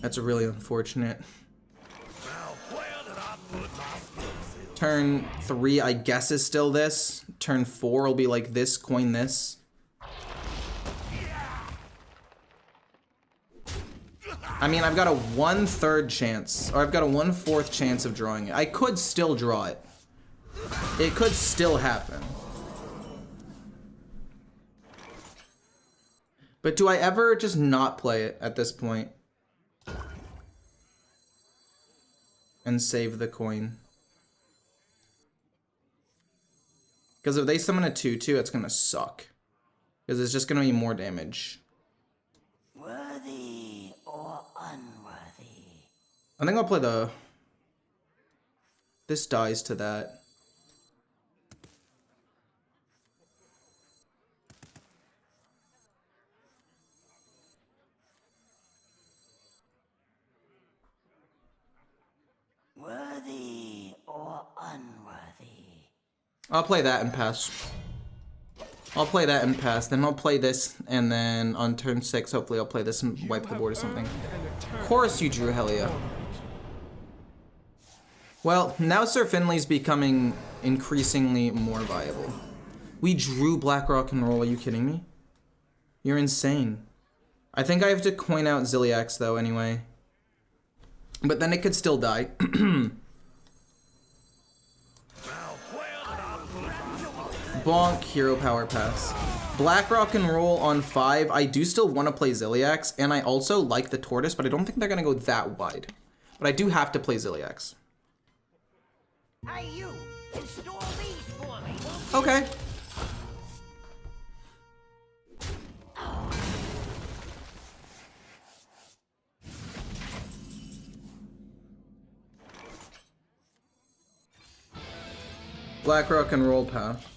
That's really unfortunate. Turn 3, I guess, is still this. Turn 4 will be like this, coin this. I mean, I've got a 1/3 chance, or I've got a 1/4 chance of drawing it. I could still draw it. It could still happen. But do I ever just not play it at this point? And save the coin? Because if they summon a 2/2, it's gonna suck. Because it's just gonna be more damage.
worthy or unworthy.
I think I'll play the... This dies to that.
Worthy or unworthy.
I'll play that and pass. I'll play that and pass. Then I'll play this, and then on turn 6, hopefully I'll play this and wipe the board or something. Of course you drew Helia. Well, now Sir Finley's becoming increasingly more viable. We drew Black Rock and Roll, are you kidding me? You're insane. I think I have to coin out Ziliax though anyway. But then it could still die. Bonk, hero power pass. Black Rock and Roll on 5. I do still want to play Ziliax, and I also like the Tortoise, but I don't think they're going to go that wide. But I do have to play Ziliax.
Hey, you! Install these for me!
Okay. Black Rock and Roll path.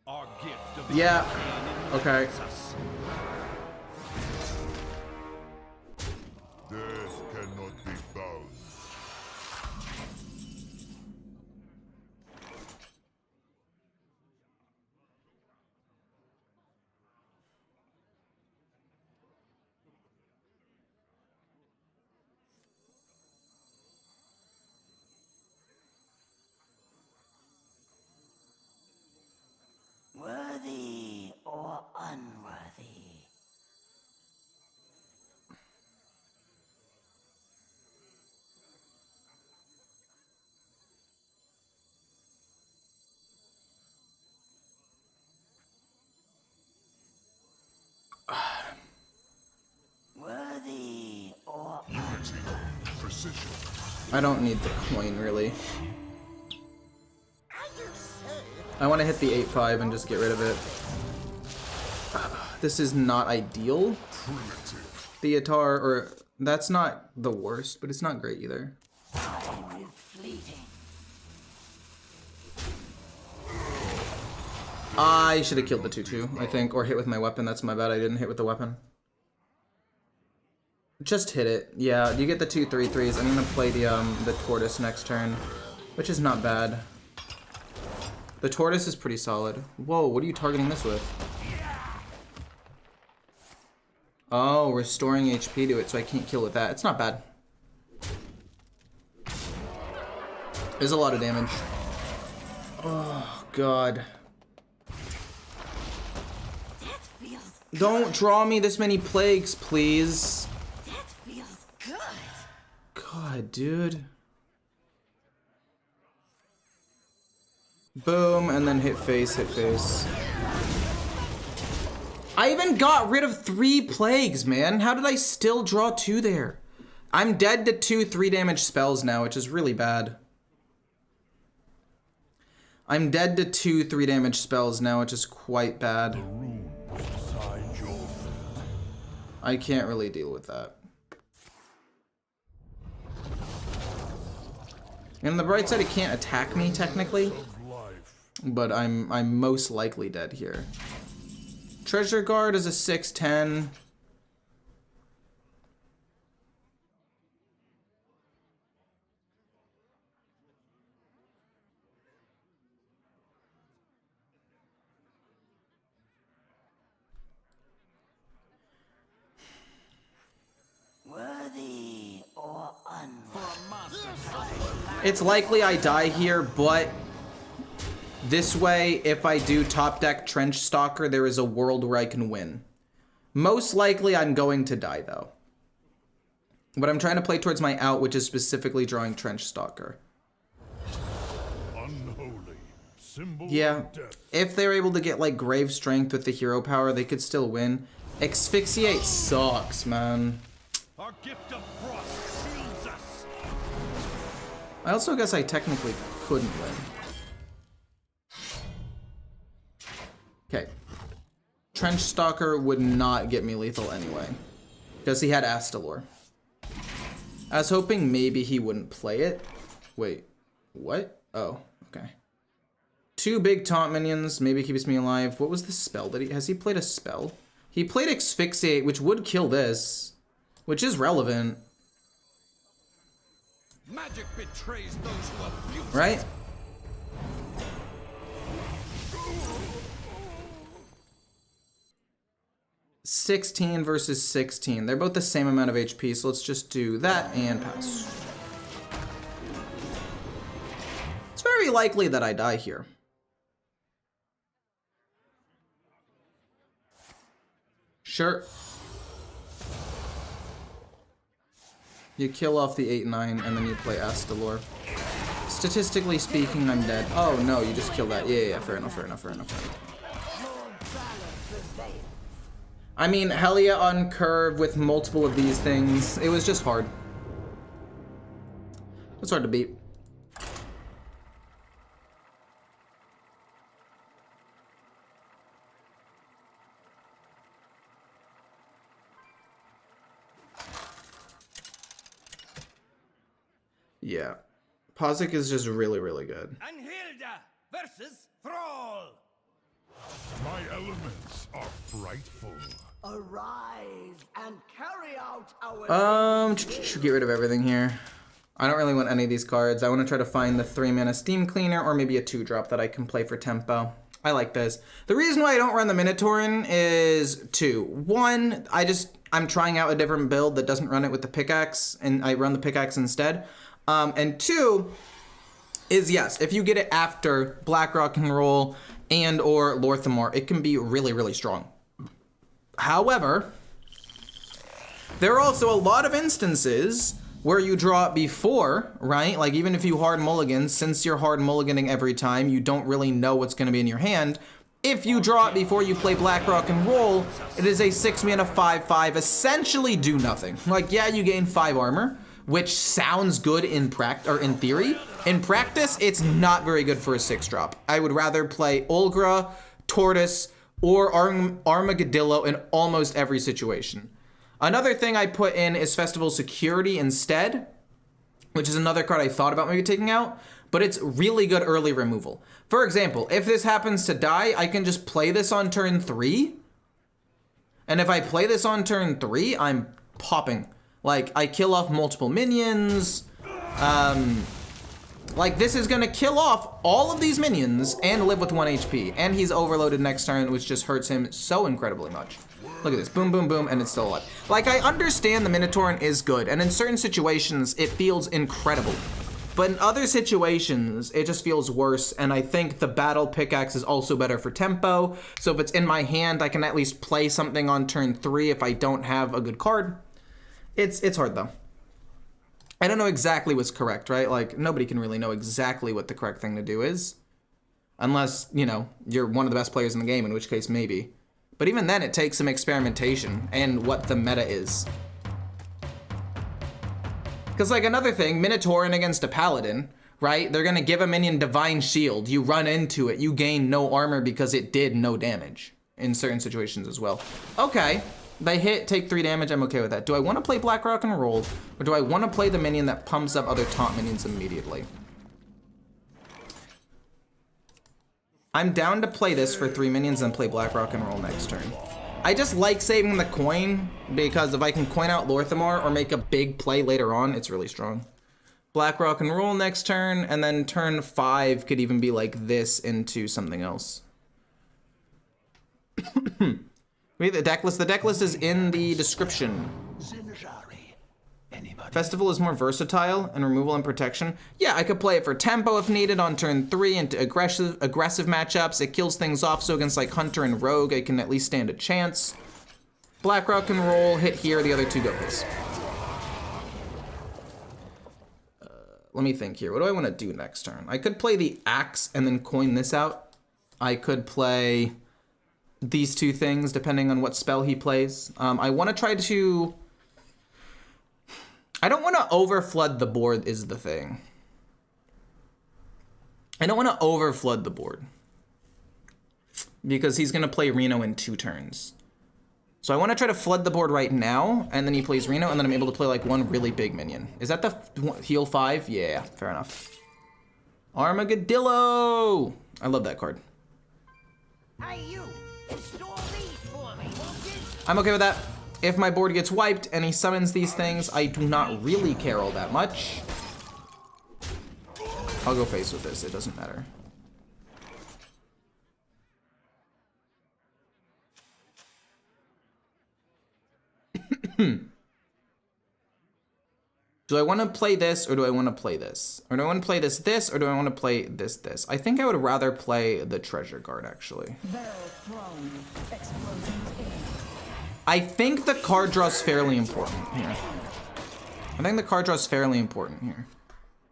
Our gift of the
Yeah. Okay.
Death cannot be bound.
Worthy or unworthy. Worthy or
Unity, precision.
I don't need the coin, really. I want to hit the 8-5 and just get rid of it. This is not ideal. Theatar, or that's not the worst, but it's not great either.
Time is fleeting.
I should have killed the 2-2, I think, or hit with my weapon. That's my bad. I didn't hit with the weapon. Just hit it. Yeah, you get the 2 3/3s. I'm gonna play the tortoise next turn, which is not bad. The tortoise is pretty solid. Whoa, what are you targeting this with? Oh, restoring HP to it, so I can't kill with that. It's not bad. There's a lot of damage. Oh, God.
That feels
Don't draw me this many plagues, please.
that feels good.
God, dude. Boom, and then hit face, hit face. I even got rid of 3 plagues, man. How did I still draw 2 there? I'm dead to 2 3-damage spells now, which is really bad. I'm dead to 2 3-damage spells now, which is quite bad. I can't really deal with that. And on the bright side, it can't attack me technically, but I'm most likely dead here. Treasure Guard is a 6/10.
Worthy or unworthy.
It's likely I die here, but this way, if I do top deck Trench Stalker, there is a world where I can win. Most likely I'm going to die though. But I'm trying to play towards my out, which is specifically drawing Trench Stalker.
Unholy symbol
Yeah,
of death.
if they're able to get like Grave Strength with the hero power, they could still win. Asphyxiate sucks, man.
Our gift of frost shields us.
I also guess I technically couldn't win. Okay. Trench Stalker would not get me lethal anyway, because he had Astalor. I was hoping maybe he wouldn't play it. Wait, what? Oh, okay. 2 big taunt minions, maybe keeps me alive. What was the spell that has he played a spell? He played Asphyxiate, which would kill this, which is relevant.
Magic betrays those who abuse.
Right? $16 versus 16. They're both the same amount of HP, so let's just do that and pass. It's very likely that I die here. Sure. You kill off the 8/9 and then you play Astalor. Statistically speaking, I'm dead. Oh no, you just kill that. Yeah, fair enough, fair enough, fair enough, fair enough. I mean, Helia on curve with multiple of these things. It was just hard. It's hard to beat. Yeah. Pozic is just really, really good.
And Hilda versus Thrall. My elements are frightful.
Arise and carry out our
Get rid of everything here. I don't really want any of these cards. I want to try to find the 3-mana Steam Cleaner or maybe a 2-drop that I can play for tempo. I like this. The reason why I don't run the Minotaurin is 2. 1, I'm trying out a different build that doesn't run it with the pickaxe, and I run the pickaxe instead. And 2 is, yes, if you get it after Black Rock and Roll and or Lorthamar, it can be really, really strong. However, there are also a lot of instances where you draw it before, right? Like even if you hard mulligan, since you're hard mulliganing every time, you don't really know what's gonna be in your hand. If you draw it before you play Black Rock and Roll, it is a 6-mana 5/5, essentially do nothing. Like, yeah, you gain 5 armor, which sounds good in theory. In practice, it's not very good for a 6-drop. I would rather play Olgra, Tortoise, or Armadillo in almost every situation. Another thing I put in is Festival Security instead, which is another card I thought about maybe taking out, but it's really good early removal. For example, if this happens to die, I can just play this on turn 3. And if I play this on turn 3, I'm popping. Like, I kill off multiple minions. Like, this is gonna kill off all of these minions and live with 1 HP. And he's overloaded next turn, which just hurts him so incredibly much. Look at this, boom, boom, boom, and it's still alive. Like, I understand the Minotaurin is good, and in certain situations, it feels incredible. But in other situations, it just feels worse, and I think the Battle Pickaxe is also better for tempo. So if it's in my hand, I can at least play something on turn 3 if I don't have a good card. It's hard, though. I don't know exactly what's correct, right? Like, nobody can really know exactly what the correct thing to do is. Unless, you know, you're one of the best players in the game, in which case, maybe. But even then, it takes some experimentation and what the meta is. Because, like, another thing, Minotaurin against a Paladin, right? They're gonna give a minion Divine Shield. You run into it, you gain no armor because it did no damage in certain situations as well. Okay, they hit, take 3 damage, I'm okay with that. Do I wanna play Black Rock and Roll, or do I wanna play the minion that pumps up other taunt minions immediately? I'm down to play this for 3 minions and play Black Rock and Roll next turn. I just like saving the coin, because if I can coin out Lorthamar or make a big play later on, it's really strong. Black Rock and Roll next turn, and then turn 5 could even be like this into something else. Read the deck list. The deck list is in the description. Festival is more versatile in removal and protection. Yeah, I could play it for tempo if needed on turn 3 into aggressive matchups. It kills things off, so against like Hunter and Rogue, I can at least stand a chance. Black Rock and Roll, hit here, the other 2 go please. Let me think here. What do I want to do next turn? I could play the Axe and then coin this out. I could play these 2 things depending on what spell he plays. I want to try to... I don't want to overflood the board is the thing. I don't want to overflood the board. Because he's going to play Reno in 2 turns. So I want to try to flood the board right now, and then he plays Reno, and then I'm able to play like 1 really big minion. Is that the heal 5? Yeah, fair enough. Armadillo! I love that card.
Hey, you! Install these for me, won't you?
I'm okay with that. If my board gets wiped and he summons these things, I do not really care all that much. I'll go face with this, it doesn't matter. Do I want to play this or do I want to play this? Or do I want to play this, or do I want to play this? I think I would rather play the treasure card, actually. I think the card draw is fairly important here.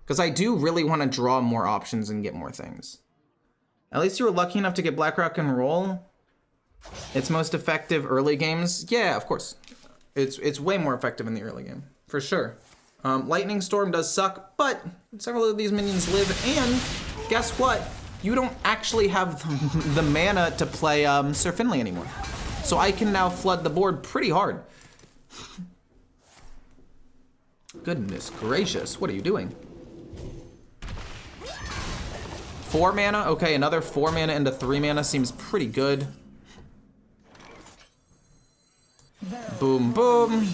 Because I do really want to draw more options and get more things. At least you were lucky enough to get Black Rock and Roll. It's most effective early games. Yeah, of course. It's way more effective in the early game, for sure. Lightning Storm does suck, but several of these minions live, and guess what? You don't actually have the mana to play Sir Finley anymore. So I can now flood the board pretty hard. Goodness gracious, what are you doing? 4 mana? Okay, another 4 mana into 3 mana seems pretty good. Boom, boom.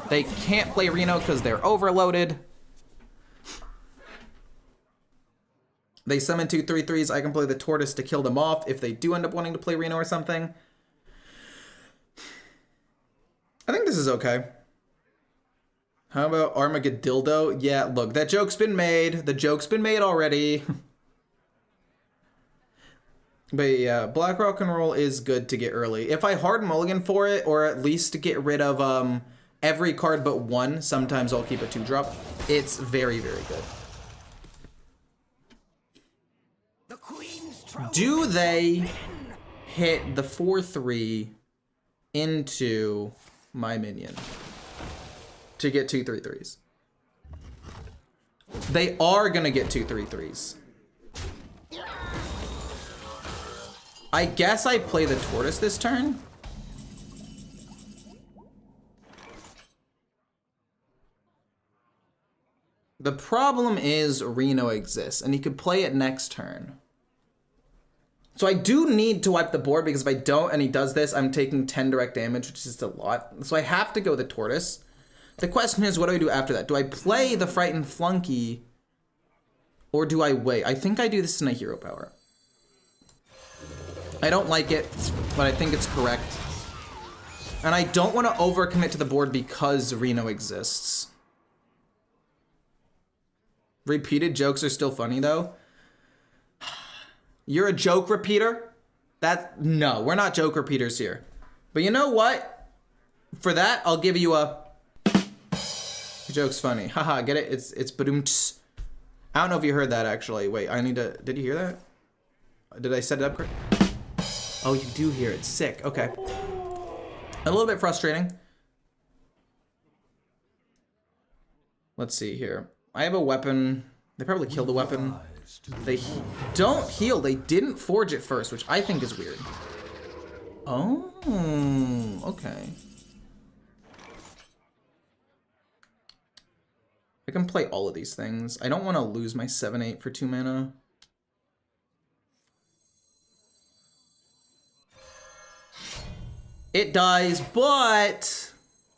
They can't play Reno because they're overloaded. They summon 2 3/3s. I can play the Tortoise to kill them off if they do end up wanting to play Reno or something. I think this is okay. How about Armadillo? Yeah, look, that joke's been made. The joke's been made already. But yeah, Black Rock and Roll is good to get early. If I hard mulligan for it, or at least to get rid of every card but 1, sometimes I'll keep a 2-drop. It's very, very good.
The Queen's throne.
Do they hit the 4/3 into my minion to get 2 3/3s? They are gonna get 2/3/3s. I guess I play the tortoise this turn. The problem is Reno exists, and he could play it next turn. So I do need to wipe the board, because if I don't and he does this, I'm taking 10 direct damage, which is just a lot. So I have to go the tortoise. The question is, what do I do after that? Do I play the frightened flunky, or do I wait? I think I do this in a hero power. I don't like it, but I think it's correct. And I don't want to overcommit to the board because Reno exists. Repeated jokes are still funny though. You're a joke repeater? No, we're not joke repeaters here. But you know what? For that, I'll give you a... Your joke's funny. Haha, get it? It's badoomts. I don't know if you heard that actually. Wait, I need to... Did you hear that? Did I set it up correct? Oh, you do hear it. Sick. Okay. A little bit frustrating. Let's see here. I have a weapon. They probably killed the weapon. They don't heal. They didn't forge it first, which I think is weird. Oh, okay. I can play all of these things. I don't want to lose my 7/8 for 2 mana. It dies, but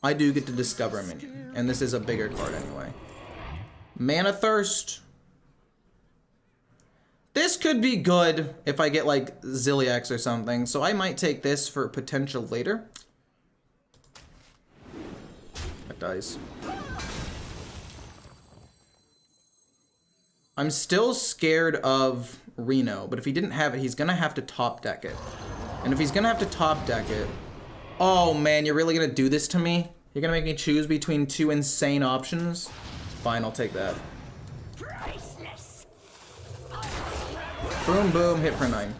I do get to discover a minion. And this is a bigger card anyway. Mana Thirst. This could be good if I get like Ziliax or something. So I might take this for potential later. That dies. I'm still scared of Reno, but if he didn't have it, he's gonna have to top deck it. And if he's gonna have to top deck it, oh man, you're really gonna do this to me? You're gonna make me choose between 2 insane options? Fine, I'll take that. Boom, boom, hit for 9.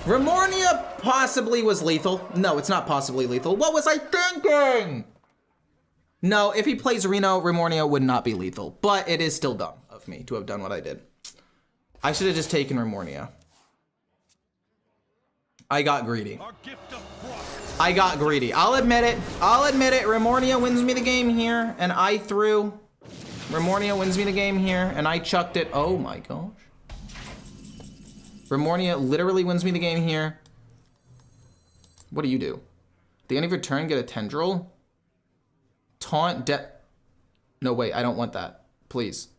Remornia possibly was lethal. No, it's not possibly lethal. What was I thinking? No, if he plays Reno, Remornia would not be lethal. But it is still dumb of me to have done what I did. I should have just taken Remornia. I got greedy. I got greedy. I'll admit it. I'll admit it. Remornia wins me the game here, and I threw. Remornia wins me the game here, and I chucked it. Oh my gosh. Remornia literally wins me the game here. What do you do? At the end of your turn, get a tendril. Taunt No, wait, I don't want that. Please.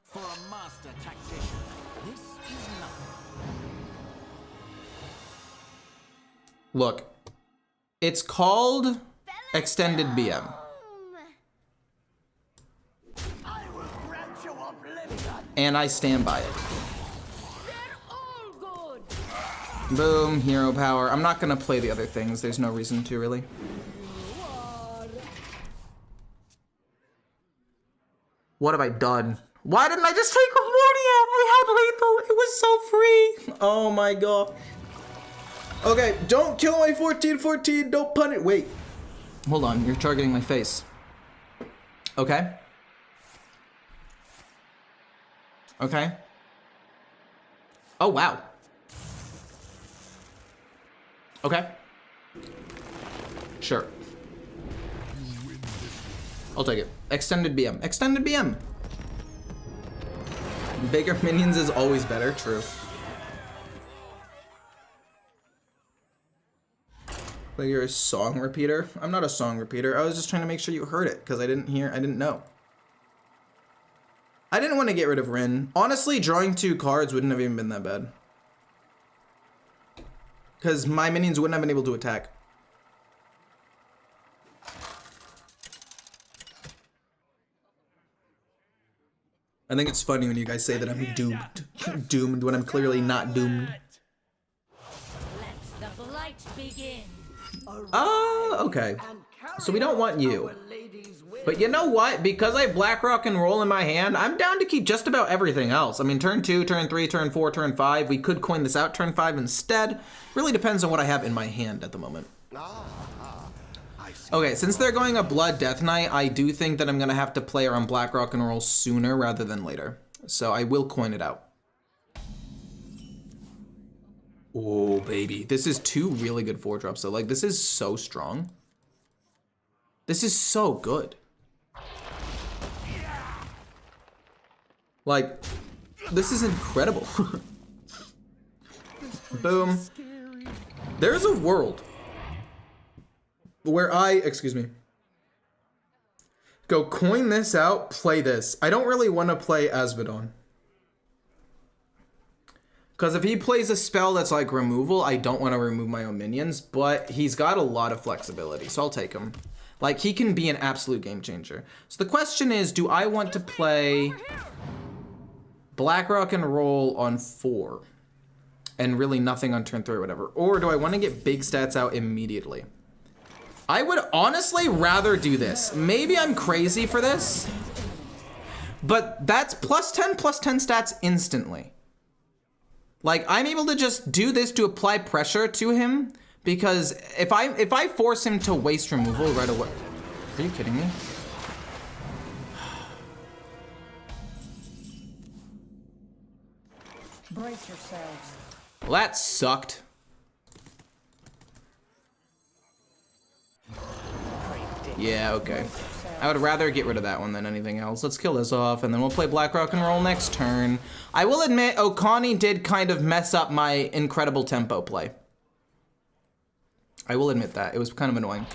For a master tactician, this is nothing.
Look, it's called Extended BM.
I will grant you oblivion.
And I stand by it.
They're all good.
Boom, hero power. I'm not gonna play the other things. There's no reason to, really. What have I done? Why didn't I just take Remornia? I had lethal. It was so free. Oh my god. Okay, don't kill my 14/14. Don't pun it. Wait. Hold on. You're targeting my face. Okay. Okay. Oh, wow. Okay. Sure. I'll take it. Extended BM. Extended BM. Bigger minions is always better. True. Like you're a song repeater? I'm not a song repeater. I was just trying to make sure you heard it because I didn't know. I didn't want to get rid of Rin. Honestly, drawing 2 cards wouldn't have even been that bad. Because my minions wouldn't have been able to attack. I think it's funny when you guys say that I'm doomed. Doomed when I'm clearly not doomed.
Let the blight begin.
Okay. So we don't want you. But you know what? Because I have Black Rock and Roll in my hand, I'm down to keep just about everything else. I mean, turn 2, turn 3, turn 4, turn 5. We could coin this out turn 5 instead. Really depends on what I have in my hand at the moment. Okay, since they're going a Blood Death Knight, I do think that I'm gonna have to play around Black Rock and Roll sooner rather than later. So I will coin it out. Oh, baby. This is 2 really good 4-drops, so like, this is so strong. This is so good. Like, this is incredible. Boom. There's a world where excuse me, go coin this out, play this. I don't really want to play Asvedon. Because if he plays a spell that's like removal, I don't want to remove my own minions, but he's got a lot of flexibility, so I'll take him. Like, he can be an absolute game changer. So the question is, do I want to play Black Rock and Roll on 4? And really nothing on turn 3 or whatever. Or do I want to get big stats out immediately? I would honestly rather do this. Maybe I'm crazy for this, but that's plus 10 stats instantly. Like, I'm able to just do this to apply pressure to him, because if I force him to waste removal right away. Are you kidding me?
Brace yourselves.
Well, that sucked. Yeah, okay. I would rather get rid of that one than anything else. Let's kill this off, and then we'll play Black Rock and Roll next turn. I will admit, Okani did kind of mess up my incredible tempo play. I will admit that. It was kind of annoying.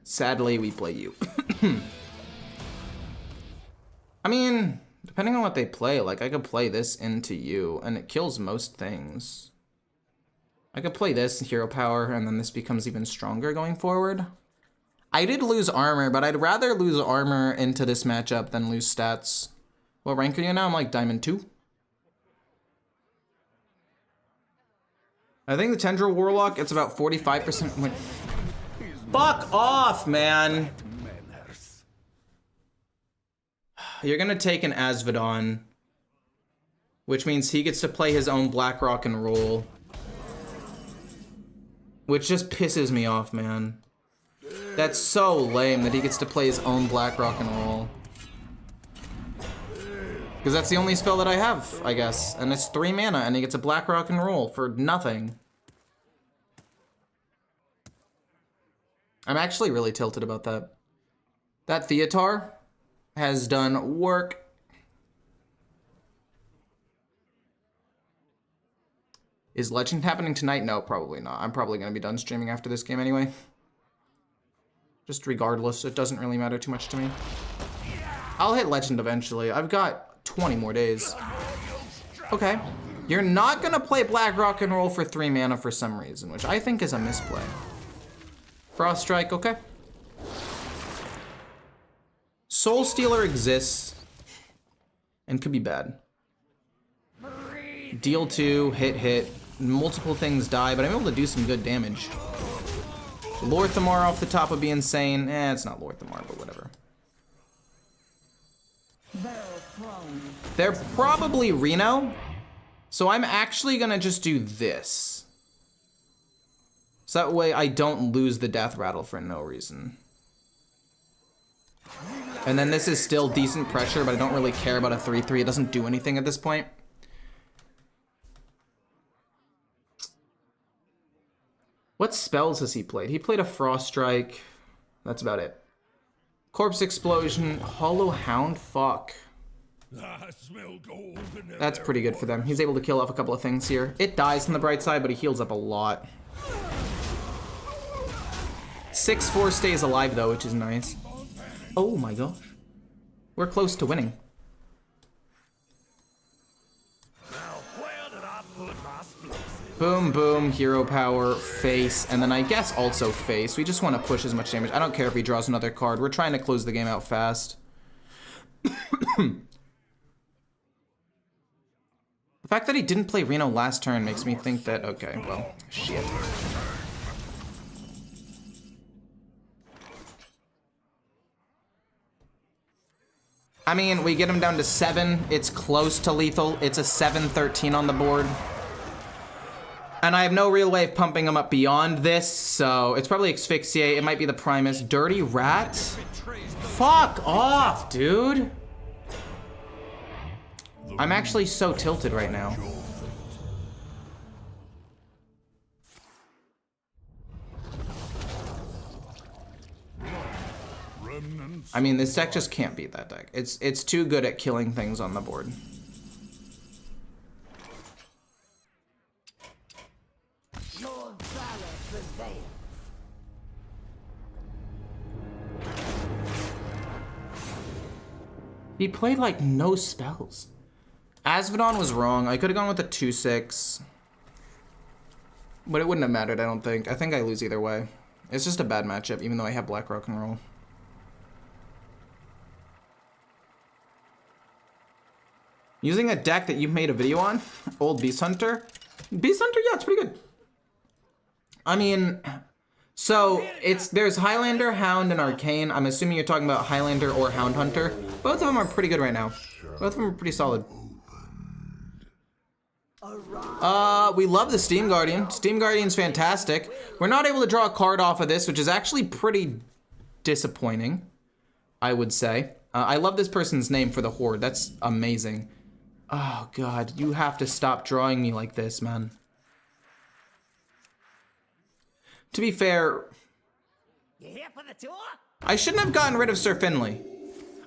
Sadly, we play you. I mean, depending on what they play, like, I could play this into you, and it kills most things. I could play this hero power, and then this becomes even stronger going forward. I did lose armor, but I'd rather lose armor into this matchup than lose stats. What rank are you now? I'm like Diamond 2. I think the Tendril Warlock, it's about 45% win. Fuck off, man. You're gonna take an Asvedon, which means he gets to play his own Black Rock and Roll, which just pisses me off, man. That's so lame that he gets to play his own Black Rock and Roll. Because that's the only spell that I have, I guess. And it's 3 mana, and he gets a Black Rock and Roll for nothing. I'm actually really tilted about that. That Theatar has done work. Is Legend happening tonight? No, probably not. I'm probably gonna be done streaming after this game anyway. Just regardless, it doesn't really matter too much to me. I'll hit Legend eventually. I've got 20 more days. Okay. You're not gonna play Black Rock and Roll for 3 mana for some reason, which I think is a misplay. Frost Strike, okay. Soul Stealer exists and could be bad. Deal 2, hit, multiple things die, but I'm able to do some good damage. Lorthamar off the top would be insane. It's not Lorthamar, but whatever. They're probably Reno, so I'm actually gonna just do this. So that way I don't lose the Death Rattle for no reason. And then this is still decent pressure, but I don't really care about a 3/3. It doesn't do anything at this point. What spells has he played? He played a Frost Strike. That's about it. Corpse Explosion, Hollow Hound, fuck. That's pretty good for them. He's able to kill off a couple of things here. It dies on the bright side, but he heals up a lot. 6/4 stays alive though, which is nice. Oh my gosh. We're close to winning. Boom, boom, hero power, face, and then I guess also face. We just want to push as much damage. I don't care if he draws another card. We're trying to close the game out fast. The fact that he didn't play Reno last turn makes me think that, okay, well, shit. I mean, we get him down to 7. It's close to lethal. It's a 7-13 on the board. And I have no real way of pumping him up beyond this, so it's probably Asphyxiate. It might be the Primus. Dirty Rat? Fuck off, dude. I'm actually so tilted right now. I mean, this deck just can't beat that deck. It's too good at killing things on the board.
Your valor prevails.
He played like no spells. Asvedon was wrong. I could have gone with a 2/6. But it wouldn't have mattered, I don't think. I think I lose either way. It's just a bad matchup, even though I have Black Rock and Roll. Using a deck that you've made a video on? Old Beast Hunter? Beast Hunter, yeah, it's pretty good. I mean, so there's Highlander, Hound, and Arcane. I'm assuming you're talking about Highlander or Hound Hunter. Both of them are pretty good right now. Both of them are pretty solid. We love the Steam Guardian. Steam Guardian's fantastic. We're not able to draw a card off of this, which is actually pretty disappointing, I would say. I love this person's name for the Horde. That's amazing. Oh, God. You have to stop drawing me like this, man. To be fair,
You here for the tour?
I shouldn't have gotten rid of Sir Finley.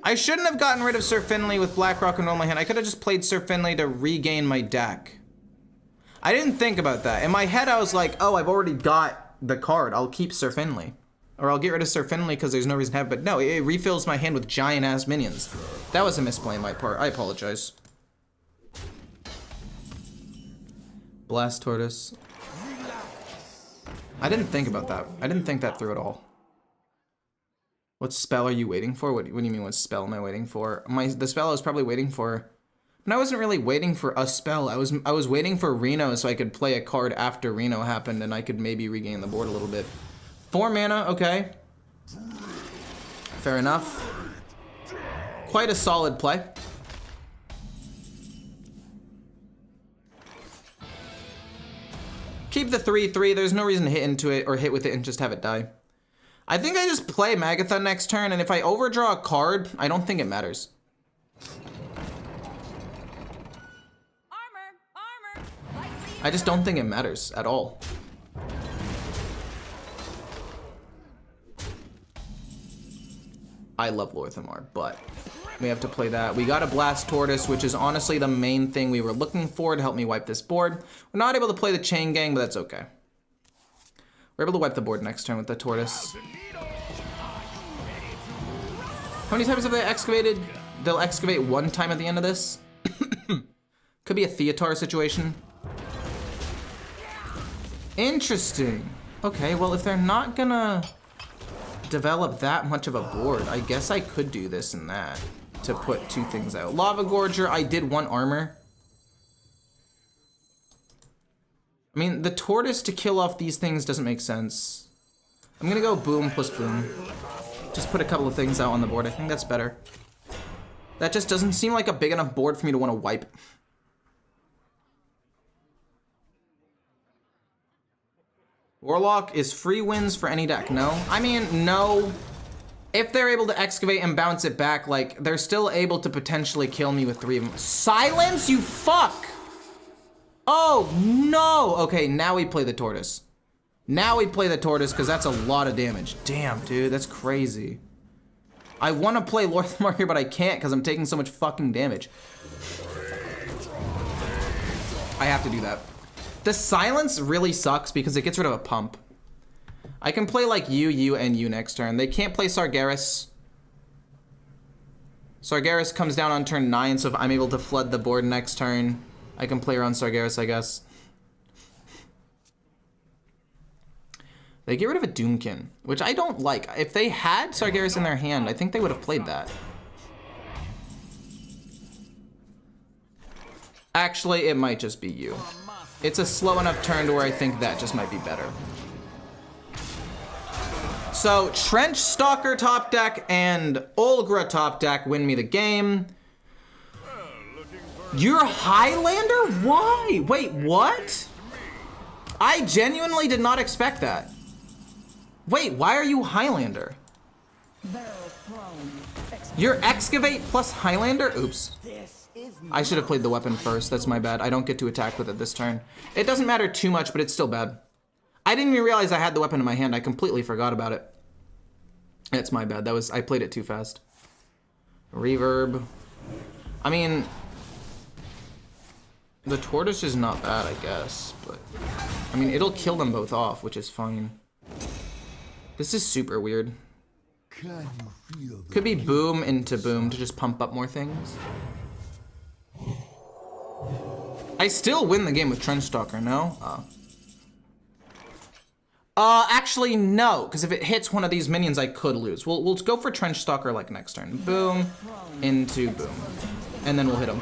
I shouldn't have gotten rid of Sir Finley with Black Rock and Roll in my hand. I could have just played Sir Finley to regain my deck. I didn't think about that. In my head, I was like, oh, I've already got the card. I'll keep Sir Finley. Or I'll get rid of Sir Finley because there's no reason to have it. But no, it refills my hand with giant-ass minions. That was a misplay on my part. I apologize. Blast Tortoise. I didn't think about that. I didn't think that through at all. What spell are you waiting for? What do you mean, what spell am I waiting for? The spell I was probably waiting for... And I wasn't really waiting for a spell. I was waiting for Reno so I could play a card after Reno happened and I could maybe regain the board a little bit. 4 mana, okay. Fair enough. Quite a solid play. Keep the 3/3. There's no reason to hit into it or hit with it and just have it die. I think I just play Magatha next turn, and if I overdraw a card, I don't think it matters. I just don't think it matters at all. I love Lorthamar, but we have to play that. We got a Blast Tortoise, which is honestly the main thing we were looking for to help me wipe this board. We're not able to play the Chain Gang, but that's okay. We're able to wipe the board next turn with the Tortoise. How many times have they excavated? They'll excavate 1 time at the end of this. Could be a Theatar situation. Interesting. Okay, well, if they're not gonna develop that much of a board, I guess I could do this and that to put 2 things out. Lava Gorger, I did 1 armor. I mean, the Tortoise to kill off these things doesn't make sense. I'm gonna go boom plus boom. Just put a couple of things out on the board. I think that's better. That just doesn't seem like a big enough board for me to want to wipe. Warlock is free wins for any deck, no? I mean, no. If they're able to excavate and bounce it back, like, they're still able to potentially kill me with 3 of them. Silence, you fuck! Oh, no! Okay, now we play the Tortoise. Now we play the Tortoise, because that's a lot of damage. Damn, dude, that's crazy. I want to play Lorthamar here, but I can't, because I'm taking so much fucking damage. I have to do that. The silence really sucks because it gets rid of a pump. I can play like you, and you next turn. They can't play Sargeras. Sargeras comes down on turn 9, so if I'm able to flood the board next turn, I can play around Sargeras, I guess. They get rid of a Doomkin, which I don't like. If they had Sargeras in their hand, I think they would have played that. Actually, it might just be you. It's a slow enough turn to where I think that just might be better. So Trench Stalker top deck and Olgra top deck win me the game. You're Highlander? Why? Wait, what? I genuinely did not expect that. Wait, why are you Highlander? You're Excavate plus Highlander? Oops. I should have played the weapon first. That's my bad. I don't get to attack with it this turn. It doesn't matter too much, but it's still bad. I didn't even realize I had the weapon in my hand. I completely forgot about it. That's my bad. I played it too fast. Reverb. I mean, the tortoise is not bad, I guess, but I mean, it'll kill them both off, which is fine. This is super weird. Could be boom into boom to just pump up more things. I still win the game with Trench Stalker, no? Actually, no, because if it hits one of these minions, I could lose. We'll go for Trench Stalker like next turn. Boom, into boom. And then we'll hit him.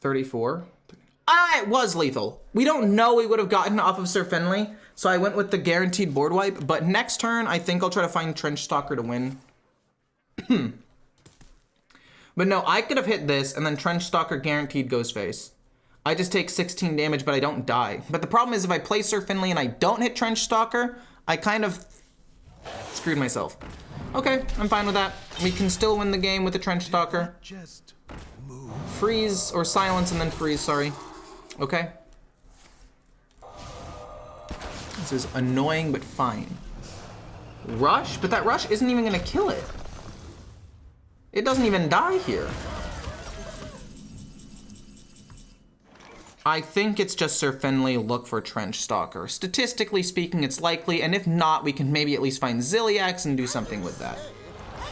$34. It was lethal. We don't know we would have gotten off of Sir Fenley, so I went with the guaranteed board wipe, but next turn, I think I'll try to find Trench Stalker to win. But no, I could have hit this, and then Trench Stalker guaranteed goes face. I just take 16 damage, but I don't die. But the problem is if I play Sir Finley and I don't hit Trench Stalker, I kind of screwed myself. Okay, I'm fine with that. We can still win the game with the Trench Stalker.
Just move.
Freeze, or silence and then freeze, sorry. Okay. This is annoying, but fine. Rush? But that rush isn't even gonna kill it. It doesn't even die here. I think it's just Sir Finley look for Trench Stalker. Statistically speaking, it's likely, and if not, we can maybe at least find Ziliax and do something with that.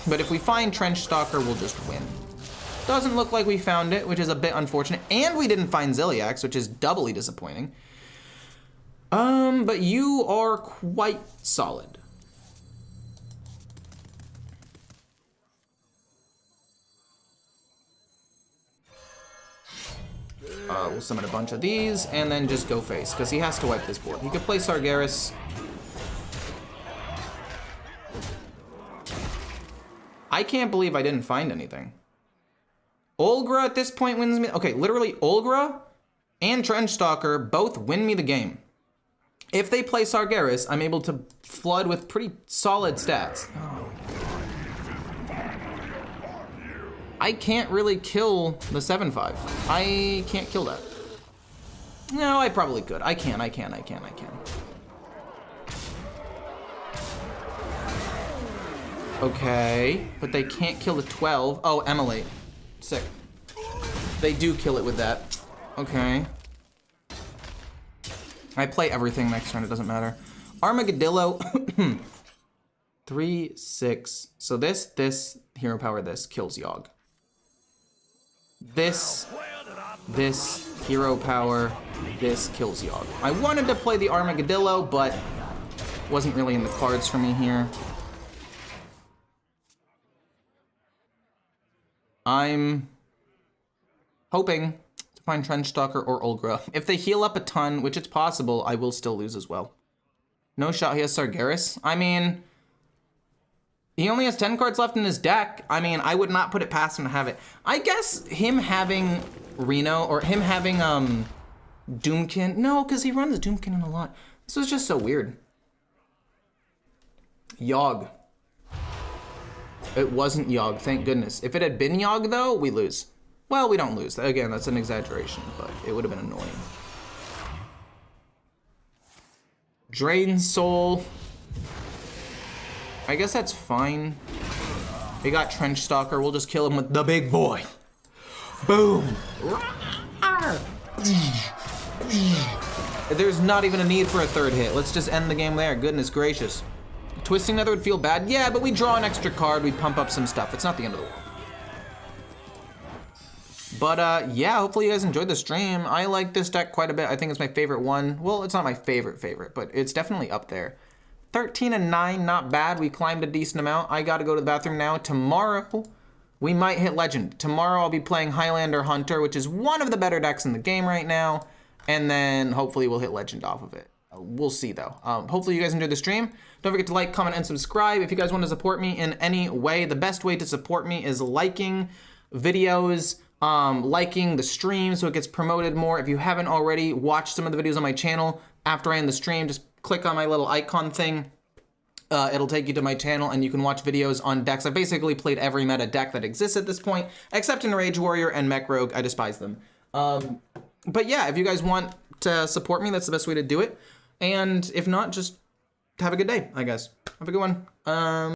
But if we find Trench Stalker, we'll just win. Doesn't look like we found it, which is a bit unfortunate, and we didn't find Ziliax, which is doubly disappointing. But you are quite solid. We'll summon a bunch of these, and then just go face, because he has to wipe this board. He could play Sargeras. I can't believe I didn't find anything. Olgra at this point wins me. Okay, literally Olgra and Trench Stalker both win me the game. If they play Sargeras, I'm able to flood with pretty solid stats. I can't really kill the 7/5. I can't kill that. No, I probably could. I can. Okay, but they can't kill the 12. Oh, Emulate. Sick. They do kill it with that. Okay. I play everything next turn, it doesn't matter. Armadillo. 3, 6. So this, hero power this, kills Yogg. This, hero power, this kills Yogg. I wanted to play the Armadillo, but wasn't really in the cards for me here. I'm hoping to find Trench Stalker or Olgra. If they heal up a ton, which it's possible, I will still lose as well. No shot he has Sargeras. I mean, he only has 10 cards left in his deck. I mean, I would not put it past him to have it. I guess him having Reno, or him having Doomkin. No, because he runs Doomkin in a lot. This was just so weird. Yogg. It wasn't Yogg, thank goodness. If it had been Yogg, though, we lose. Well, we don't lose. Again, that's an exaggeration, but it would have been annoying. Drain Soul. I guess that's fine. We got Trench Stalker. We'll just kill him with the big boy. Boom. There's not even a need for a third hit. Let's just end the game there. Goodness gracious. Twisting Nether would feel bad. Yeah, but we draw an extra card. We pump up some stuff. It's not the end of the world. But yeah, hopefully you guys enjoyed the stream. I like this deck quite a bit. I think it's my favorite one. Well, it's not my favorite, but it's definitely up there. 13 and 9, not bad. We climbed a decent amount. I gotta go to the bathroom now. Tomorrow, we might hit Legend. Tomorrow I'll be playing Highlander Hunter, which is one of the better decks in the game right now. and then hopefully we'll hit legend off of it. We'll see though. Hopefully you guys enjoyed the stream. Don't forget to like, comment, and subscribe. If you guys want to support me in any way, the best way to support me is liking videos, liking the stream so it gets promoted more. If you haven't already watched some of the videos on my channel after I end the stream, just click on my little icon thing. It'll take you to my channel and you can watch videos on decks. I basically played every meta deck that exists at this point, except in Rage Warrior and Mech Rogue. I despise them. But yeah, if you guys want to support me, that's the best way to do it. And if not, just have a good day, I guess. Have a good one.